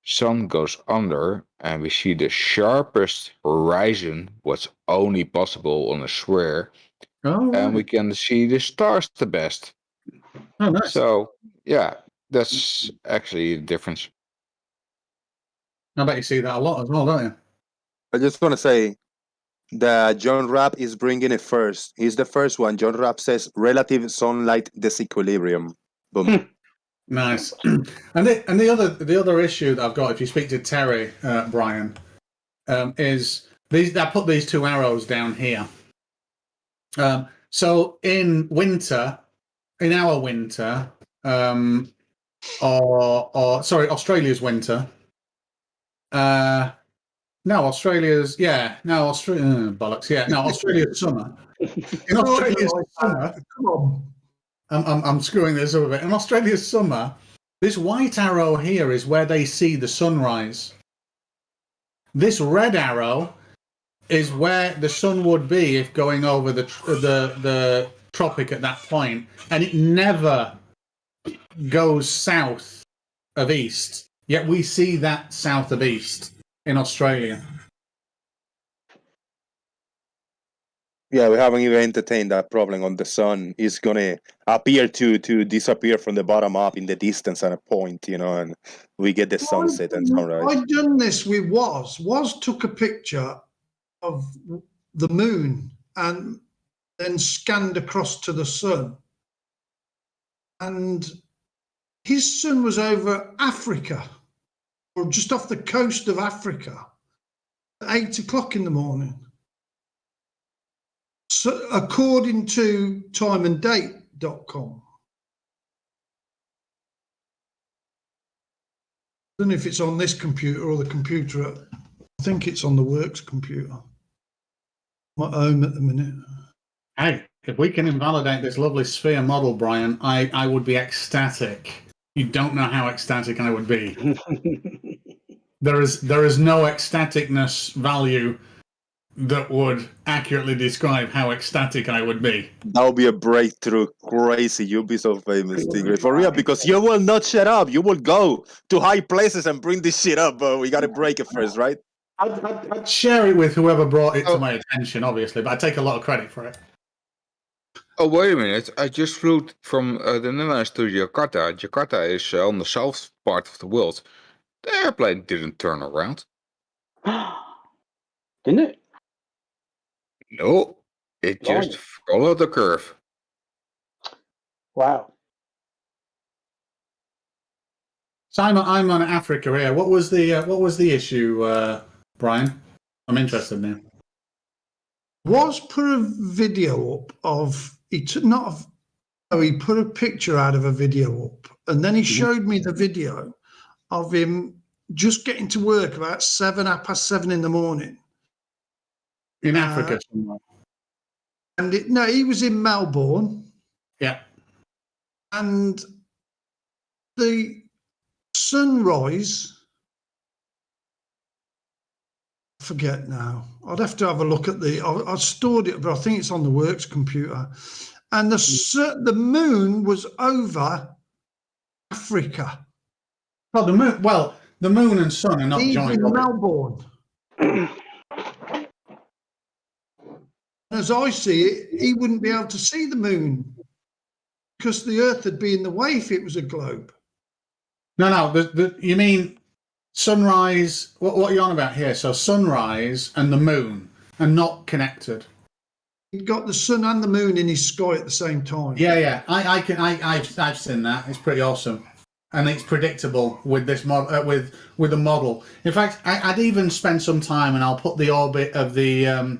sun goes under and we see the sharpest horizon, what's only possible on a sphere, and we can see the stars the best. Oh, nice. So, yeah, that's actually the difference. I bet you see that a lot as well, don't you? I just want to say that John Rapp is bringing it first. He's the first one. John Rapp says relative sunlight disequilibrium. Boom. Nice. And the other issue that I've got, if you speak to Terry, Brian, is these. I put these two arrows down here. So in winter, in our winter, or sorry, Australia's winter. No, Australia's bollocks. Yeah, no, Australia's summer. In Australia's summer, come on. I'm screwing this up a bit. In Australia's summer, this white arrow here is where they see the sunrise. This red arrow is where the sun would be if going over the tropic at that point, and it never goes south of east. Yet we see that south of east in Australia. Yeah, we haven't even entertained that problem on the sun. Is gonna appear to disappear from the bottom up in the distance at a point, and we get the sunset and sunrise. I'd done this with Woz. Woz took a picture of the moon and then scanned across to the sun. And his sun was over Africa, or just off the coast of Africa, at 8 o'clock in the morning. So, according to timeanddate.com. I don't know if it's on this computer or the computer. I think it's on the works computer. I'm at home at the minute. Hey, if we can invalidate this lovely sphere model, Brian, I would be ecstatic. You don't know how ecstatic I would be. There is no ecstaticness value that would accurately describe how ecstatic I would be. That would be a breakthrough. Crazy. You'll be so famous, Tigre. For real, because you will not shut up. You will go to high places and bring this shit up, but we got to break it first, right? I'd share it with whoever brought it to my attention, obviously, but I take a lot of credit for it. Oh, wait a minute. I just flew from the Netherlands to Jakarta. Jakarta is on the south part of the world. The airplane didn't turn around. Didn't it? No, it just followed the curve. Wow. Simon, I'm on Africa here. What was the issue, Brian? I'm interested now. Was put a video up of he put a picture out of a video up, and then he showed me the video of him just getting to work about 7:30 in the morning in Africa somewhere. And he was in Melbourne. Yeah. And the sunrise, I forget now. I'd have to have a look at I stored it, but I think it's on the works computer. And the moon was over Africa. Oh, the moon. Well, the moon and sun are not joined. In Melbourne. As I see it, he wouldn't be able to see the moon because the Earth would be in the way if it was a globe. No. You mean sunrise? What are you on about here? So sunrise and the moon are not connected. He got the sun and the moon in his sky at the same time. Yeah. I've seen that. It's pretty awesome, and it's predictable with this model. With the model. In fact, I'd even spend some time, and I'll put the orbit of the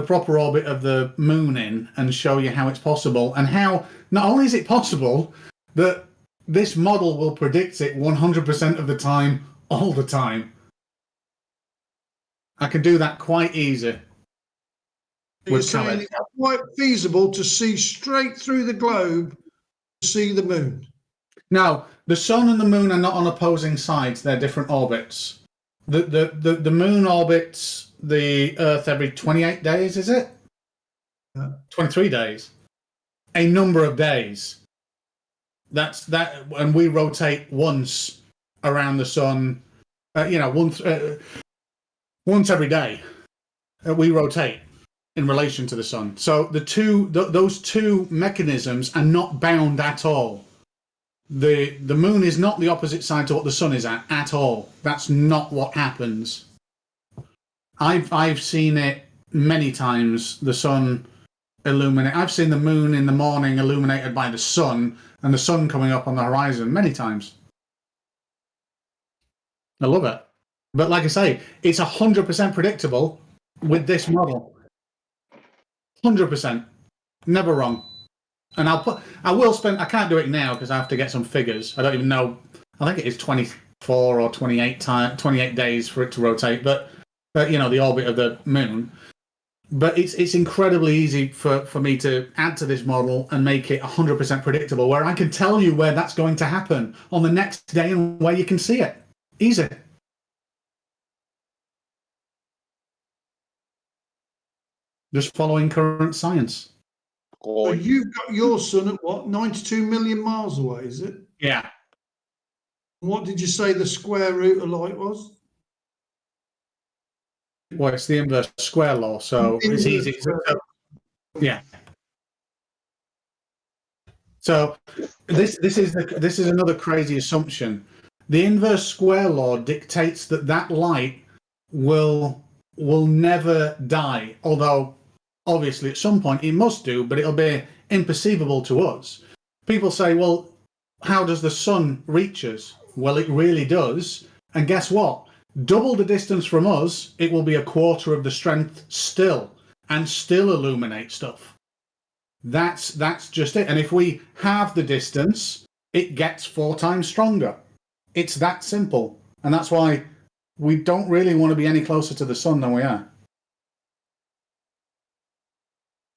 proper orbit of the moon in and show you how it's possible, and how not only is it possible that this model will predict it 100% of the time, all the time. I can do that quite easy. You're saying quite feasible to see straight through the globe to see the moon? No, the sun and the moon are not on opposing sides. They're different orbits. The moon orbits the Earth every 28 days, is it? 23 days. A number of days. That's that, and we rotate once around the sun. Once every day. We rotate in relation to the sun. So those two mechanisms are not bound at all. The moon is not the opposite side to what the sun is at all. That's not what happens. I've seen it many times. The sun illuminate. I've seen the moon in the morning illuminated by the sun, and the sun coming up on the horizon many times. I love it. But like I say, it's 100% predictable with this model. 100%. Never wrong. And I can't do it now because I have to get some figures. I don't even know. I think it is 24 or 28 days for it to rotate, but the orbit of the moon. But it's incredibly easy for me to add to this model and make it 100% predictable, where I can tell you where that's going to happen on the next day and where you can see it. Easy. Just following current science. So you've got your sun at what, 92 million miles away, is it? Yeah. What did you say the square root of light was? Well, it's the inverse square law, so it's easy. Yeah. So this is another crazy assumption. The inverse square law dictates that light will never die, although obviously at some point it must do, but it'll be imperceivable to us. People say, well, how does the sun reach us? Well, it really does. And guess what? Double the distance from us, it will be a quarter of the strength still, and still illuminate stuff. That's just it. And if we halve the distance, it gets 4 times stronger. It's that simple. And that's why we don't really want to be any closer to the sun than we are.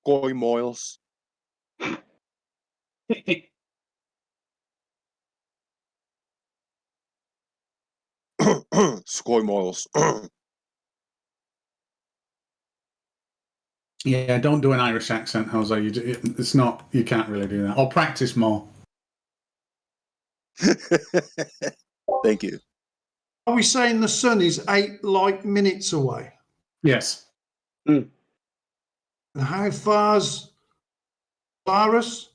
Koi moils. Skoy moils. Yeah, don't do an Irish accent, Jose. It's not. You can't really do that. Or practice more. Thank you. Are we saying the sun is 8 light minutes away? Yes. And how far's Polaris?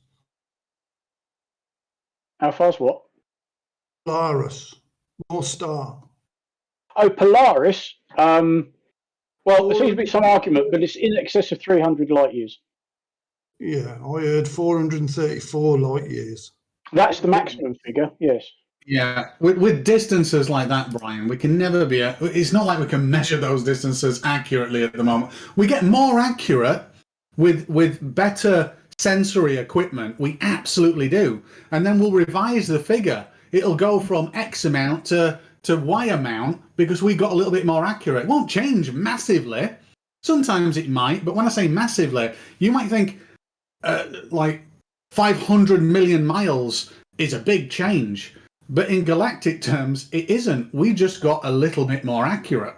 How far's what? Polaris. North Star. Oh, Polaris. Well, there seems to be some argument, but it's in excess of 300 light years. Yeah, I heard 434 light years. That's the maximum figure, yes. Yeah, with distances like that, Brian, we can never be. It's not like we can measure those distances accurately at the moment. We get more accurate with better sensory equipment. We absolutely do, and then we'll revise the figure. It'll go from X amount to Y amount because we got a little bit more accurate. It won't change massively. Sometimes it might, but when I say massively, you might think like 500 million miles is a big change. But in galactic terms, it isn't. We just got a little bit more accurate.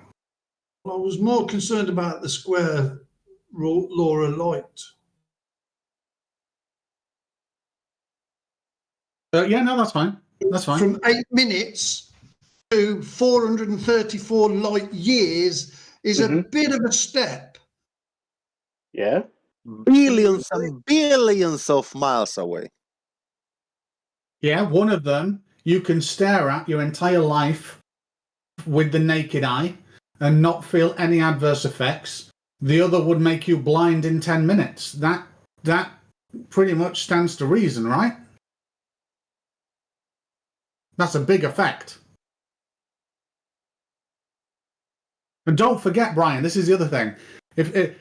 Well, I was more concerned about the square law of light. Yeah, no, that's fine. That's fine. From 8 minutes to 434 light years is a bit of a step. Yeah. Billions and billions of miles away. Yeah, one of them you can stare at your entire life with the naked eye and not feel any adverse effects. The other would make you blind in 10 minutes. That pretty much stands to reason, right? That's a big effect. And don't forget, Brian, this is the other thing. If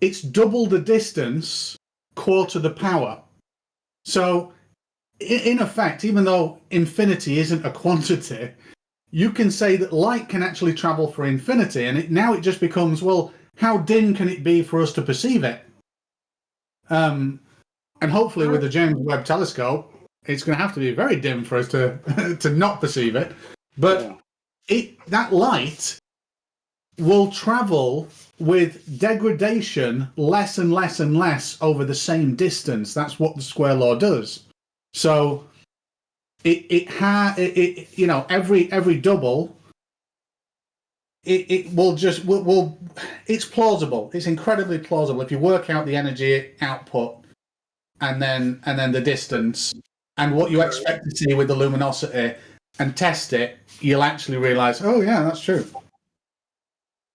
it's double the distance, quarter the power. So in effect, even though infinity isn't a quantity, you can say that light can actually travel for infinity, and now it just becomes, well, how dim can it be for us to perceive it? And hopefully, with the James Webb Telescope, it's going to have to be very dim for us to to not perceive it. But that light will travel with degradation less and less and less over the same distance. That's what the square law does. So every double, it will just will it's plausible. It's incredibly plausible if you work out the energy output and then the distance and what you expect to see with the luminosity and test it, you'll actually realize, oh yeah, that's true.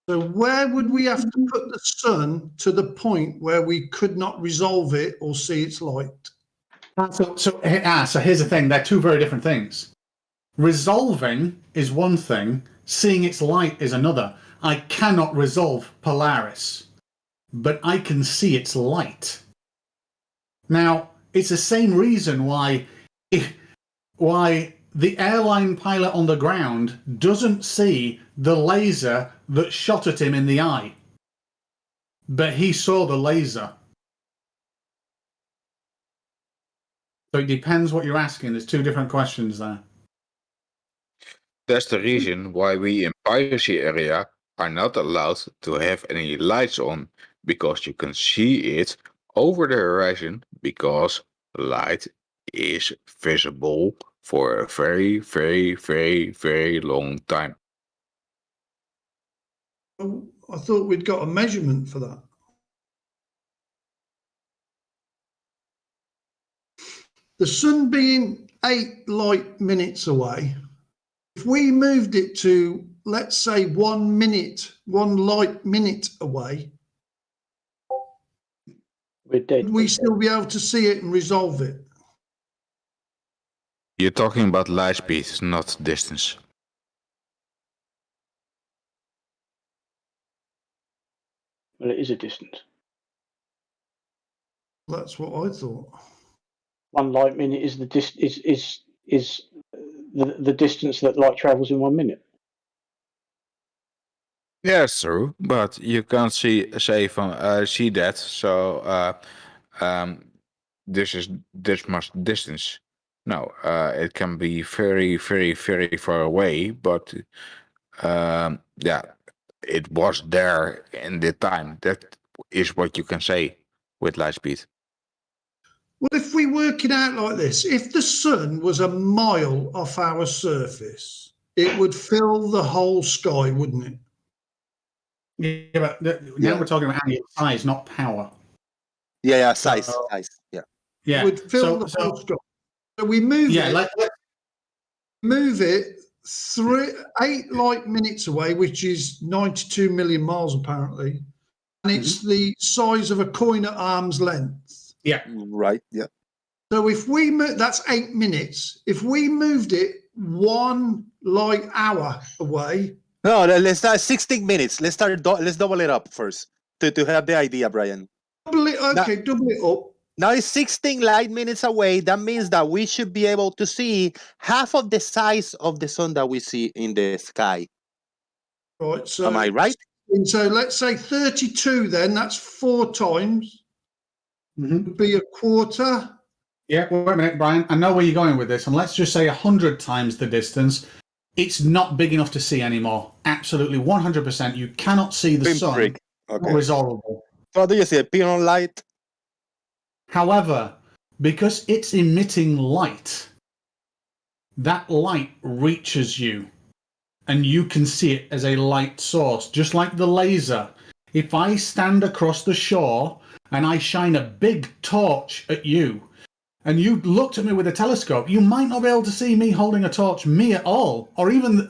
So where would we have to put the sun to the point where we could not resolve it or see its light? So here's the thing. They're two very different things. Resolving is one thing. Seeing its light is another. I cannot resolve Polaris, but I can see its light. Now, it's the same reason why the airline pilot on the ground doesn't see the laser that shot at him in the eye, but he saw the laser. So it depends what you're asking. There's two different questions there. That's the reason why we in piracy area are not allowed to have any lights on, because you can see it over the horizon, because light is visible for a very, very, very, very long time. I thought we'd got a measurement for that. The sun being 8 light minutes away, if we moved it to, let's say, 1 minute, 1 light minute away, would we still be able to see it and resolve it? You're talking about light speed, not distance. Well, it is a distance. That's what I thought. 1 light minute is the the distance that light travels in 1 minute. Yeah, it's true, but you can't see that. So this is this much distance. No, it can be very, very, very far away, but yeah, it was there in the time. That is what you can say with light speed. Well, if we work it out like this, if the sun was a mile off our surface, it would fill the whole sky, wouldn't it? Yeah, but now we're talking about size, not power. Yeah, size, yeah. It would fill the whole sky. So we move move it 8 light minutes away, which is 92 million miles apparently, and it's the size of a coin at arm's length. Yeah. Right. Yeah. So if we move, that's 8 minutes. If we moved it 1 light hour away. No, let's start 16 minutes. Let's double it up first to have the idea, Brian. Double it up. Now it's 16 light minutes away. That means that we should be able to see half of the size of the sun that we see in the sky. Right. So am I right? So let's say 32. Then that's 4 times. Would be a quarter. Yeah, wait a minute, Brian. I know where you're going with this, and let's just say 100 times the distance. It's not big enough to see anymore. Absolutely, 100%. You cannot see the sun. Okay. Resolvable. So do you see a pinhole light? However, because it's emitting light, that light reaches you, and you can see it as a light source, just like the laser. If I stand across the shore and I shine a big torch at you, and you looked at me with a telescope, you might not be able to see me holding a torch, me at all, or even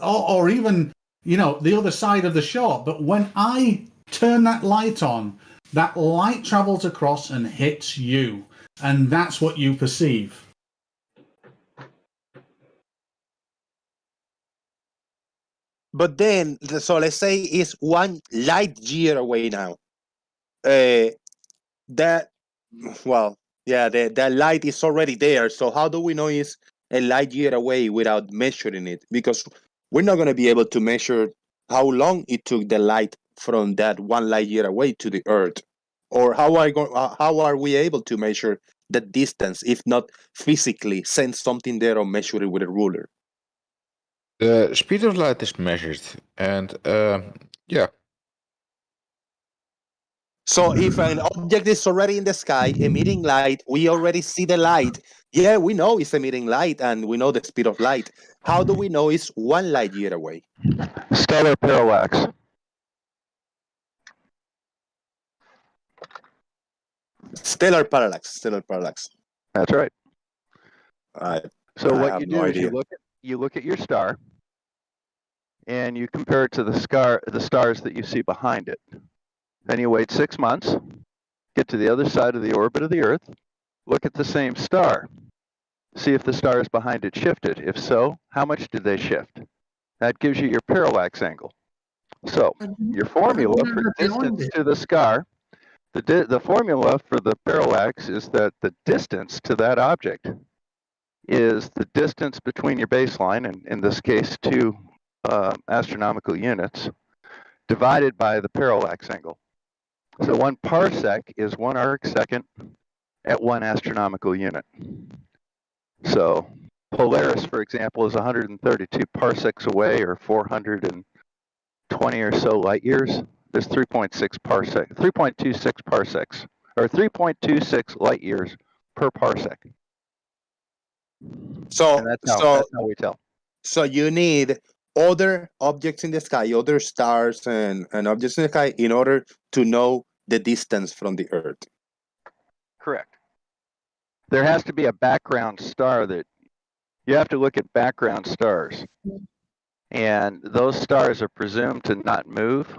the other side of the shore. But when I turn that light on, that light travels across and hits you, and that's what you perceive. But then, so let's say it's 1 light year away now. That light is already there. So how do we know it's a light year away without measuring it? Because we're not going to be able to measure how long it took the light from that 1 light year away to the Earth. Or how are we able to measure the distance, if not physically send something there or measure it with a ruler? The speed of light is measured, and yeah. So if an object is already in the sky emitting light, we already see the light. Yeah, we know it's emitting light, and we know the speed of light. How do we know it's 1 light year away? Stellar parallax. Stellar parallax. Stellar parallax. That's right. I So what have you no do is idea. you look at your star, and you compare it to the stars that you see behind it. Then you wait 6 months, get to the other side of the orbit of the Earth, look at the same star, see if the stars behind it shifted. If so, how much did they shift? That gives you your parallax angle. So your formula for distance to the star, the formula for the parallax is that the distance to that object is the distance between your baseline, and in this case 2 astronomical units, divided by the parallax angle. So 1 parsec is 1 arc second at 1 astronomical unit. So Polaris, for example, is 132 parsecs away, or 420 or so light years. There's 3.26 parsecs, or 3.26 light years per parsec. So and that's how we tell. So you need other objects in the sky, other stars and objects in the sky, in order to know the distance from the Earth. Correct. There has to be a background star that you have to look at background stars. And those stars are presumed to not move,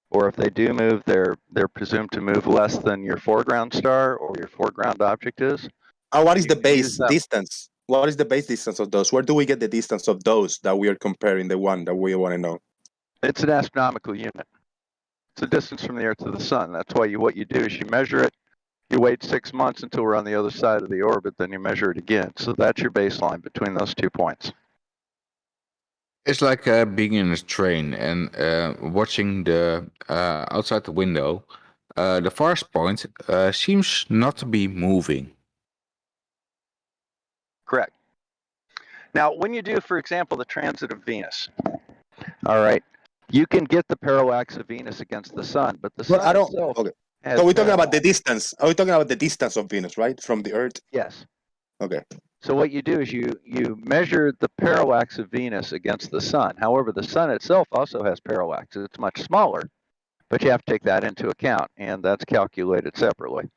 or if they do move, they're presumed to move less than your foreground star or your foreground object is. And what is the base distance? What is the base distance of those? Where do we get the distance of those that we are comparing, the one that we want to know? It's an astronomical unit. It's the distance from the Earth to the Sun. That's why what you do is you measure it. You wait 6 months until we're on the other side of the orbit, then you measure it again. So that's your baseline between those 2 points. It's like being in a train and watching the outside the window. The farthest point seems not to be moving. Correct. Now, when you do, for example, the transit of Venus, all right, you can get the parallax of Venus against the Sun, but the Sun itself. Okay. So we're talking about the distance. Are we talking about the distance of Venus, right, from the Earth? Yes. Okay. So what you do is you measure the parallax of Venus against the Sun. However, the Sun itself also has parallax. It's much smaller, but you have to take that into account, and that's calculated separately.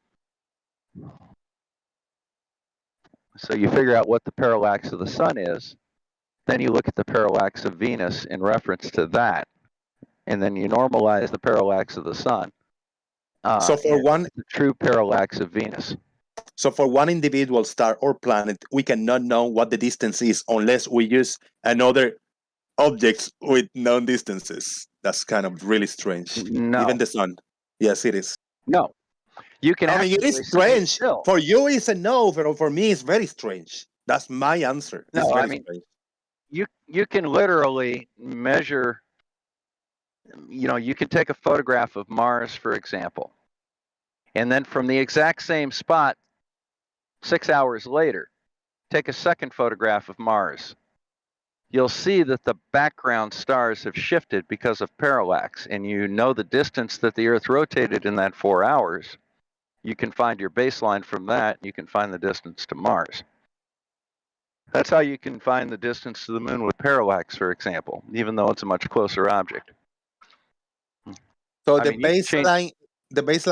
So you figure out what the parallax of the Sun is, then you look at the parallax of Venus in reference to that, and then you normalize the parallax of the Sun. So for one, the true parallax of Venus. So for one individual star or planet, we cannot know what the distance is unless we use another objects with known distances. That's kind of really strange. No. Even the Sun. Yes, it is. No. You can. I mean, it is strange. For you, it's a no. But for me, it's very strange. That's my answer. No, I mean, you can literally measure. You know, you can take a photograph of Mars, for example, and then from the exact same spot, 6 hours later, take a second photograph of Mars. You'll see that the background stars have shifted because of parallax, and you know the distance that the Earth rotated in that 4 hours. You can find your baseline from that. You can find the distance to Mars. That's how you can find the distance to the Moon with parallax, for example, even though it's a much closer object. So the baseline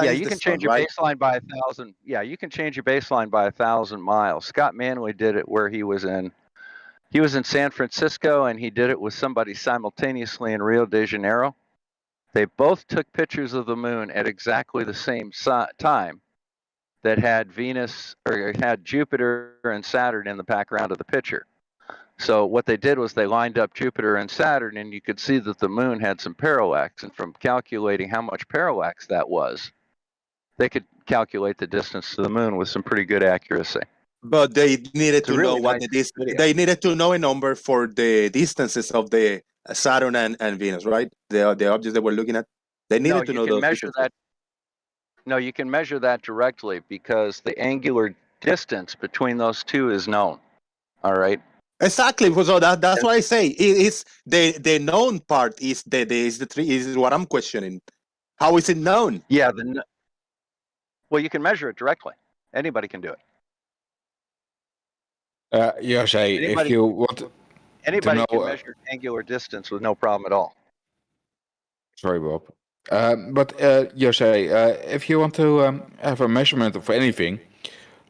yeah, is you the can Sun, change your right? baseline by 1,000. Yeah, you can change your baseline by 1,000 miles. Scott Manley did it where he was in San Francisco, and he did it with somebody simultaneously in Rio de Janeiro. They both took pictures of the Moon at exactly the same time that had Venus or had Jupiter and Saturn in the background of the picture. So what they did was they lined up Jupiter and Saturn, and you could see that the Moon had some parallax. And from calculating how much parallax that was, they could calculate the distance to the Moon with some pretty good accuracy. But they needed to really know what nice the distance. video. They needed to know a number for the distances of the Saturn and Venus, right? The objects they were looking at. They needed to know those. No, you can measure that directly because the angular distance between those two is known. All right. Exactly. So that's what I say. It's the known part is is what I'm questioning. How is it known? Yeah. Well, you can measure it directly. Anybody can do it. Jose, if Anybody, you want to anybody know, can measure angular distance with no problem at all. sorry, Bob. But Jose, if you want to have a measurement of anything,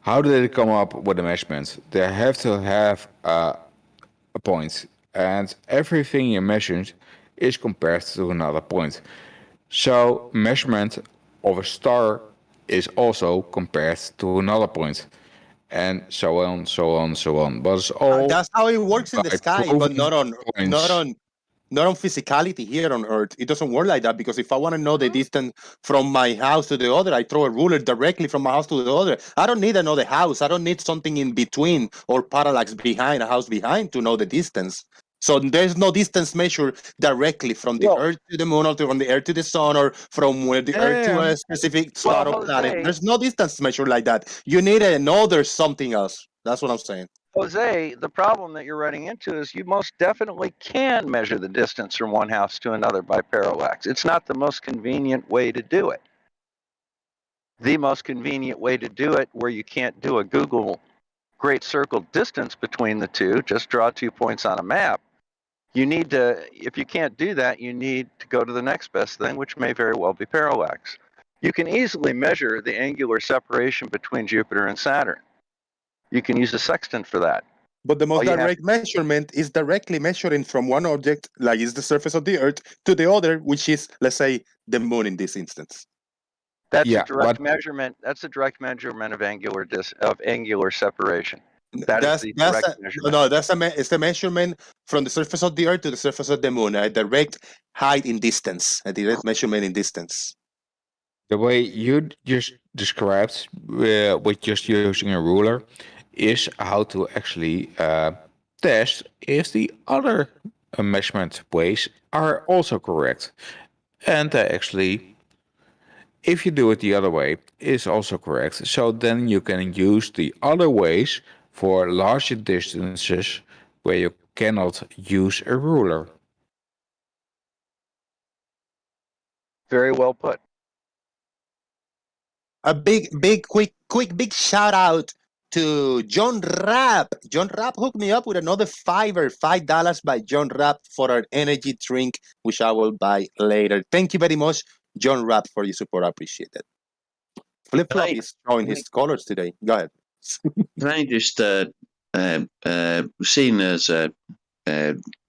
how do they come up with a measurement? They have to have a point, and everything you measured is compared to another point. So measurement of a star is also compared to another point, and so on, so on, so on. But it's all That's how it works in the by sky, but not proven points. not on physicality here on Earth. It doesn't work like that because if I want to know the distance from my house to the other, I throw a ruler directly from my house to the other. I don't need another house. I don't need something in between or parallax behind a house behind to know the distance. So there's no distance measure directly from the Earth to the moon or from the Earth to the sun or from where the Earth to a specific star or planet. Jose, There's no distance measure like that. You need another something else. That's what I'm saying. Jose, the problem that you're running into is you most definitely can measure the distance from one house to another by parallax. It's not the most convenient way to do it. The most convenient way to do it, where you can't do a Google great circle distance between the two, just draw 2 points on a map. You need to, if you can't do that, you need to go to the next best thing, which may very well be parallax. You can easily measure the angular separation between Jupiter and Saturn. You can use a sextant for that. But the most direct measurement is directly measuring from one object, like is the surface of the Earth, to the other, which is, let's say, the moon in this instance. That's a direct measurement. That's a direct measurement of angular separation. That's the direct measurement. No, it's the measurement from the surface of the Earth to the surface of the moon, a direct height in distance, a direct measurement in distance. The way you just described with just using a ruler is how to actually test if the other measurement ways are also correct. And actually, if you do it the other way, is also correct. So then you can use the other ways for larger distances where you cannot use a ruler. Very well put. A big, quick, big shout out to John Rapp. John Rapp hooked me up with another $5 by John Rapp for an energy drink, which I will buy later. Thank you very much, John Rapp, for your support. I appreciate it. Flip Flop is showing his colors today. Go ahead. Can I just seeing as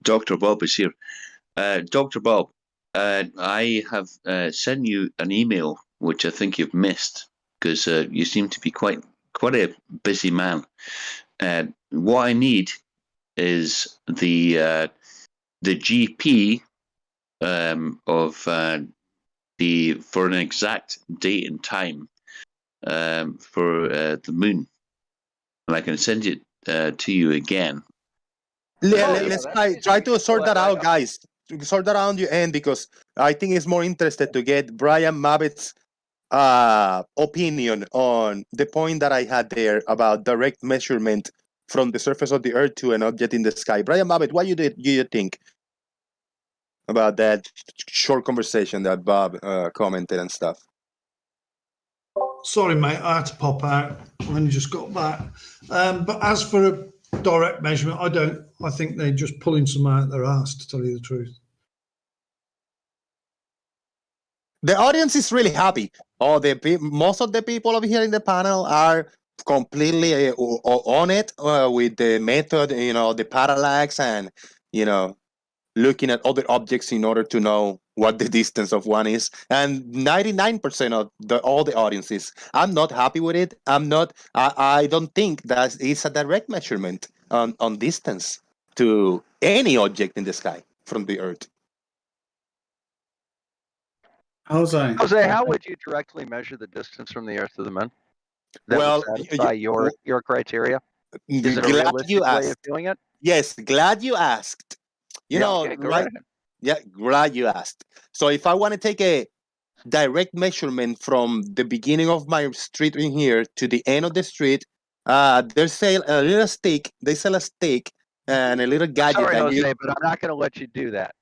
Dr. Bob is here, Dr. Bob, I have sent you an email which I think you've missed because you seem to be quite a busy man. What I need is the GP of for an exact date and time for the moon, and I can send it to you again. Let's try to sort that out, guys. Sort that out on your end because I think it's more interested to get Brian Mabbitt's opinion on the point that I had there about direct measurement from the surface of the Earth to an object in the sky. Brian Mabbitt, what do you think about that short conversation that Bob commented and stuff? Sorry, mate, I had to pop out. I only just got back. But as for a direct measurement, I think they're just pulling some out their ass, to tell you the truth. The audience is really happy. Most of the people over here in the panel are completely on it with the method, the parallax and, looking at other objects in order to know what the distance of one is. And 99% of all the audiences, I'm not happy with it. I don't think that it's a direct measurement on distance to any object in the sky from the Earth. Jose, how would you directly measure the distance from the Earth to the moon? That would satisfy your criteria? Is it a realistic way of doing it? Yes, glad you asked. Go right ahead. Yeah, glad you asked. So if I want to take direct measurement from the beginning of my street in here to the end of the street. They sell a little stick. They sell a stick and a little gadget Sorry, that Jose, you. but I'm not going to let you do that.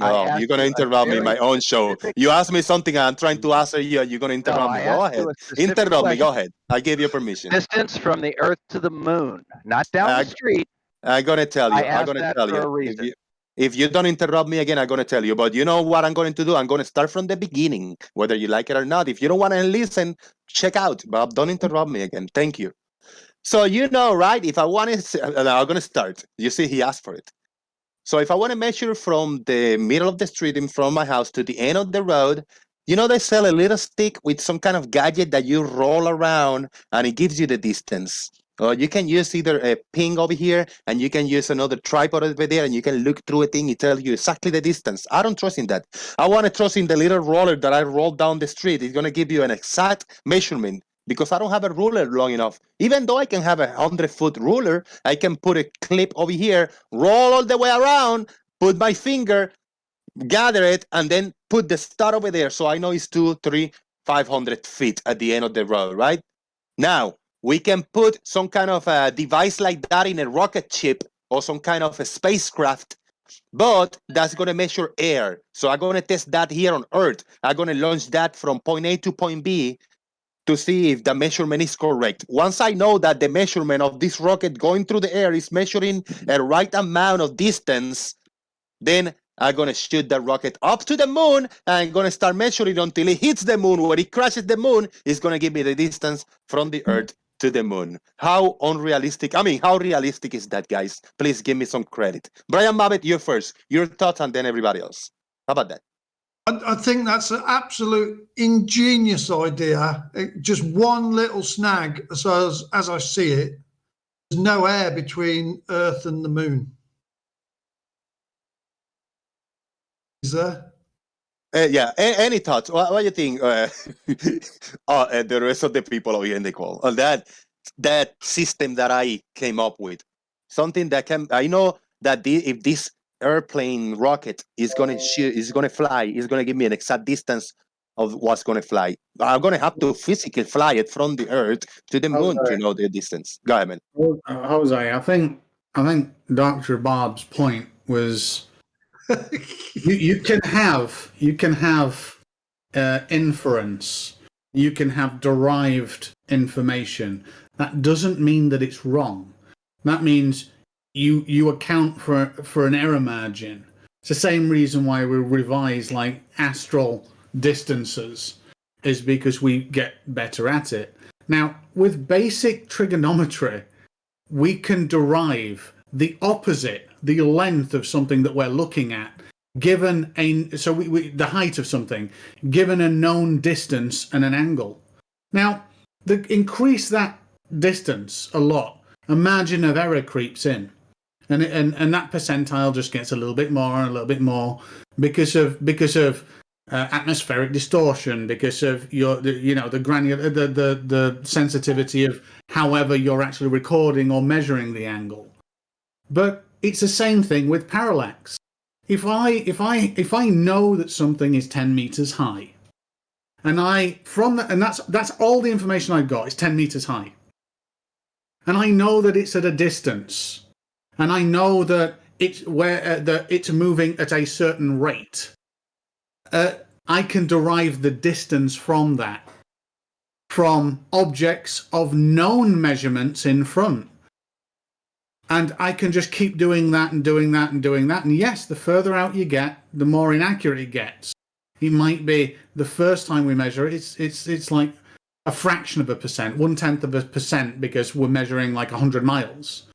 Oh, you're gonna interrupt me in my own show. You ask me something, I'm trying to answer you, and you're gonna interrupt me. Go ahead. Interrupt me. Go ahead. I gave you permission. Distance from the Earth to the Moon, not down the street. I'm gonna tell you. I asked that for a If reason. you don't interrupt me again, I'm gonna tell you. But you know what I'm going to do? I'm gonna start from the beginning, whether you like it or not. If you don't want to listen, check out. But don't interrupt me again. Thank you. So you know, right? If I want to, I'm gonna start. You see, he asked for it. So if I want to measure from the middle of the street in front of my house to the end of the road, you know, they sell a little stick with some kind of gadget that you roll around and it gives you the distance. Or you can use either a ping over here and you can use another tripod over there and you can look through a thing. It tells you exactly the distance. I don't trust in that. I want to trust in the little roller that I roll down the street. It's going to give you an exact measurement because I don't have a ruler long enough. Even though I can have a 100-foot ruler, I can put a clip over here, roll all the way around, put my finger, gather it, and then put the star over there. So I know it's 2, 3, 500 feet at the end of the road, right? Now, we can put some kind of a device like that in a rocket ship or some kind of a spacecraft, but that's going to measure air. So I'm going to test that here on Earth. I'm going to launch that from point A to point B to see if the measurement is correct. Once I know that the measurement of this rocket going through the air is measuring a right amount of distance, then I'm going to shoot the rocket up to the moon and I'm going to start measuring until it hits the moon. When it crashes the moon, it's going to give me the distance from the Earth to the moon. How unrealistic, how realistic is that, guys? Please give me some credit. Brian Mabbott, you first. Your thoughts and then everybody else. How about that? I think that's an absolute ingenious idea. Just one little snag, as I see it, there's no air between Earth and the moon. Is there? Yeah, any thoughts? What do you think? The rest of the people over here in the call on that system that I came up with, something that I know that if this airplane rocket is gonna fly, it's gonna give me an exact distance of what's gonna fly. I'm gonna have to physically fly it from the Earth to the moon to know the distance. Go ahead, man. Jose, I think Dr. Bob's point was you can have inference, you can have derived information. That doesn't mean that it's wrong. That means you account for an error margin. It's the same reason why we revise like astral distances, is because we get better at it. Now, with basic trigonometry, we can derive the opposite, the length of something that we're looking at, given the height of something, given a known distance and an angle. Now, increase that distance a lot, a margin of error creeps in, and that percentile just gets a little bit more and a little bit more because of atmospheric distortion, because of the sensitivity of however you're actually recording or measuring the angle. But it's the same thing with parallax. If I know that something is 10 meters high, and that's all the information I've got is 10 meters high, and I know that it's at a distance, and I know that it's moving at a certain rate, I can derive the distance from that, from objects of known measurements in front. And I can just keep doing that and doing that and doing that. And yes, the further out you get, the more inaccurate it gets. It might be the first time we measure it, it's like a fraction of a percent, 0.1%, because we're measuring like 100 miles.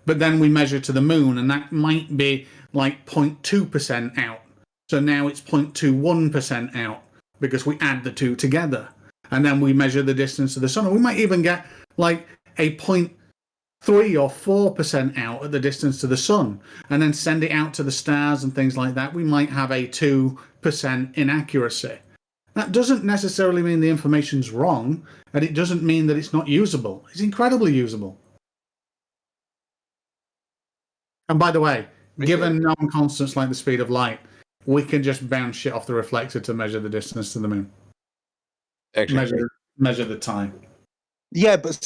But then we measure to the moon, and that might be like 0.2% out. So now it's 0.21% out because we add the two together. And then we measure the distance to the sun. And we might even get like a 0.3 or 4% out at the distance to the sun, and then send it out to the stars and things like that. We might have a 2% inaccuracy. That doesn't necessarily mean the information's wrong, and it doesn't mean that it's not usable. It's incredibly usable. And by the way, given known constants like the speed of light, we can just bounce shit off the reflector to measure the distance to the moon. Exactly. measure the time. Yeah, but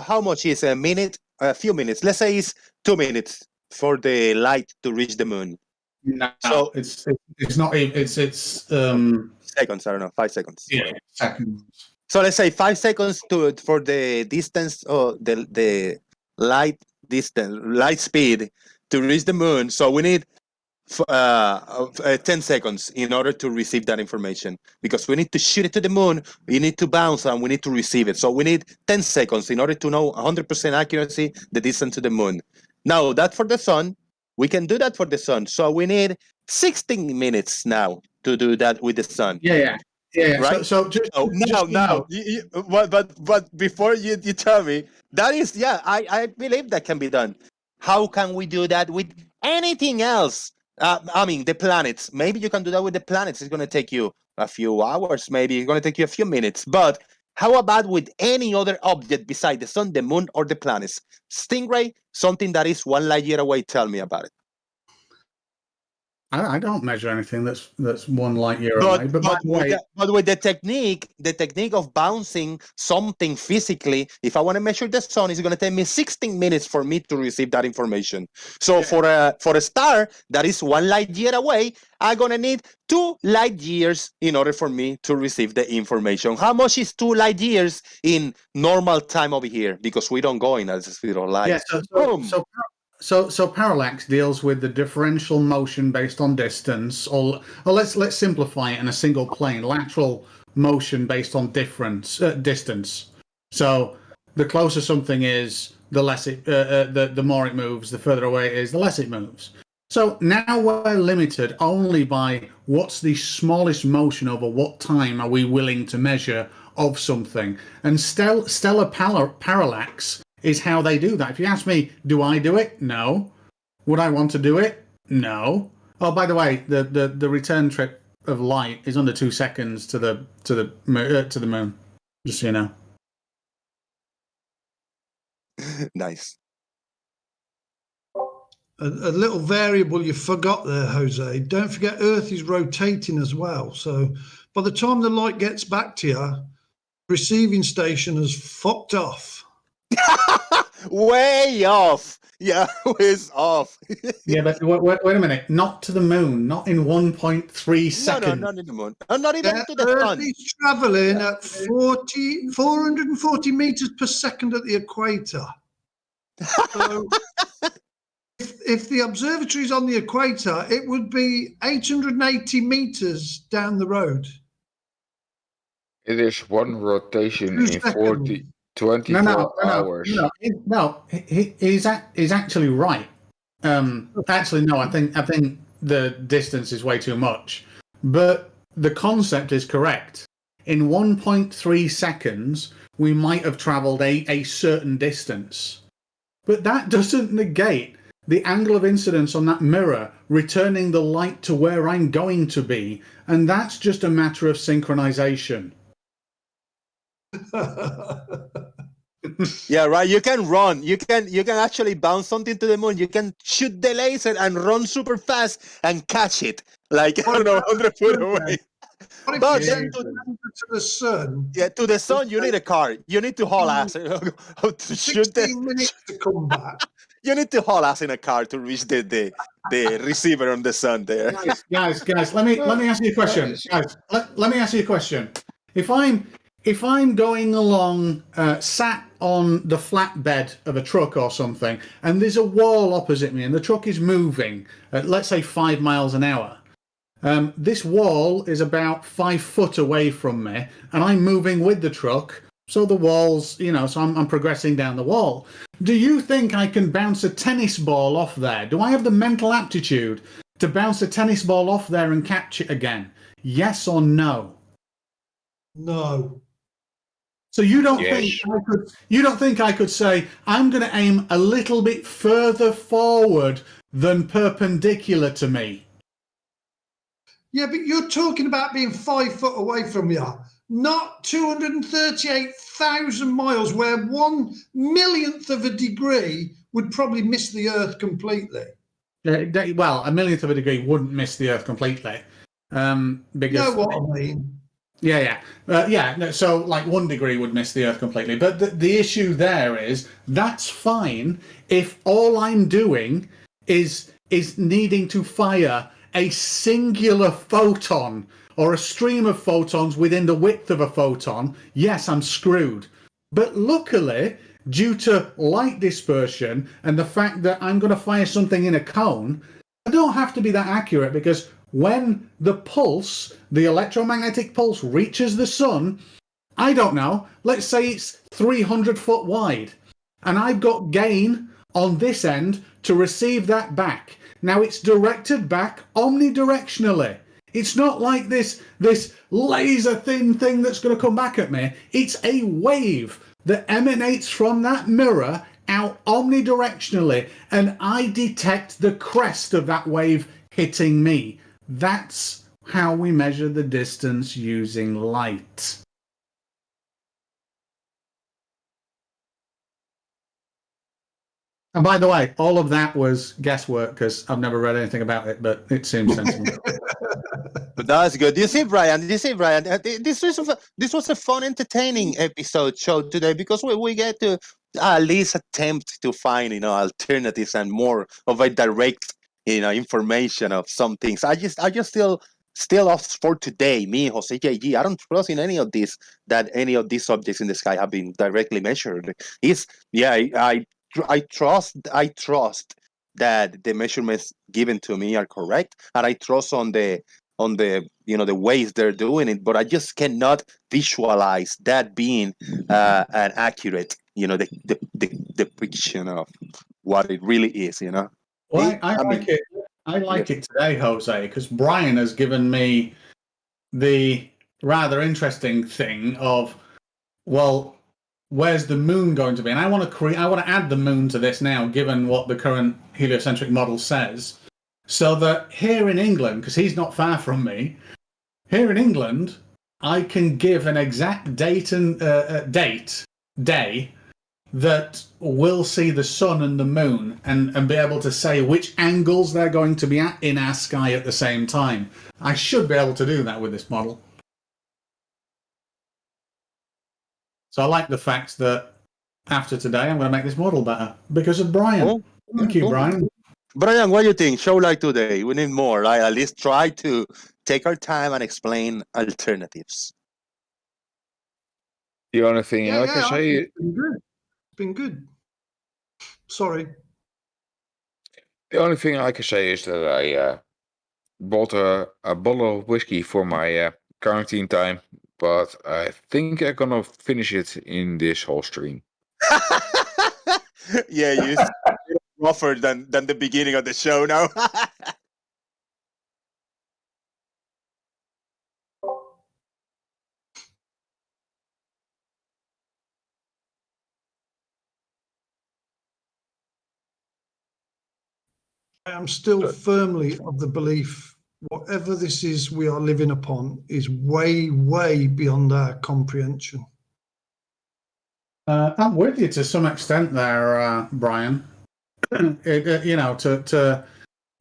how much is a minute? A few minutes. Let's say it's 2 minutes for the light to reach the moon. No, So it's not even. It's seconds. I don't know, 5 seconds. Yeah, seconds. So let's say 5 seconds for the distance or the light speed to reach the moon. So we need 10 seconds in order to receive that information, because we need to shoot it to the moon, we need to bounce, and we need to receive it. So we need 10 seconds in order to know 100% accuracy the distance to the moon. Now that for the sun, we can do that for the sun. So we need 16 minutes now to do that with the sun. Yeah. Right. So just now, but before you tell me that is, I believe that can be done. How can we do that with anything else? I mean, the planets. Maybe you can do that with the planets. It's going to take you a few hours. Maybe it's going to take you a few minutes. But how about with any other object beside the sun, the moon, or the planets? Stingray, something that is 1 light year away. Tell me about it. I don't measure anything that's 1 light year away. But by the way, with the technique of bouncing something physically, if I want to measure the sun, it's going to take me 16 minutes for me to receive that information. So for a star that is 1 light year away, I'm going to need 2 light years in order for me to receive the information. How much is 2 light years in normal time over here? Because we don't go in at the speed of light. Yeah, so parallax deals with the differential motion based on distance, or let's simplify it in a single plane, lateral motion based on distance. So the closer something is, the less it, the more it moves. The further away it is, the less it moves. So now we're limited only by what's the smallest motion over what time are we willing to measure of something, and stellar parallax is how they do that. If you ask me, do I do it? No. Would I want to do it? No. Oh, by the way, the return trip of light is under 2 seconds to the moon. Just so you know. Nice. A little variable you forgot there, Jose. Don't forget Earth is rotating as well. So by the time the light gets back to you, receiving station has fucked off. Way off. Yeah, it's off. Yeah, but wait a minute. Not to the moon. Not in 1.3 seconds. No, not in the moon. Not even to the Earth sun. is traveling at 440 meters per second at the equator. So if the observatory is on the equator, it would be 880 meters down the road. It is one rotation in 24 hours. No, he's actually right. Actually, no, I think the distance is way too much. But the concept is correct. In 1.3 seconds, we might have traveled a certain distance. But that doesn't negate the angle of incidence on that mirror returning the light to where I'm going to be. And that's just a matter of synchronization. Yeah, right. You can run. You can actually bounce something to the moon. You can shoot the laser and run super fast and catch it, like, I don't know, 100 feet away. But then to the sun. Yeah, to the sun, you need a car. You need to haul ass to shoot 16 minutes to come back. You need to haul ass in a car to reach the receiver on the sun there. Guys, let me ask you a question. Guys, let me ask you a question. If I'm going along, sat on the flatbed of a truck or something, and there's a wall opposite me, and the truck is moving at, let's say, 5 miles an hour. This wall is about 5 foot away from me, and I'm moving with the truck. So the wall's, so I'm progressing down the wall. Do you think I can bounce a tennis ball off there? Do I have the mental aptitude to bounce a tennis ball off there and catch it again? Yes or no? No. So you don't think I could say I'm going to aim a little bit further forward than perpendicular to me? Yeah, but you're talking about being 5 foot away from you, not 238,000 miles, where 1/1,000,000th of a degree would probably miss the Earth completely. Well, 1/1,000,000th of a degree wouldn't miss the Earth completely. You know what I mean? No, so, like, 1 degree would miss the Earth completely. But the issue there is that's fine if all I'm doing is needing to fire a singular photon or a stream of photons within the width of a photon. Yes, I'm screwed. But luckily, due to light dispersion and the fact that I'm going to fire something in a cone, I don't have to be that accurate, because when the pulse, the electromagnetic pulse, reaches the sun, I don't know, let's say it's 300 foot wide, and I've got gain on this end to receive that back. Now it's directed back omnidirectionally. It's not like this laser thin thing that's going to come back at me. It's a wave that emanates from that mirror out omnidirectionally, and I detect the crest of that wave hitting me. That's how we measure the distance using light. And by the way, all of that was guesswork, because I've never read anything about it, but it seems sensible. But that's good. You see, Brian, this was a fun, entertaining show today, because we get to at least attempt to find, alternatives and more of a direct, information of some things. I just still off for today. Me, Jose JG, I don't trust in any of these objects in the sky have been directly measured. I trust that the measurements given to me are correct, and I trust on the the ways they're doing it, but I just cannot visualize that being an accurate depiction of what it really is. Well, I like it. I like it today, Jose, because Brian has given me the rather interesting thing of, well, where's the moon going to be? And I want to add the moon to this now, given what the current heliocentric model says, so that here in England, because he's not far from me, here in England, I can give an exact date and day that will see the sun and the moon, and be able to say which angles they're going to be at in our sky at the same time. I should be able to do that with this model. So I like the fact that after today, I'm going to make this model better because of Brian. Thank you, Brian. Brian, what do you think? Show like today, we need more. Right? At least try to take our time and explain alternatives. The only thing I can say, it's been good. Sorry. The only thing I can say is that I bought a bottle of whiskey for my quarantine time, but I think I'm gonna finish it in this whole stream. Yeah, you rougher than the beginning of the show now. I am still firmly of the belief, whatever this is we are living upon is way, way beyond our comprehension. I'm with you to some extent there, Brian. To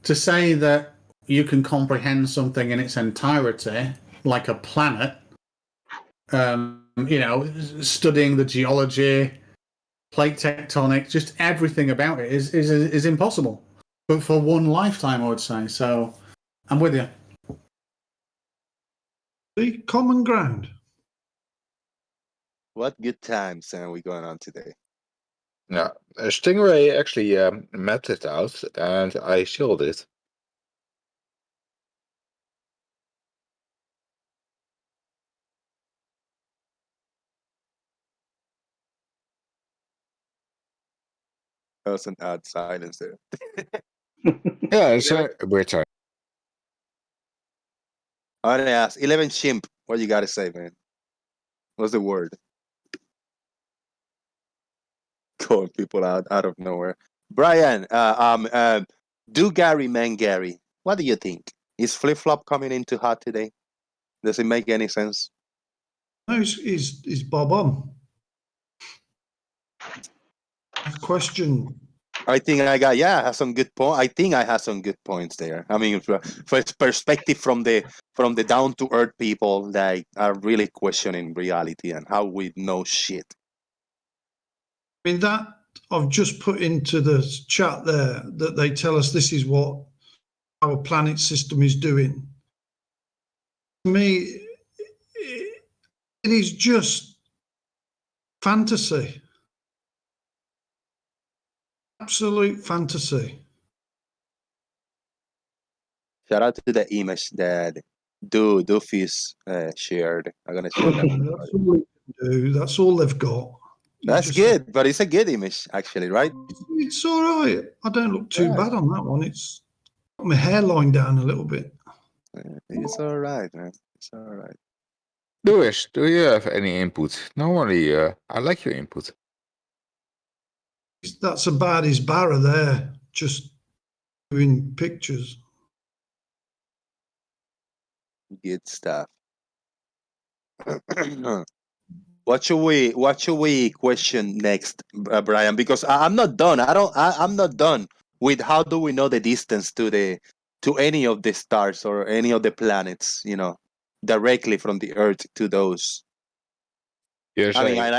say that you can comprehend something in its entirety, like a planet, studying the geology, plate tectonics, just everything about it is impossible. But for one lifetime, I would say. So I'm with you. The common ground. What good times are we going on today? Yeah, Stingray actually mapped it out, and I showed it. Doesn't add silence there. Yeah, it's a weird time. I want to ask 11 Chimp. What you got to say, man? What's the word? Calling people out of nowhere. Brian, do Gary, man, Gary. What do you think? Is Flip Flop coming in too hot today? Does it make any sense? No, is Bob on? Question. I think I have some good point. I think I have some good points there. I mean, for perspective from the from the down to earth people that are really questioning reality and how we know shit. I mean, that I've just put into the chat there that they tell us this is what our planet system is doing. To me, it is just fantasy. Absolute fantasy. Shout out to the image that Doofus shared. I'm gonna share that. That's all they can do. That's all they've got. That's good, but it's a good image, actually, right? It's all right. I don't look too bad on that one. It's got my hairline down a little bit. It's all right, man. It's all right. Louis, do you have any input? Normally, I like your input. That's about his Barra there, just doing pictures. Good stuff. What should we question next, Brian? Because I'm not done. I'm not done with how do we know the distance to any of the stars or any of the planets, directly from the Earth to those. Yes, I mean, and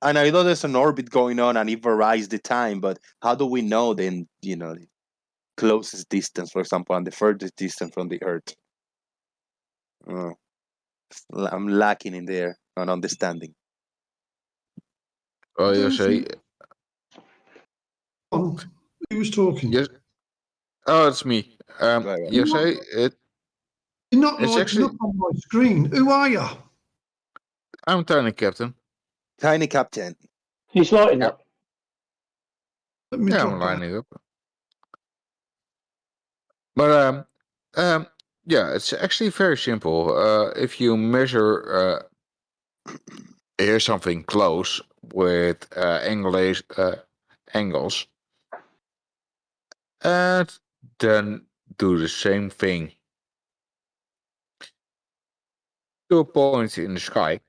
I know there's an orbit going on and it varies the time, but how do we know then, the closest distance, for example, and the furthest distance from the Earth? I'm lacking in there on understanding. Oh, you say. Oh, who was talking? Yes. Oh, it's me. You say it. You're not It's lighting actually. up on my screen. Who are you? I'm Tiny Captain. Tiny Captain. He's lighting up. Let me Yeah, drop I'm that. lining up. But yeah, it's actually very simple. If you measure here's something close with angles, and then do the same thing to a point in the sky.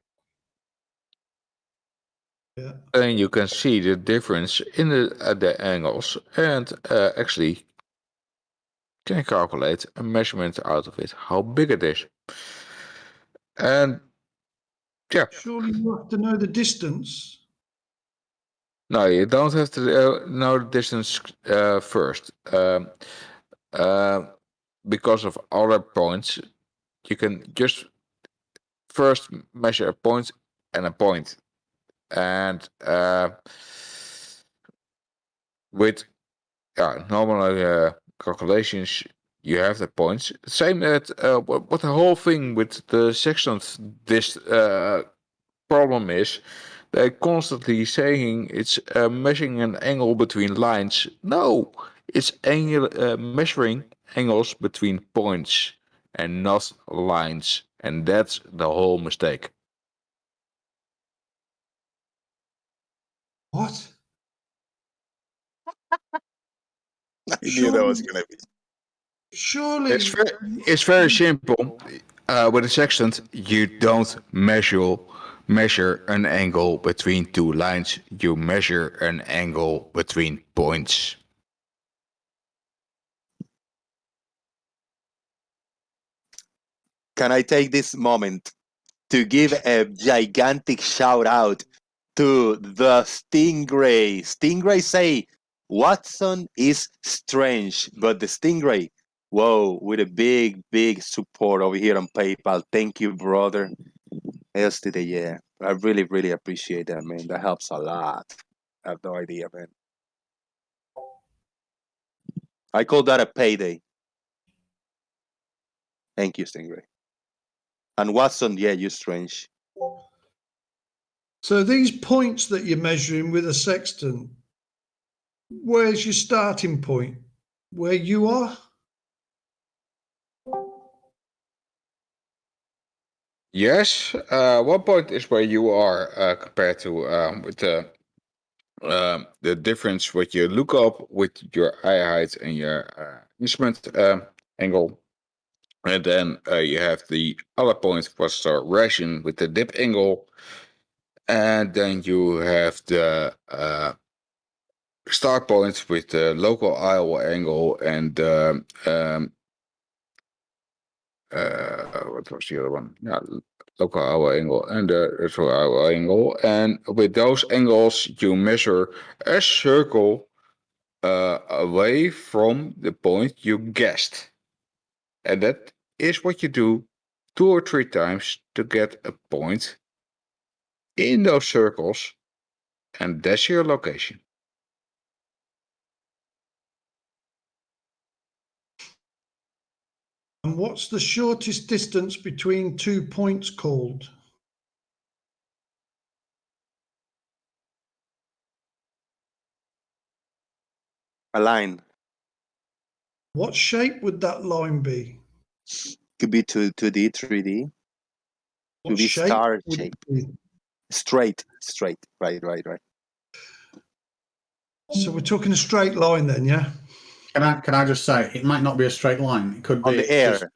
Yeah. And you can see the difference in the angles, and actually can calculate a measurement out of it, how big it is. And yeah. Surely you have to know the distance. No, you don't have to know the distance first. Because of other points, you can just first measure a point and a point. And with normal calculations, you have the points. Same at what the whole thing with the sections this problem is. They're constantly saying it's measuring an angle between lines. No, it's measuring angles between points and not lines. And that's the whole mistake. What? I knew that was going to be. Surely. It's very simple. With a sextant, you don't measure an angle between two lines. You measure an angle between points. Can I take this moment to give a gigantic shout out to the Stingray? Stingray say, Watson is strange, but the Stingray, whoa, with a big, big support over here on PayPal. Thank you, brother. Else today, yeah. I really, really appreciate that, man. That helps a lot. I have no idea, man. I call that a payday. Thank you, Stingray. And Watson, yeah, you're strange. So these points that you're measuring with a sextant, where's your starting point? Where you are? Yes, one point is where you are compared to with the difference what you look up with your eye height and your instrument angle. And then you have the other point was the ration with the dip angle. And then you have the start point with the local eye angle and what was the other one? Yeah, local hour angle and the retro hour angle. And with those angles, you measure a circle away from the point you guessed. And that is what you do 2 or 3 times to get a point in those circles. And that's your location. And what's the shortest distance between 2 points called? A line. What shape would that line be? Could be 2D, 3D. What Could be shape star would shape. it be? Straight. Right. So we're talking a straight line then, yeah? Can I just say it might not be a straight line. It could be On the air.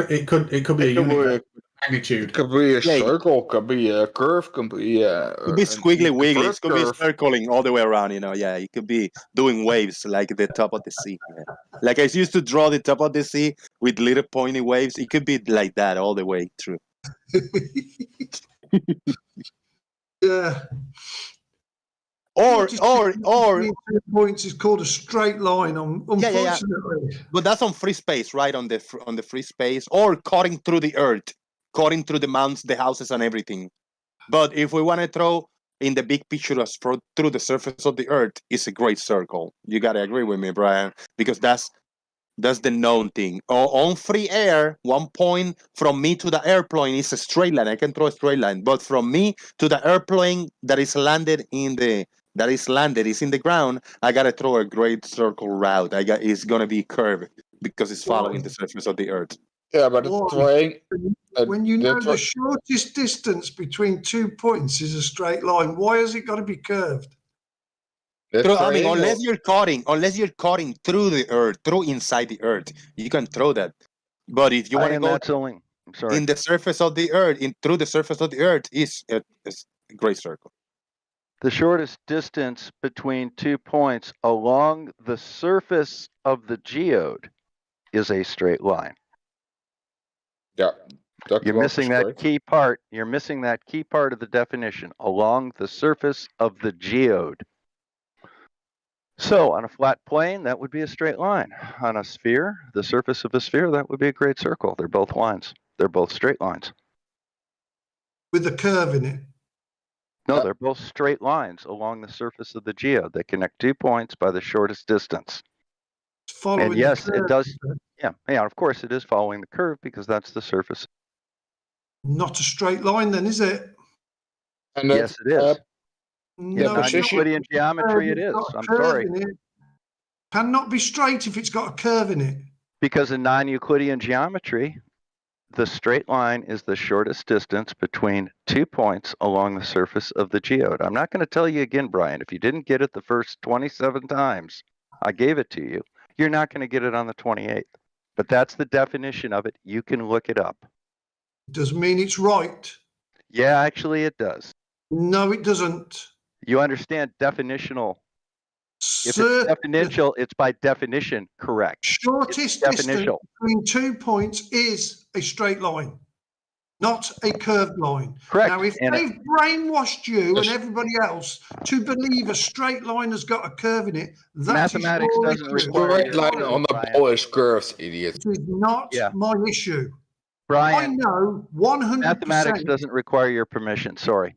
it could be a unit magnitude. It could be a Yeah. circle, could be a curve, could be Could be squiggly wiggly. It could be curve. circling all the way around. Yeah, it could be doing waves like the top of the sea. Yeah. Like I used to draw the top of the sea with little pointy waves. It could be like that all the way through. Yeah. Or 2 points is called a straight line. Unfortunately, yeah. But that's on free space, right? On the free space, or cutting through the earth, cutting through the mountains, the houses, and everything. But if we want to throw in the big picture through the surface of the earth, it's a great circle. You gotta agree with me, Brian, because that's the known thing. On free air, 1 point from me to the airplane is a straight line. I can throw a straight line, but from me to the airplane that is landed is in the ground, I gotta throw a great circle route. It's gonna be curved because it's following the surface of the earth. Yeah, but when you know the shortest distance between 2 points is a straight line, why has it got to be curved? Unless you're cutting through the earth, through inside the earth, you can throw that. But if you want to go in the surface of the earth, through the surface of the earth, is a great circle. The shortest distance between 2 points along the surface of the geode is a straight line. Yeah. You're missing that key part. You're missing that key part of the definition, along the surface of the geode. So on a flat plane, that would be a straight line. On a sphere, the surface of a sphere, that would be a great circle. They're both lines. They're both straight lines. With a curve in it? No, they're both straight lines along the surface of the geode. They connect 2 points by the shortest distance. And yes, it does. Yeah, of course it is following the curve because that's the surface. Not a straight line then, is it? Yes, it is. No, in non-Euclidean geometry, it is. I'm sorry. Cannot be straight if it's got a curve in it. Because in non-Euclidean geometry, the straight line is the shortest distance between 2 points along the surface of the geode. I'm not going to tell you again, Brian. If you didn't get it the first 27 times I gave it to you, you're not going to get it on the 28th. But that's the definition of it. You can look it up. Does mean it's right? Yeah, actually it does. No, it doesn't. You understand definitional. If it's definitional, it's by definition correct. Shortest distance between 2 points is a straight line, not a curved line. Correct. Now, if they've brainwashed you and everybody else to believe a straight line has got a curve in it, mathematics doesn't require straight line on the ball is curved, idiot. It is not my issue. Brian, I know 100%. Mathematics doesn't require your permission. Sorry.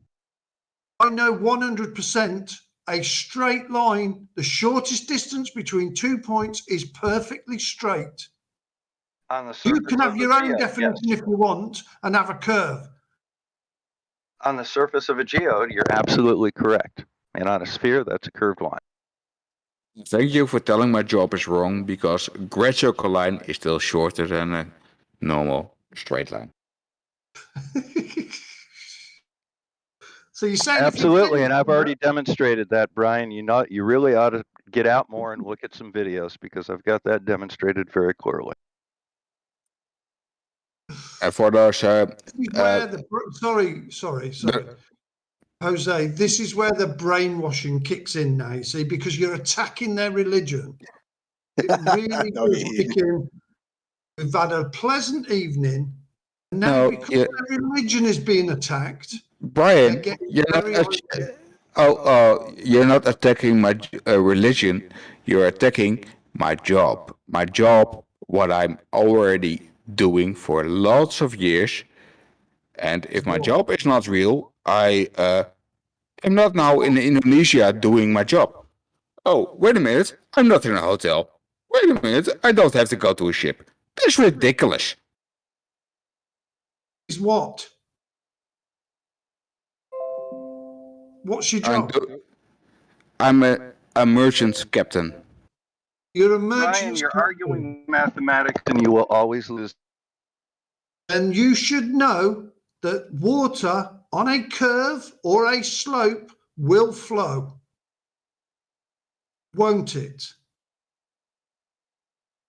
I know 100%. A straight line, the shortest distance between 2 points is perfectly straight. On the you can have your own definition if you want and have a curve. On the surface of a geode, you're absolutely correct. And on a sphere, that's a curved line. Thank you for telling my job is wrong because a great circle line is still shorter than a normal straight line. So you say absolutely, and I've already demonstrated that, Brian. You really ought to get out more and look at some videos because I've got that demonstrated very clearly. And for those, sorry, Jose. This is where the brainwashing kicks in now. You see, because you're attacking their religion. It really is. We've had a pleasant evening. Now, No, because yeah, their religion is being attacked, they're Brian, getting you're not. very angry. You're not attacking my religion. You're attacking my job. My job, what I'm already doing for lots of years. And if my job is not real, I am not now in Indonesia doing my job. Oh, wait a minute. I'm not in a hotel. Wait a minute. I don't have to go to a ship. That's ridiculous. Is what? What's your job? I'm a merchant captain. You're a Brian, merchant. you're arguing mathematics and you will always lose. And you should know that water on a curve or a slope will flow. Won't it?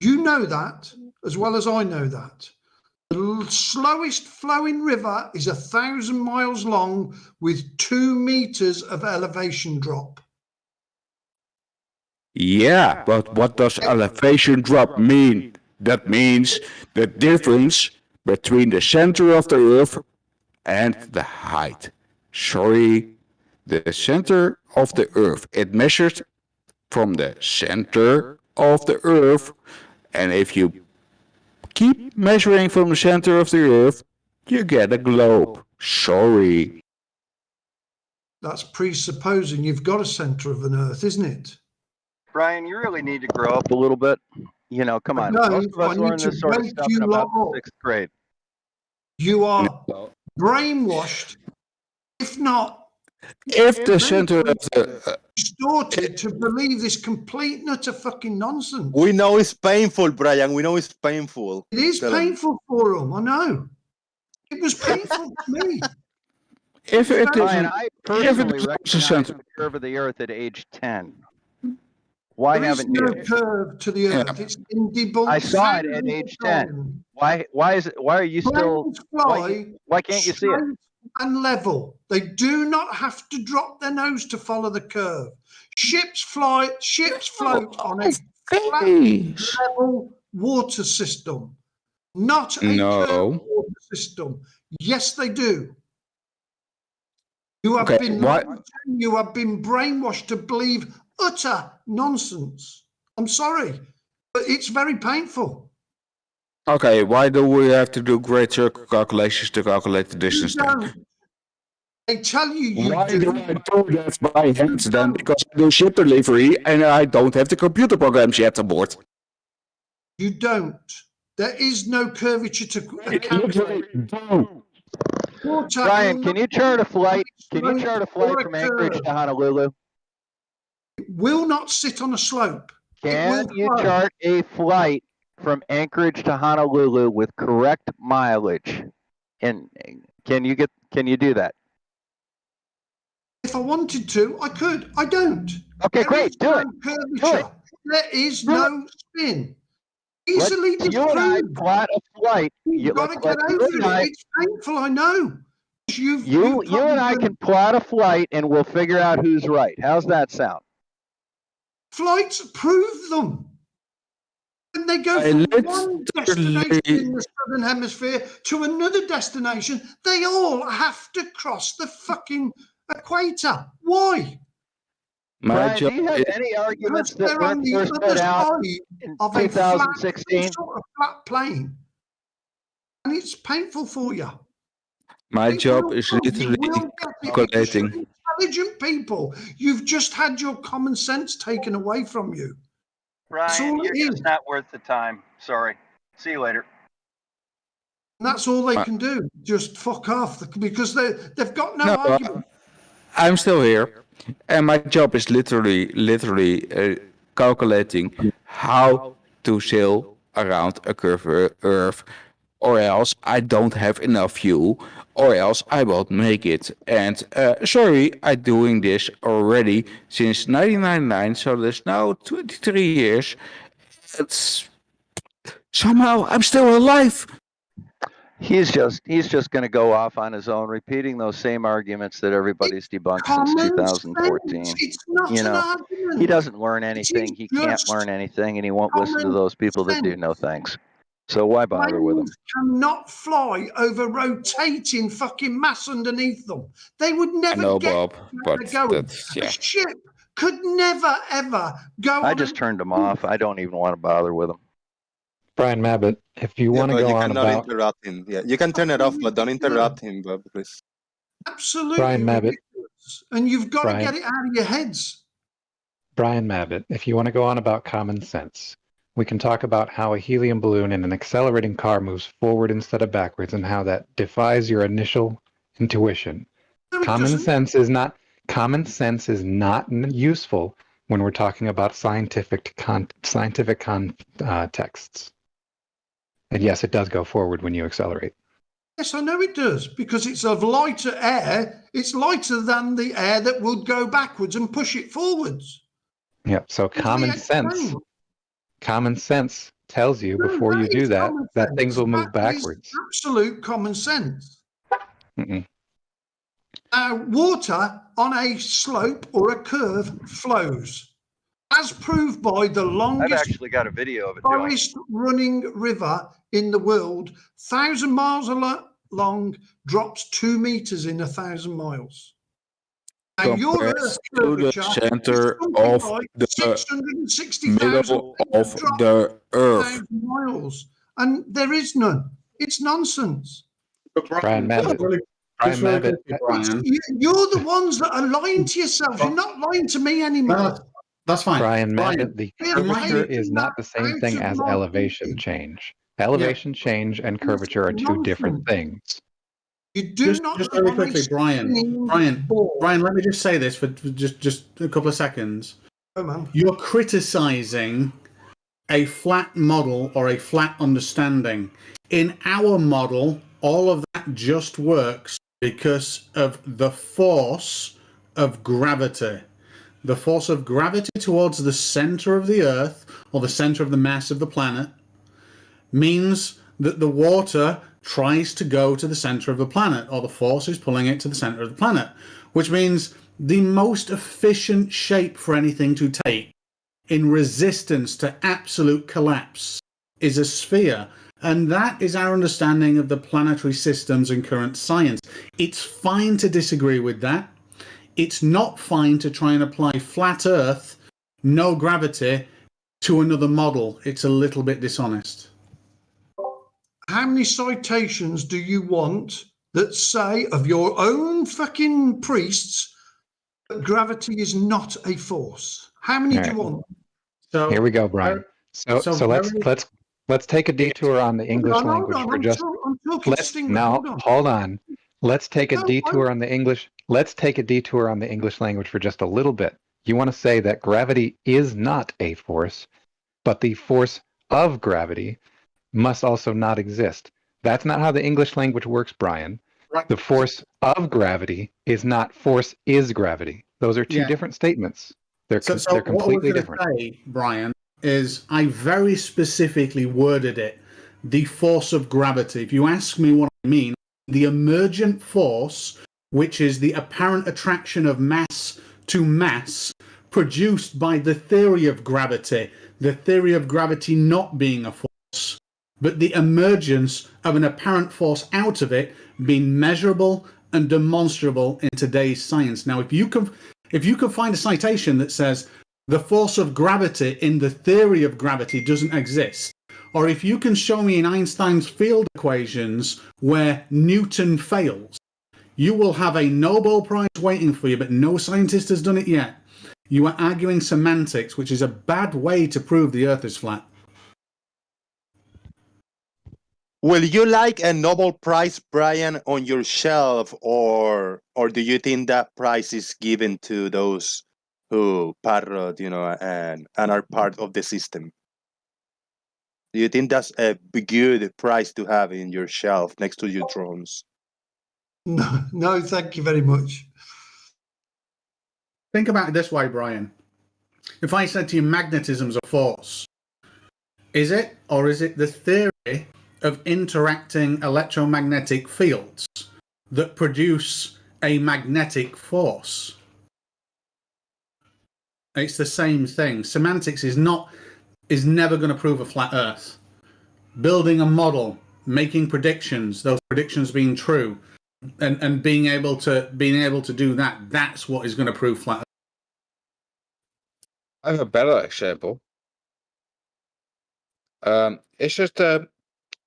You know that as well as I know that. The slowest flowing river is 1,000 miles long with 2 meters of elevation drop. Yeah, but what does elevation drop mean? That means the difference between the center of the Earth and the height. Sorry, the center of the Earth. It measures from the center of the Earth, and if you keep measuring from the center of the Earth, you get a globe. Sorry. That's presupposing you've got a center of an Earth, isn't it? Brian, you really need to grow up a little bit. You know, come on. No, Most of us I need learn to this sort of wake stuff you in about lot the up. 6th grade. You are brainwashed, if not If the center of the distorted to believe this complete and utter fucking nonsense. We know it's painful, Brian. We know it's painful. It is Tell 'em. painful for them, I know. It was painful to me. If it Brian, is, I if it personally is recognized the curve of the Earth at age 10. Why There is haven't no you? curve to the Earth. It's been debunked. I saw it at thousands age of 10. times. Why is it? Why are you still? Planes fly Why can't you see it? straight and level. They do not have to drop their nose to follow the curve. Ships float on a flat, level water system, not a curved water system. Yes, they do. You have been brainwashed to believe utter nonsense. I'm sorry, but it's very painful. Okay, why do we have to do great circle calculations to calculate the distance You then? don't. They tell you Why do. do I do that by hand then? Because I do ship delivery and I don't have the computer programs yet on board. You don't. There is no curvature to calculate. Brian, can you chart a flight? Can you chart a flight or a from Anchorage curve. to Honolulu? It will not sit on a slope. Can you chart a flight from Anchorage to Honolulu with correct mileage? And can you do that? If I wanted to, I could. I don't. Okay, great. Do it. Curvature. There is no spin. Easily Let's, you and I disproved. plot a flight. You've got to get over it. It's painful, I know. You and I can plot a flight and we'll figure out who's right. How's that sound? Flights prove them. When they go from one destination in the southern hemisphere to another destination, they all have to cross the fucking equator. Why? Brian, do you have any arguments that weren't first put out in 2016? Sort of flat plane, and it's painful for you. My job is literally calculating. Intelligent people, you've just had your common sense taken away from you. Brian, you're just not worth the time. Sorry. See you later. And that's all they can do. Just fuck off because they've got no argument. I'm still here, and my job is literally calculating how to sail around a curved Earth, or else I don't have enough fuel, or else I won't make it. And sorry, I'm doing this already since 1999, so there's now 23 years. It's somehow I'm still alive. He's just going to go off on his own, repeating those same arguments that everybody's debunked since 2014. It's not you an know, argument. he doesn't learn anything. He can't learn anything, and he won't listen to those people that do know things. So why bother with them? Planes cannot fly over rotating fucking mass underneath them. They would I never know, get Bob, where but they're going. that's A yeah. ship could never, ever go I on just turned them off. I don't even want to bother with them. Brian Mabbott, if you Yeah, want to but go you on cannot about interrupt him. Yeah, you can turn it off, but don't interrupt him, Bob, please. Absolutely Brian Mabbott, ridiculous. And you've got to Brian, get it out of your heads. Brian Mabbott, if you want to go on about common sense, we can talk about how a helium balloon in an accelerating car moves forward instead of backwards and how that defies your initial intuition. No, it Common doesn't. sense is not useful when we're talking about scientific contexts. And yes, it does go forward when you accelerate. Yes, I know it does, because it's of lighter air. It's lighter than the air that would go backwards and push it forwards. Yeah. So As we common sense tells you No, before you that do is that common things sense. will move That is backwards. absolute common sense. Mm-mm. Water on a slope or a curve flows, as proved by the I've longest actually got a video of it doing. forest running river in the world, 1,000 miles long, drops 2 meters in 1,000 miles. And your Compared Earth to the curvature is center something of like the 660,000 middle of the Earth. miles, and there is none. It's nonsense. Brian Mabbott. Just really quickly, Brian. You're the ones that are lying to yourselves. You're not lying to me anymore. That's fine. Brian Mabbott, the curvature is not the same out thing of as my elevation change. Elevation change and curvature are two different things. You do just not very quickly, Brian. Brian, let me just say this for just a couple of seconds. Oh, man. You're criticizing a flat model or a flat understanding. In our model, all of that just works because of the force of gravity. The force of gravity towards the center of the Earth, or the center of the mass of the planet, means that the water tries to go to the center of the planet, or the force is pulling it to the center of the planet, which means the most efficient shape for anything to take in resistance to absolute collapse is a sphere. And that is our understanding of the planetary systems and current science. It's fine to disagree with that. It's not fine to try and apply flat Earth, no gravity, to another model. It's a little bit dishonest. How many citations do you want that say of your own fucking priests that gravity is not a force? How many do you want? So here we go, Brian. So let's take a detour on the English language for just. Hold on. Let's take a detour on the English. Let's take a detour on the English language for just a little bit. You want to say that gravity is not a force, but the force of gravity must also not exist. That's not how the English language works, Brian. Right. The force of gravity is not force is gravity. Those are two different statements. They're completely different. What I was going to say, Brian, is I very specifically worded it, the force of gravity. If you ask me what I mean, the emergent force, which is the apparent attraction of mass to mass produced by the theory of gravity not being a force, but the emergence of an apparent force out of it being measurable and demonstrable in today's science. Now, if you can find a citation that says the force of gravity in the theory of gravity doesn't exist, or if you can show me in Einstein's field equations where Newton fails, you will have a Nobel Prize waiting for you, but no scientist has done it yet. You are arguing semantics, which is a bad way to prove the Earth is flat. Will you like a Nobel Prize, Brian, on your shelf, or do you think that prize is given to those who parrot, and are part of the system? Do you think that's a good prize to have in your shelf next to your drones? No, thank you very much. Think about it this way, Brian. If I said to you magnetism's a force, is it, or is it the theory of interacting electromagnetic fields that produce a magnetic force? It's the same thing. Semantics is never going to prove a flat Earth. building a model, making predictions, those predictions being true, and being able to do that, that's what is going to prove flat. I have a better example. It's just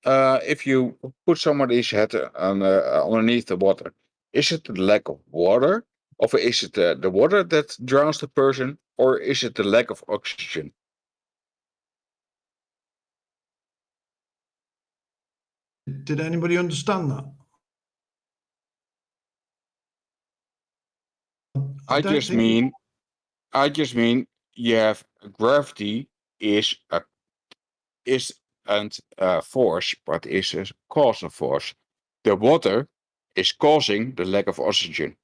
if you put somebody's head underneath the water, is it the lack of water, or is it the water that drowns the person, or is it the lack of oxygen? Did anybody understand that? I just mean you have gravity is a force, but is a causal force. The water is causing the lack of oxygen.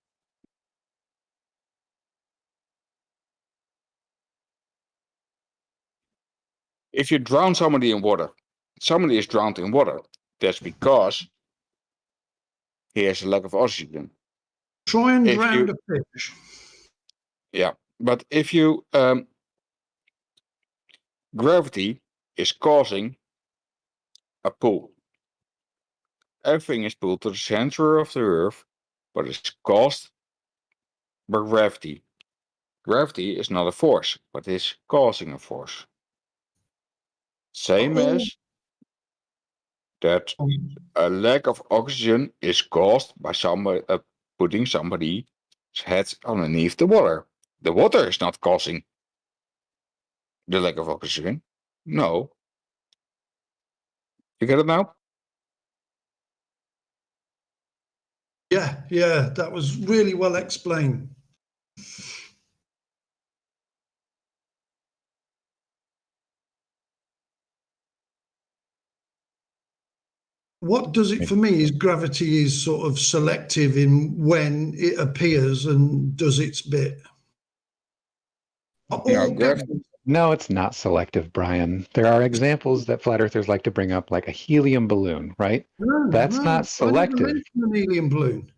If you drown somebody in water, somebody is drowned in water. That's because he has a lack of oxygen. Try and drown a fish. Yeah, but if you gravity is causing a pull. Everything is pulled to the center of the Earth, but it's caused by gravity. Gravity is not a force, but is causing a force. Same as that a lack of oxygen is caused by somebody putting somebody's head underneath the water. The water is not causing the lack of oxygen. No. You get it now? Yeah, that was really well explained. What does it for me is gravity is sort of selective in when it appears and does its bit. No, it's not selective, Brian. There are examples that flat earthers like to bring up, like a helium balloon, right? That's not selective. I never mentioned an helium balloon.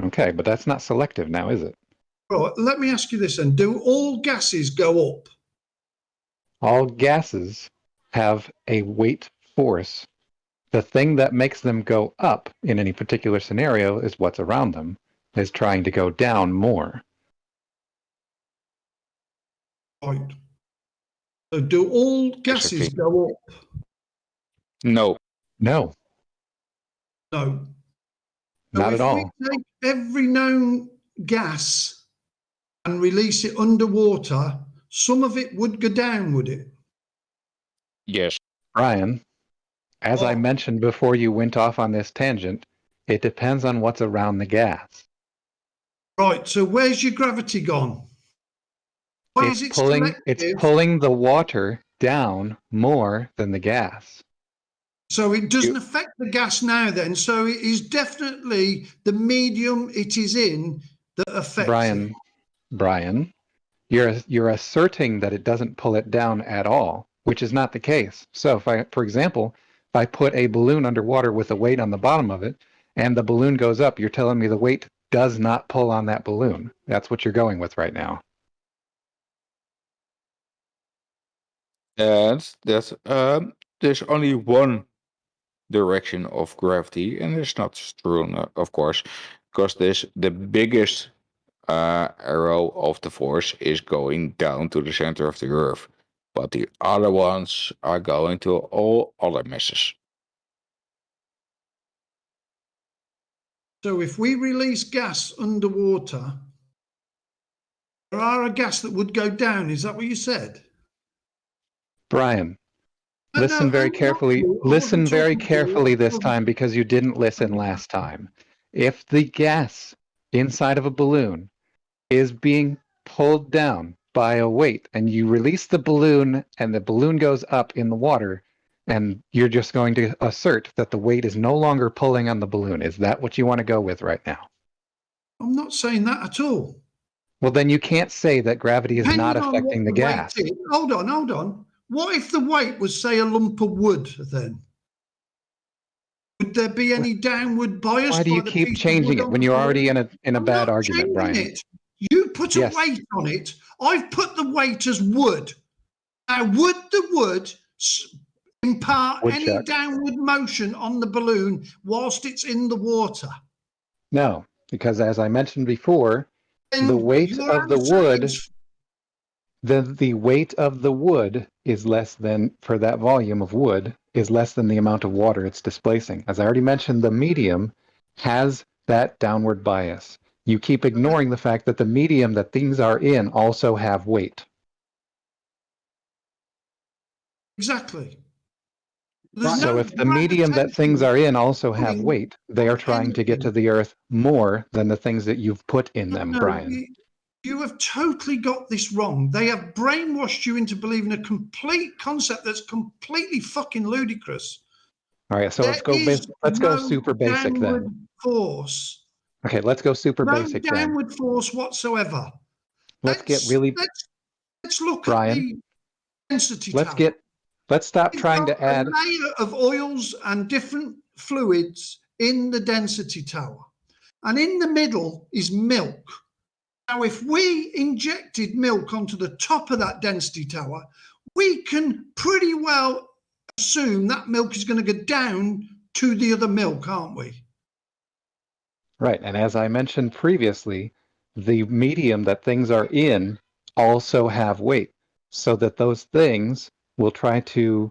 Okay, but that's not selective now, is it? Right, let me ask you this then. Do all gases go up? All gases have a weight force. The thing that makes them go up in any particular scenario is what's around them, is trying to go down more. Right. So do all gases go up? No. No. No. Not at all. If we take every known gas and release it underwater, some of it would go down, would it? Yes. Brian, as I mentioned before you went off on this tangent, it depends on what's around the gas. Right, so where's your gravity gone? Why is it It's pulling the water down more than the gas. So it doesn't affect the gas now then. So it is definitely the medium it is in that affects it. Brian, you're asserting that it doesn't pull it down at all, which is not the case. So for example, if I put a balloon underwater with a weight on the bottom of it and the balloon goes up, you're telling me the weight does not pull on that balloon. That's what you're going with right now. And that there's only one direction of gravity, and it's not true, of course, because the biggest arrow of the force is going down to the center of the Earth, but the other ones are going to all other masses. So if we release gas underwater, there are a gas that would go down. Is that what you said? Brian, listen very carefully. Listen very carefully this time because you didn't listen last time. If the gas inside of a balloon is being pulled down by a weight and you release the balloon and the balloon goes up in the water, and you're just going to assert that the weight is no longer pulling on the balloon. Is that what you want to go with right now? I'm not saying that at all. Well, then you can't say that gravity is not affecting the gas. Hold on. What if the weight was, say, a lump of wood then? Would there be any downward bias? Why do you keep changing it when you're already in a bad argument, Brian? You put a weight on it. I've put the weight as wood. Now, would the wood impart any Woodchuck. downward motion on the balloon whilst it's in the water? No, because as I mentioned before, Then the weight your of the answer wood, is- the weight of the wood is less than, for that volume of wood, is less than the amount of water it's displacing. As I already mentioned, the medium has that downward bias. You keep ignoring the fact that the medium that things are in also have weight. Exactly. So if the medium that things are in also have weight, they are trying to get to the Earth more than the things that you've put in them, Brian. You have totally got this wrong. They have brainwashed you into believing a complete concept that's completely fucking ludicrous. All right, so let's go super basic downward then. Force. Okay, let's go super No basic then. downward force whatsoever. Let's get really, Let's look Brian, at the density tower. Let's stop trying to A add. layer of oils and different fluids in the density tower. And in the middle is milk. Now, if we injected milk onto the top of that density tower, we can pretty well assume that milk is going to go down to the other milk, aren't we? Right, and as I mentioned previously, the medium that things are in also have weight, so that those things will try to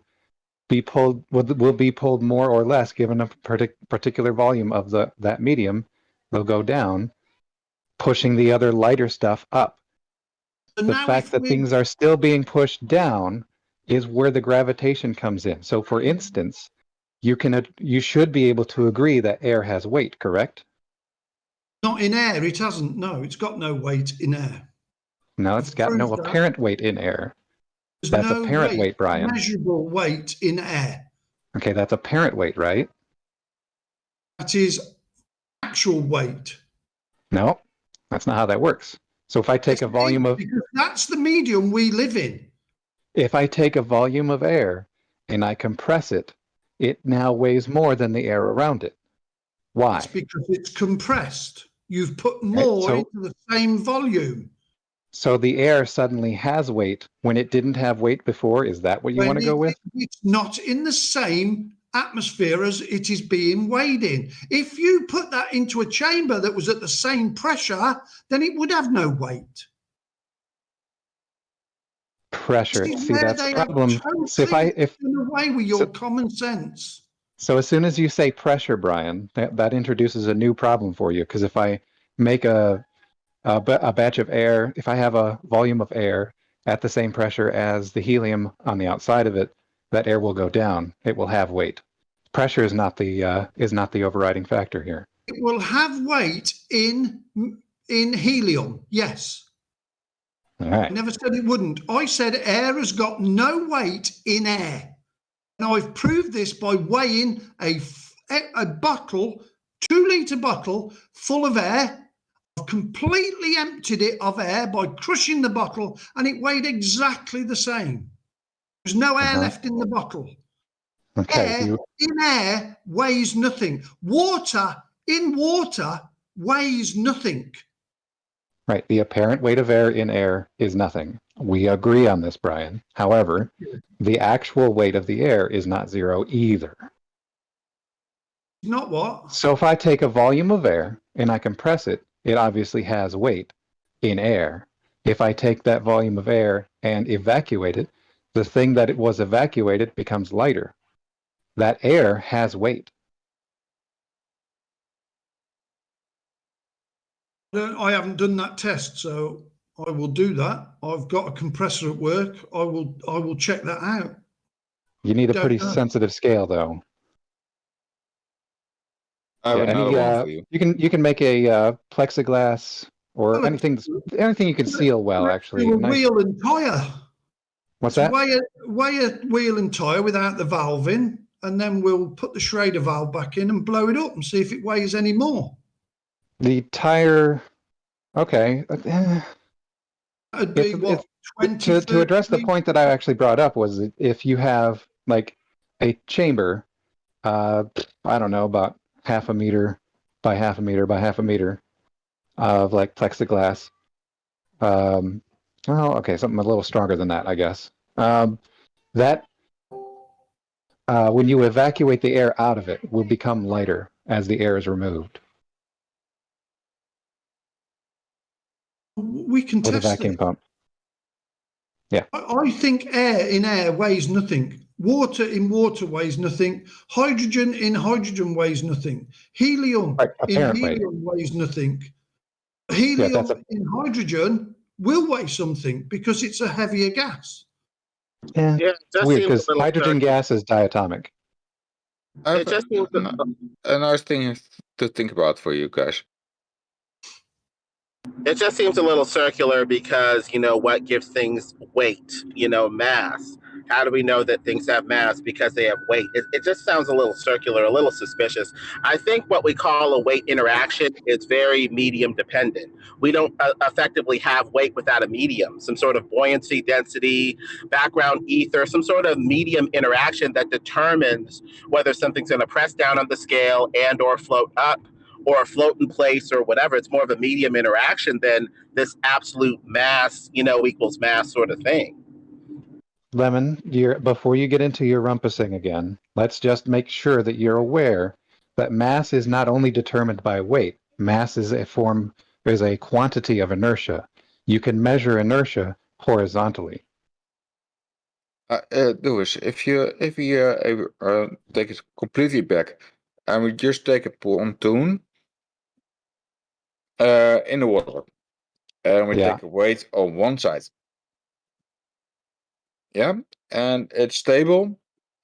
be pulled, will be pulled more or less given a particular volume of that medium. They'll go down, pushing the other lighter stuff up. So the fact that things are still being pushed down is where the gravitation comes in. So for instance, you should be able to agree that air has weight, correct? Not in air, it hasn't. No, it's got no weight in air. No, it's got no apparent weight in air. That's apparent weight, Brian. Measurable weight in air. Okay, that's apparent weight, right? That is actual weight. No, that's not how that works. So if I take a volume of... Because that's the medium we live in. If I take a volume of air and I compress it, it now weighs more than the air around it. Why? It's because it's compressed. You've put more into the same volume. So the air suddenly has weight when it didn't have weight before. Is that what you want to go with? It's not in the same atmosphere as it is being weighed in. If you put that into a chamber that was at the same pressure, then it would have no weight. Pressure. See, that's the problem. So if away with your common sense. So as soon as you say pressure, Brian, that introduces a new problem for you. Because if I make a batch of air, if I have a volume of air at the same pressure as the helium on the outside of it, that air will go down. It will have weight. Pressure is not the overriding factor here. It will have weight in helium. Yes. All right. I never said it wouldn't. I said air has got no weight in air. Now I've proved this by weighing a bottle, 2-litre bottle full of air. I've completely emptied it of air by crushing the bottle, and it weighed exactly the same. There's no air left in the bottle. Okay. In air weighs nothing. Water in water weighs nothing. Right. The apparent weight of air in air is nothing. We agree on this, Brian. However, the actual weight of the air is not zero either. Not what? So if I take a volume of air and I compress it, it obviously has weight in air. If I take that volume of air and evacuate it, the thing that it was evacuated becomes lighter. That air has weight. I haven't done that test, so I will do that. I've got a compressor at work. I will check that out. You need a pretty sensitive scale, though. You can make a plexiglass or anything you can seal well. Actually, do a wheel and tire. What's that? Weigh a wheel and tire without the valve in, and then we'll put the Schrader valve back in and blow it up and see if it weighs any more. The tire, okay. It'd be what, 20, to address the point that I actually brought up was if you have like a chamber, I don't know, about half a meter by half a meter by half a meter of like plexiglass. Well, okay, something a little stronger than that, I guess. That when you evacuate the air out of it, will become lighter as the air is removed. We can With a test vacuum it. pump. Yeah. I think air in air weighs nothing. Water in water weighs nothing. Hydrogen in hydrogen weighs nothing. Helium in apparently. helium weighs nothing. Helium in hydrogen will weigh something because it's a heavier gas. Yeah, Yeah, it it's just weird seems a because little hydrogen gas is diatomic. It just seems a nice thing to think about for you guys. It just seems a little circular because, what gives things weight, mass. How do we know that things have mass? Because they have weight. It just sounds a little circular, a little suspicious. I think what we call a weight interaction is very medium dependent. We don't effectively have weight without a medium, some sort of buoyancy, density, background ether, some sort of medium interaction that determines whether something's going to press down on the scale and or float up, or float in place or whatever. It's more of a medium interaction than this absolute mass, equals mass sort of thing. Lemon, before you get into your rumpusing again, let's just make sure that you're aware that mass is not only determined by weight. Mass is a quantity of inertia. You can measure inertia horizontally. Louis, if you take it completely back, and we just take a pontoon in the water, and we take a weight on one side. Yeah, and it's stable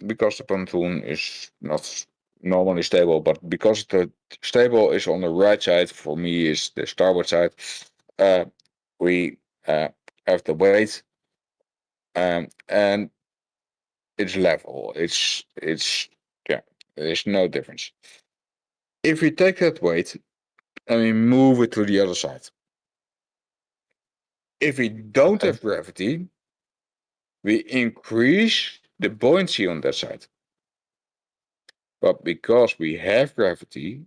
because the pontoon is not normally stable, but because the stable is on the right side, for me is the starboard side, we have the weight, and it's level. It's yeah, there's no difference. If we take that weight and we move it to the other side, if we don't have gravity, we increase the buoyancy on that side. But because we have gravity,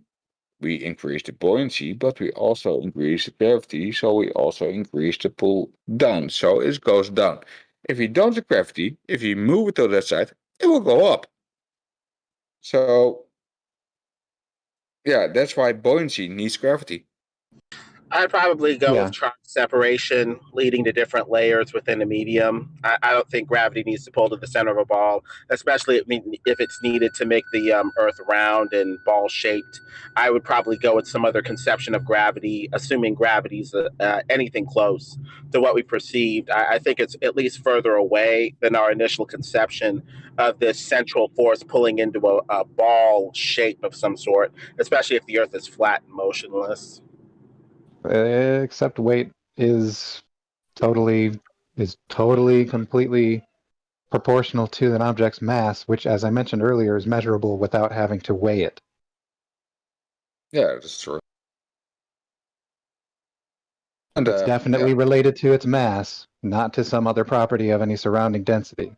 we increase the buoyancy, but we also increase the gravity, so we also increase the pull down, so it goes down. If we don't have gravity, if we move it to that side, it will go up. So, yeah, that's why buoyancy needs gravity. I'd probably go with tron separation, leading to different layers within a medium. I don't think gravity needs to pull to the center of a ball, especially if it's needed to make the Earth round and ball shaped. I would probably go with some other conception of gravity, assuming gravity's anything close to what we perceived. I think it's at least further away than our initial conception of this central force pulling into a ball shape of some sort, especially if the Earth is flat and motionless. Except weight is totally, completely proportional to an object's mass, which, as I mentioned earlier, is measurable without having to weigh it. Yeah, that's true. And it's definitely related to its mass, not to some other property of any surrounding density.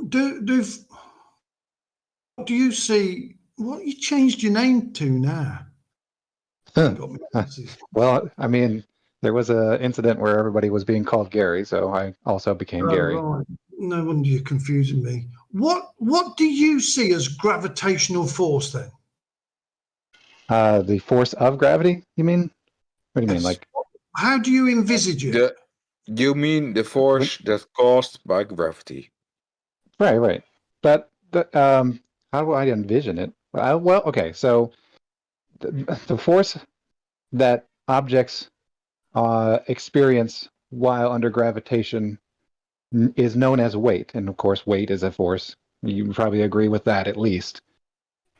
Do you see what you changed your name to now? Well, I mean, there was an incident where everybody was being called Gary, so I also became Gary. Right. No wonder you're confusing me. What do you see as gravitational force then? The force of gravity, you mean? What do you mean? Like, how do you envisage it? You mean the force that's caused by gravity? Right. But how do I envision it? Well, okay, so the force that objects experience while under gravitation is known as weight, and of course, weight is a force. You probably agree with that, at least.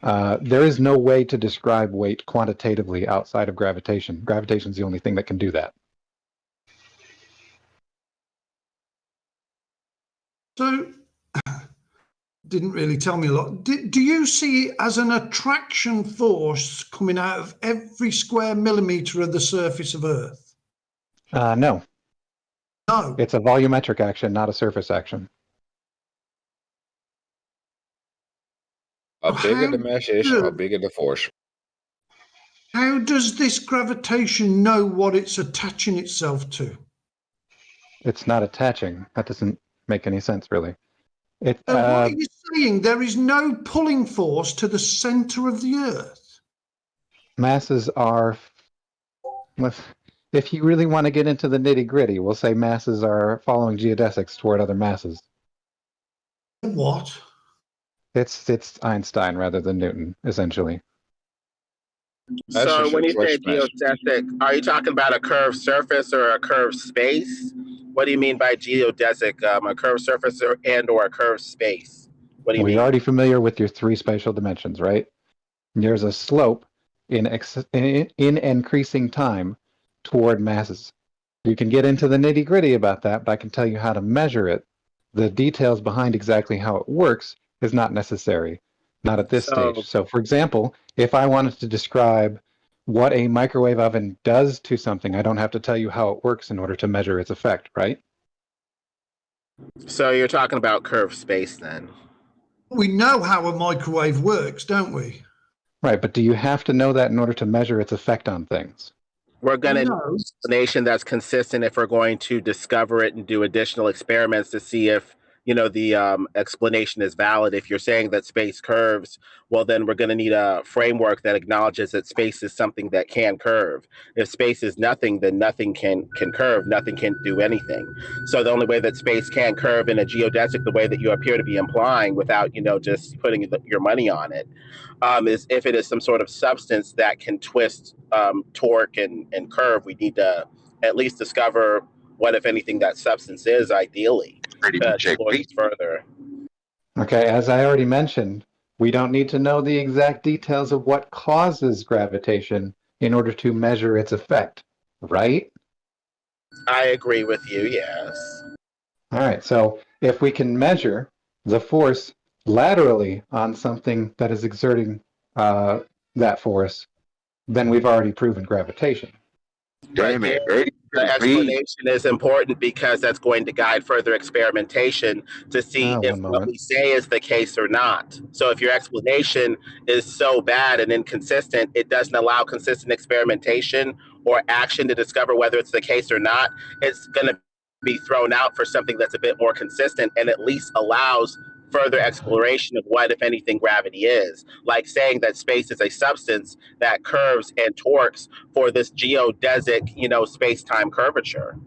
There is no way to describe weight quantitatively outside of gravitation. Gravitation is the only thing that can do that. So, didn't really tell me a lot. Do you see it as an attraction force coming out of every square millimeter of the surface of Earth? No. No. It's a volumetric action, not a surface action. How bigger the mass is, how bigger the force. How does this gravitation know what it's attaching itself to? It's not attaching. That doesn't make any sense, really. It, So what are you saying? There is no pulling force to the center of the Earth? masses are, if you really want to get into the nitty gritty, we'll say masses are following geodesics toward other masses. What? It's Einstein rather than Newton, essentially. So when you say geodesic, are you talking about a curved surface or a curved space? What do you mean by geodesic? A curved surface or a curved space? What do you Well, mean? you're already familiar with your three spatial dimensions, right? There's a slope in increasing time toward masses. You can get into the nitty gritty about that, but I can tell you how to measure it. The details behind exactly how it works is not necessary, not at this stage. So, for example, if I wanted to describe what a microwave oven does to something, I don't have to tell you how it works in order to measure its effect, right? So you're talking about curved space then? We know how a microwave works, don't we? Right, but do you have to know that in order to measure its effect on things? We're going to need an explanation that's consistent if we're going to discover it and do additional experiments to see if, the explanation is valid. If you're saying that space curves, well, then we're going to need a framework that acknowledges that space is something that can curve. If space is nothing, then nothing can curve. Nothing can do anything. So the only way that space can curve in a geodesic, the way that you appear to be implying without, just putting your money on it, is if it is some sort of substance that can twist, torque, and curve. We need to at least discover what, if anything, that substance is, ideally, to explore this further. Okay, as I already mentioned, we don't need to know the exact details of what causes gravitation in order to measure its effect, right? I agree with you, yes. All right, so if we can measure the force laterally on something that is exerting that force, then we've already proven gravitation. Damn it. The explanation is important because that's going to guide further experimentation to see if what we say is the case or not. So if your explanation is so bad and inconsistent, it doesn't allow consistent experimentation or action to discover whether it's the case or not. It's going to be thrown out for something that's a bit more consistent and at least allows further exploration of what, if anything, gravity is. Like saying that space is a substance that curves and torques for this geodesic, space-time curvature.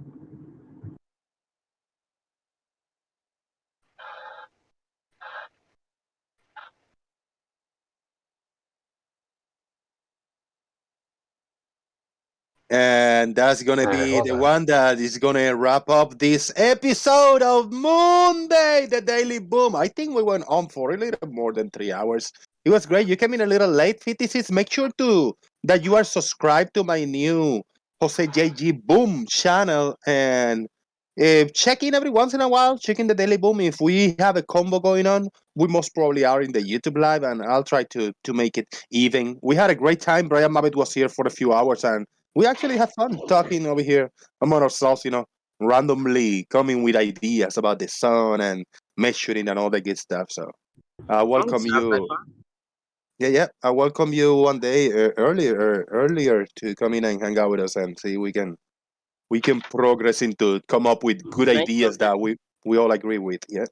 And that's going to be the one that is going to wrap up this episode of MoonDay, the Daily Boom. I think we went on for a little more than 3 hours. It was great. You came in a little late, 56. Make sure that you are subscribed to my new Jose JG Boom channel. And check in every once in a while. Check in the Daily Boom. If we have a combo going on, we most probably are in the YouTube Live. And I'll try to make it even. We had a great time. Brian Mabbott was here for a few hours. And we actually had fun talking over here among ourselves, randomly coming with ideas about the sun and measuring and all that good stuff. So I welcome you. Yeah. I welcome you one day earlier to come in and hang out with us and see we can progress into come up with good ideas that we all agree with. Yeah.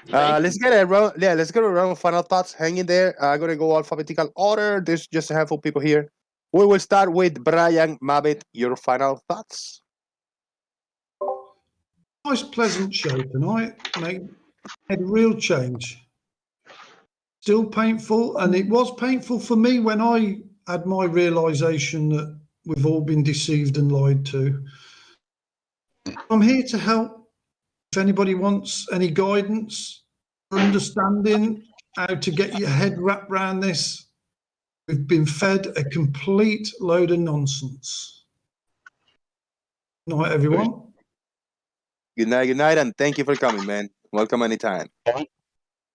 Let's get around final thoughts. Hang in there. I'm gonna go alphabetical order. There's just a handful of people here. We will start with Brian Mabbott. Your final thoughts. Nice, pleasant show tonight. Made a real change. Still painful, and it was painful for me when I had my realization that we've all been deceived and lied to. I'm here to help. If anybody wants any guidance or understanding how to get your head wrapped around this, we've been fed a complete load of nonsense. Good night, everyone. Good night, and thank you for coming, man. Welcome anytime.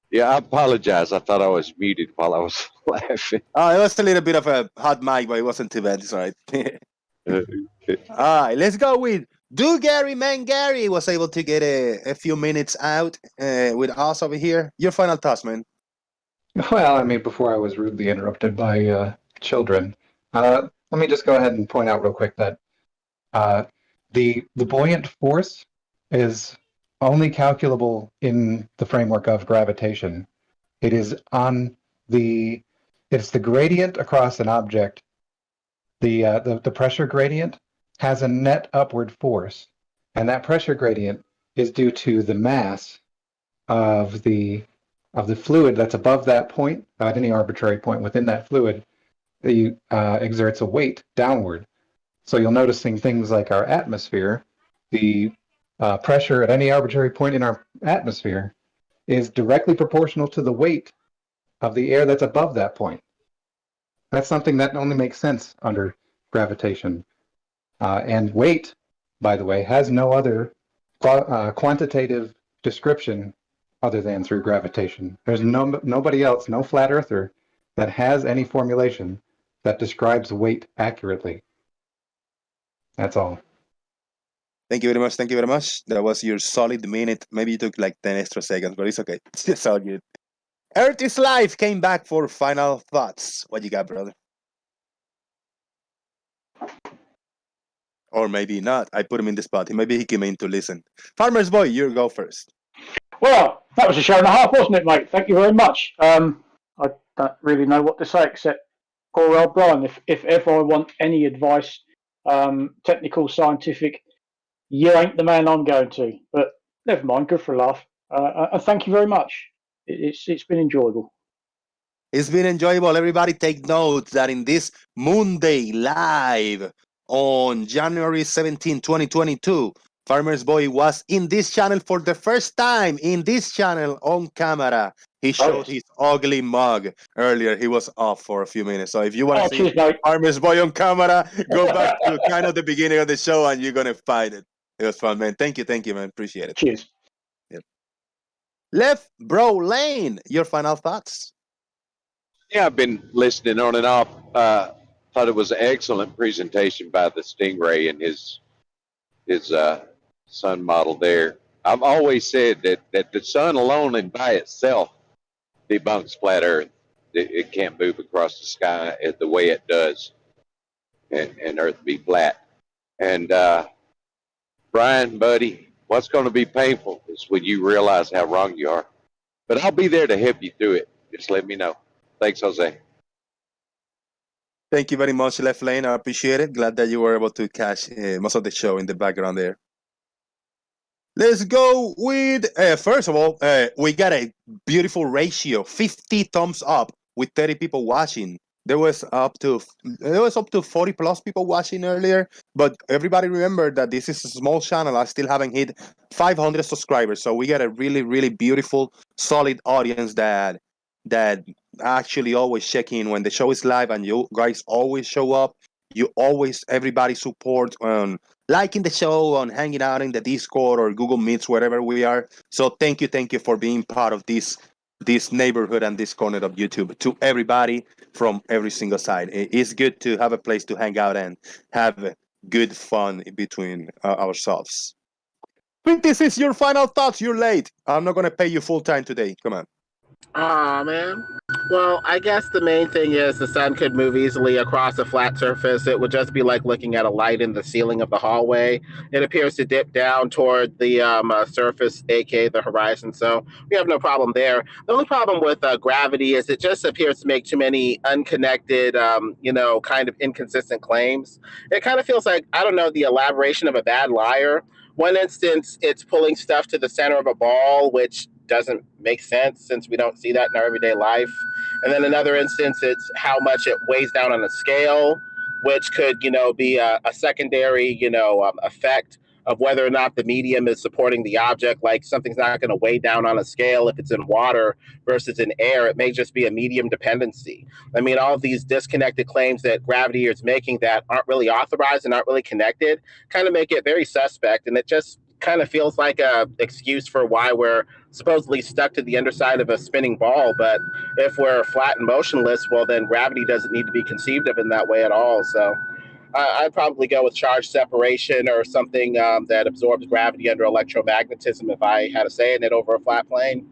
Yeah, I apologize. I thought I was muted while I was laughing. Oh, it was a little bit of a hot mic, but it wasn't too bad. It's all right. All right, let's go with Gary. Man, Gary was able to get a few minutes out with us over here. Your final thoughts, man. Well, I mean, before I was rudely interrupted by children, let me just go ahead and point out real quick that the buoyant force is only calculable in the framework of gravitation. It is on it's the gradient across an object. The pressure gradient has a net upward force, and that pressure gradient is due to the mass of the fluid that's above that point, at any arbitrary point within that fluid, that exerts a weight downward. So you'll notice things like our atmosphere, the pressure at any arbitrary point in our atmosphere is directly proportional to the weight of the air that's above that point. That's something that only makes sense under gravitation. And weight, by the way, has no other quantitative description other than through gravitation. There's nobody else, no flat earther, that has any formulation that describes weight accurately. That's all. Thank you very much. Thank you very much. That was your solid minute. Maybe you took like 10 extra seconds, but it's okay. It's all good. Earth is Live came back for final thoughts. What you got, brother? Or maybe not. I put him in the spot. Maybe he came in to listen. Farmer's Boy, you go first. Well, that was a show and a half, wasn't it, mate? Thank you very much. I don't really know what to say except poor old Brian. If ever I want any advice, technical, scientific, you ain't the man I'm going to. But never mind, good for a laugh. And thank you very much. It's been enjoyable. It's been enjoyable. Everybody take notes that in this MoonDay Live on January 17, 2022, Farmer's Boy was in this channel for the first time, in this channel on camera. He showed his ugly mug earlier. He was off for a few minutes. So if you want to see Farmer's Boy on camera, go back to kind of the beginning of the show and you're going to find it. It was fun, man. Thank you, man. Appreciate it. Cheers. Yep. Left Bro Lane, your final thoughts? Yeah, I've been listening on and off. Thought it was an excellent presentation by the Stingray and his sun model there. I've always said that the sun alone and by itself debunks flat Earth. It can't move across the sky the way it does, and Earth be flat. And Brian, buddy, what's going to be painful is when you realize how wrong you are. But I'll be there to help you through it. Just let me know. Thanks, Jose. Thank you very much, Left Lane. I appreciate it. Glad that you were able to catch most of the show in the background there. Let's go with, first of all, we got a beautiful ratio, 50 thumbs up with 30 people watching. There was up to 40 plus people watching earlier, but everybody remember that this is a small channel. I still haven't hit 500 subscribers, so we got a really, really beautiful, solid audience that actually always check in when the show is live, and you guys always show up. You always, everybody support on liking the show, on hanging out in the Discord or Google Meets, wherever we are. So thank you for being part of this neighborhood and this corner of YouTube. To everybody from every single side, it's good to have a place to hang out and have good fun between ourselves. I think this is your final thoughts. You're late. I'm not gonna pay you full time today. Come on. Aw, man. Well, I guess the main thing is the sun could move easily across a flat surface. It would just be like looking at a light in the ceiling of the hallway. It appears to dip down toward the surface, aka the horizon. So we have no problem there. The only problem with gravity is it just appears to make too many unconnected, kind of inconsistent claims. It kind of feels like, I don't know, the elaboration of a bad liar. One instance, it's pulling stuff to the center of a ball, which doesn't make sense since we don't see that in our everyday life. And then another instance, it's how much it weighs down on a scale, which could, be a secondary, effect of whether or not the medium is supporting the object. Like something's not going to weigh down on a scale if it's in water versus in air. It may just be a medium dependency. I mean, all of these disconnected claims that gravity is making that aren't really authorized and aren't really connected kind of make it very suspect. And it just kind of feels like a excuse for why we're supposedly stuck to the underside of a spinning ball. But if we're flat and motionless, well, then gravity doesn't need to be conceived of in that way at all. So I'd probably go with charge separation or something that absorbs gravity under electromagnetism if I had a say in it over a flat plane.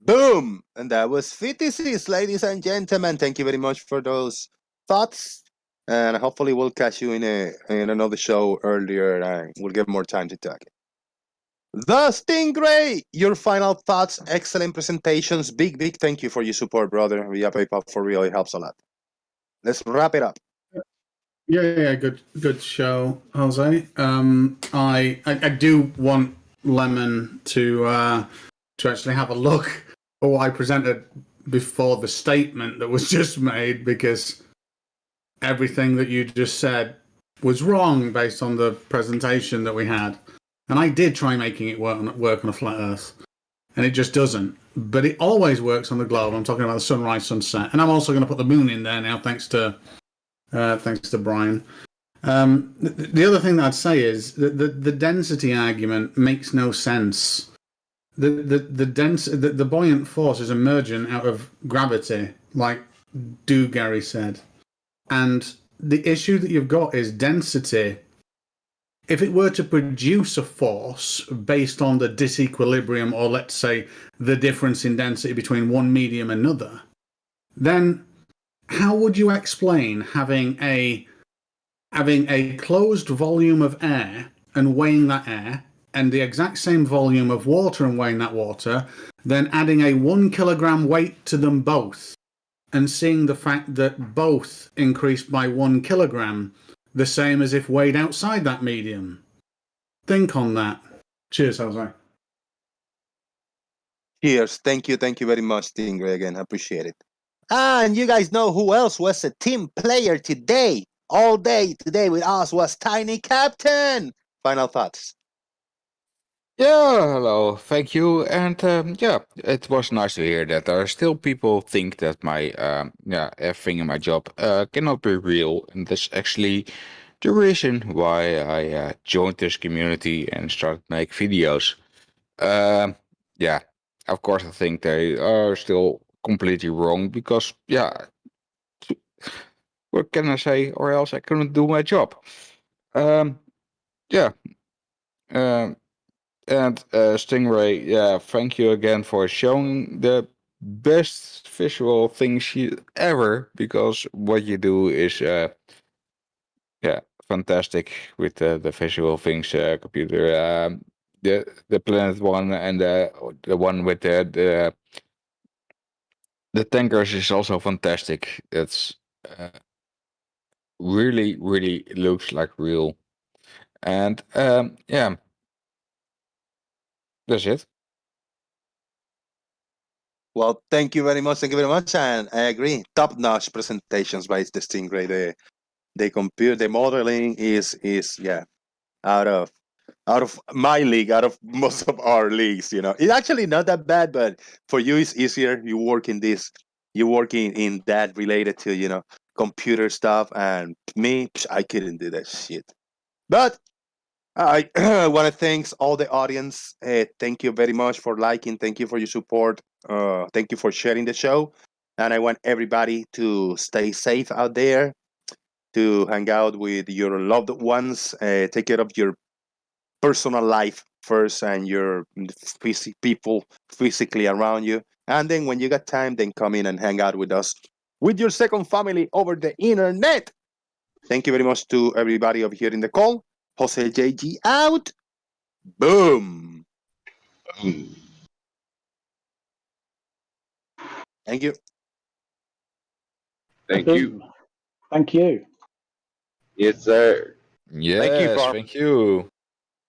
Boom! And that was Fittices, ladies and gentlemen. Thank you very much for those thoughts. And hopefully we'll catch you in another show earlier and we'll get more time to talk. The Stingray, your final thoughts, excellent presentations. Big thank you for your support, brother. Via PayPal for real, it helps a lot. Let's wrap it up. Yeah, good show, Jose. I do want Lemon to actually have a look at what I presented before the statement that was just made, because everything that you just said was wrong based on the presentation that we had. And I did try making it work on a flat Earth, and it just doesn't. But it always works on the globe. I'm talking about the sunrise, sunset, and I'm also going to put the moon in there now, thanks to Brian. The other thing that I'd say is that the density argument makes no sense. The buoyant force is emergent out of gravity, like Gary said, and the issue that you've got is density. If it were to produce a force based on the disequilibrium, or let's say the difference in density between one medium and another, then how would you explain having a closed volume of air and weighing that air, and the exact same volume of water and weighing that water, then adding a 1 kilogram weight to them both, and seeing the fact that both increased by 1 kilogram, the same as if weighed outside that medium? Think on that. Cheers, Jose. Cheers. Thank you very much, Stingray, again. I appreciate it. And you guys know who else was a team player today? All day today with us was Tiny Captain. Final thoughts. Yeah, hello, thank you, and yeah, it was nice to hear that there are still people think that my everything in my job cannot be real, and that's actually the reason why I joined this community and started to make videos. Yeah, of course I think they are still completely wrong, because what can I say, or else I couldn't do my job. Yeah. And Stingray, yeah, thank you again for showing the best visual things ever, because what you do is fantastic with the visual things computer. The Planet one and the one with the tankers is also fantastic. It's really looks like real, and yeah, that's it. Well, thank you very much, and I agree. Top-notch presentations by the Stingray. The computer, the modeling is out of my league, out of most of our leagues. It's actually not that bad, but for you it's easier. You work in that related to computer stuff, and me, I couldn't do that shit. But I want to thank all the audience. Thank you very much for liking. Thank you for your support. Thank you for sharing the show. And I want everybody to stay safe out there, to hang out with your loved ones. Take care of your personal life first, and your people physically around you. And then when you got time, then come in and hang out with us, with your second family over the internet. Thank you very much to everybody over here in the call. Jose JG out. Boom. Thank you. Thank you. Thank you. Yes, sir. Yes, thank you.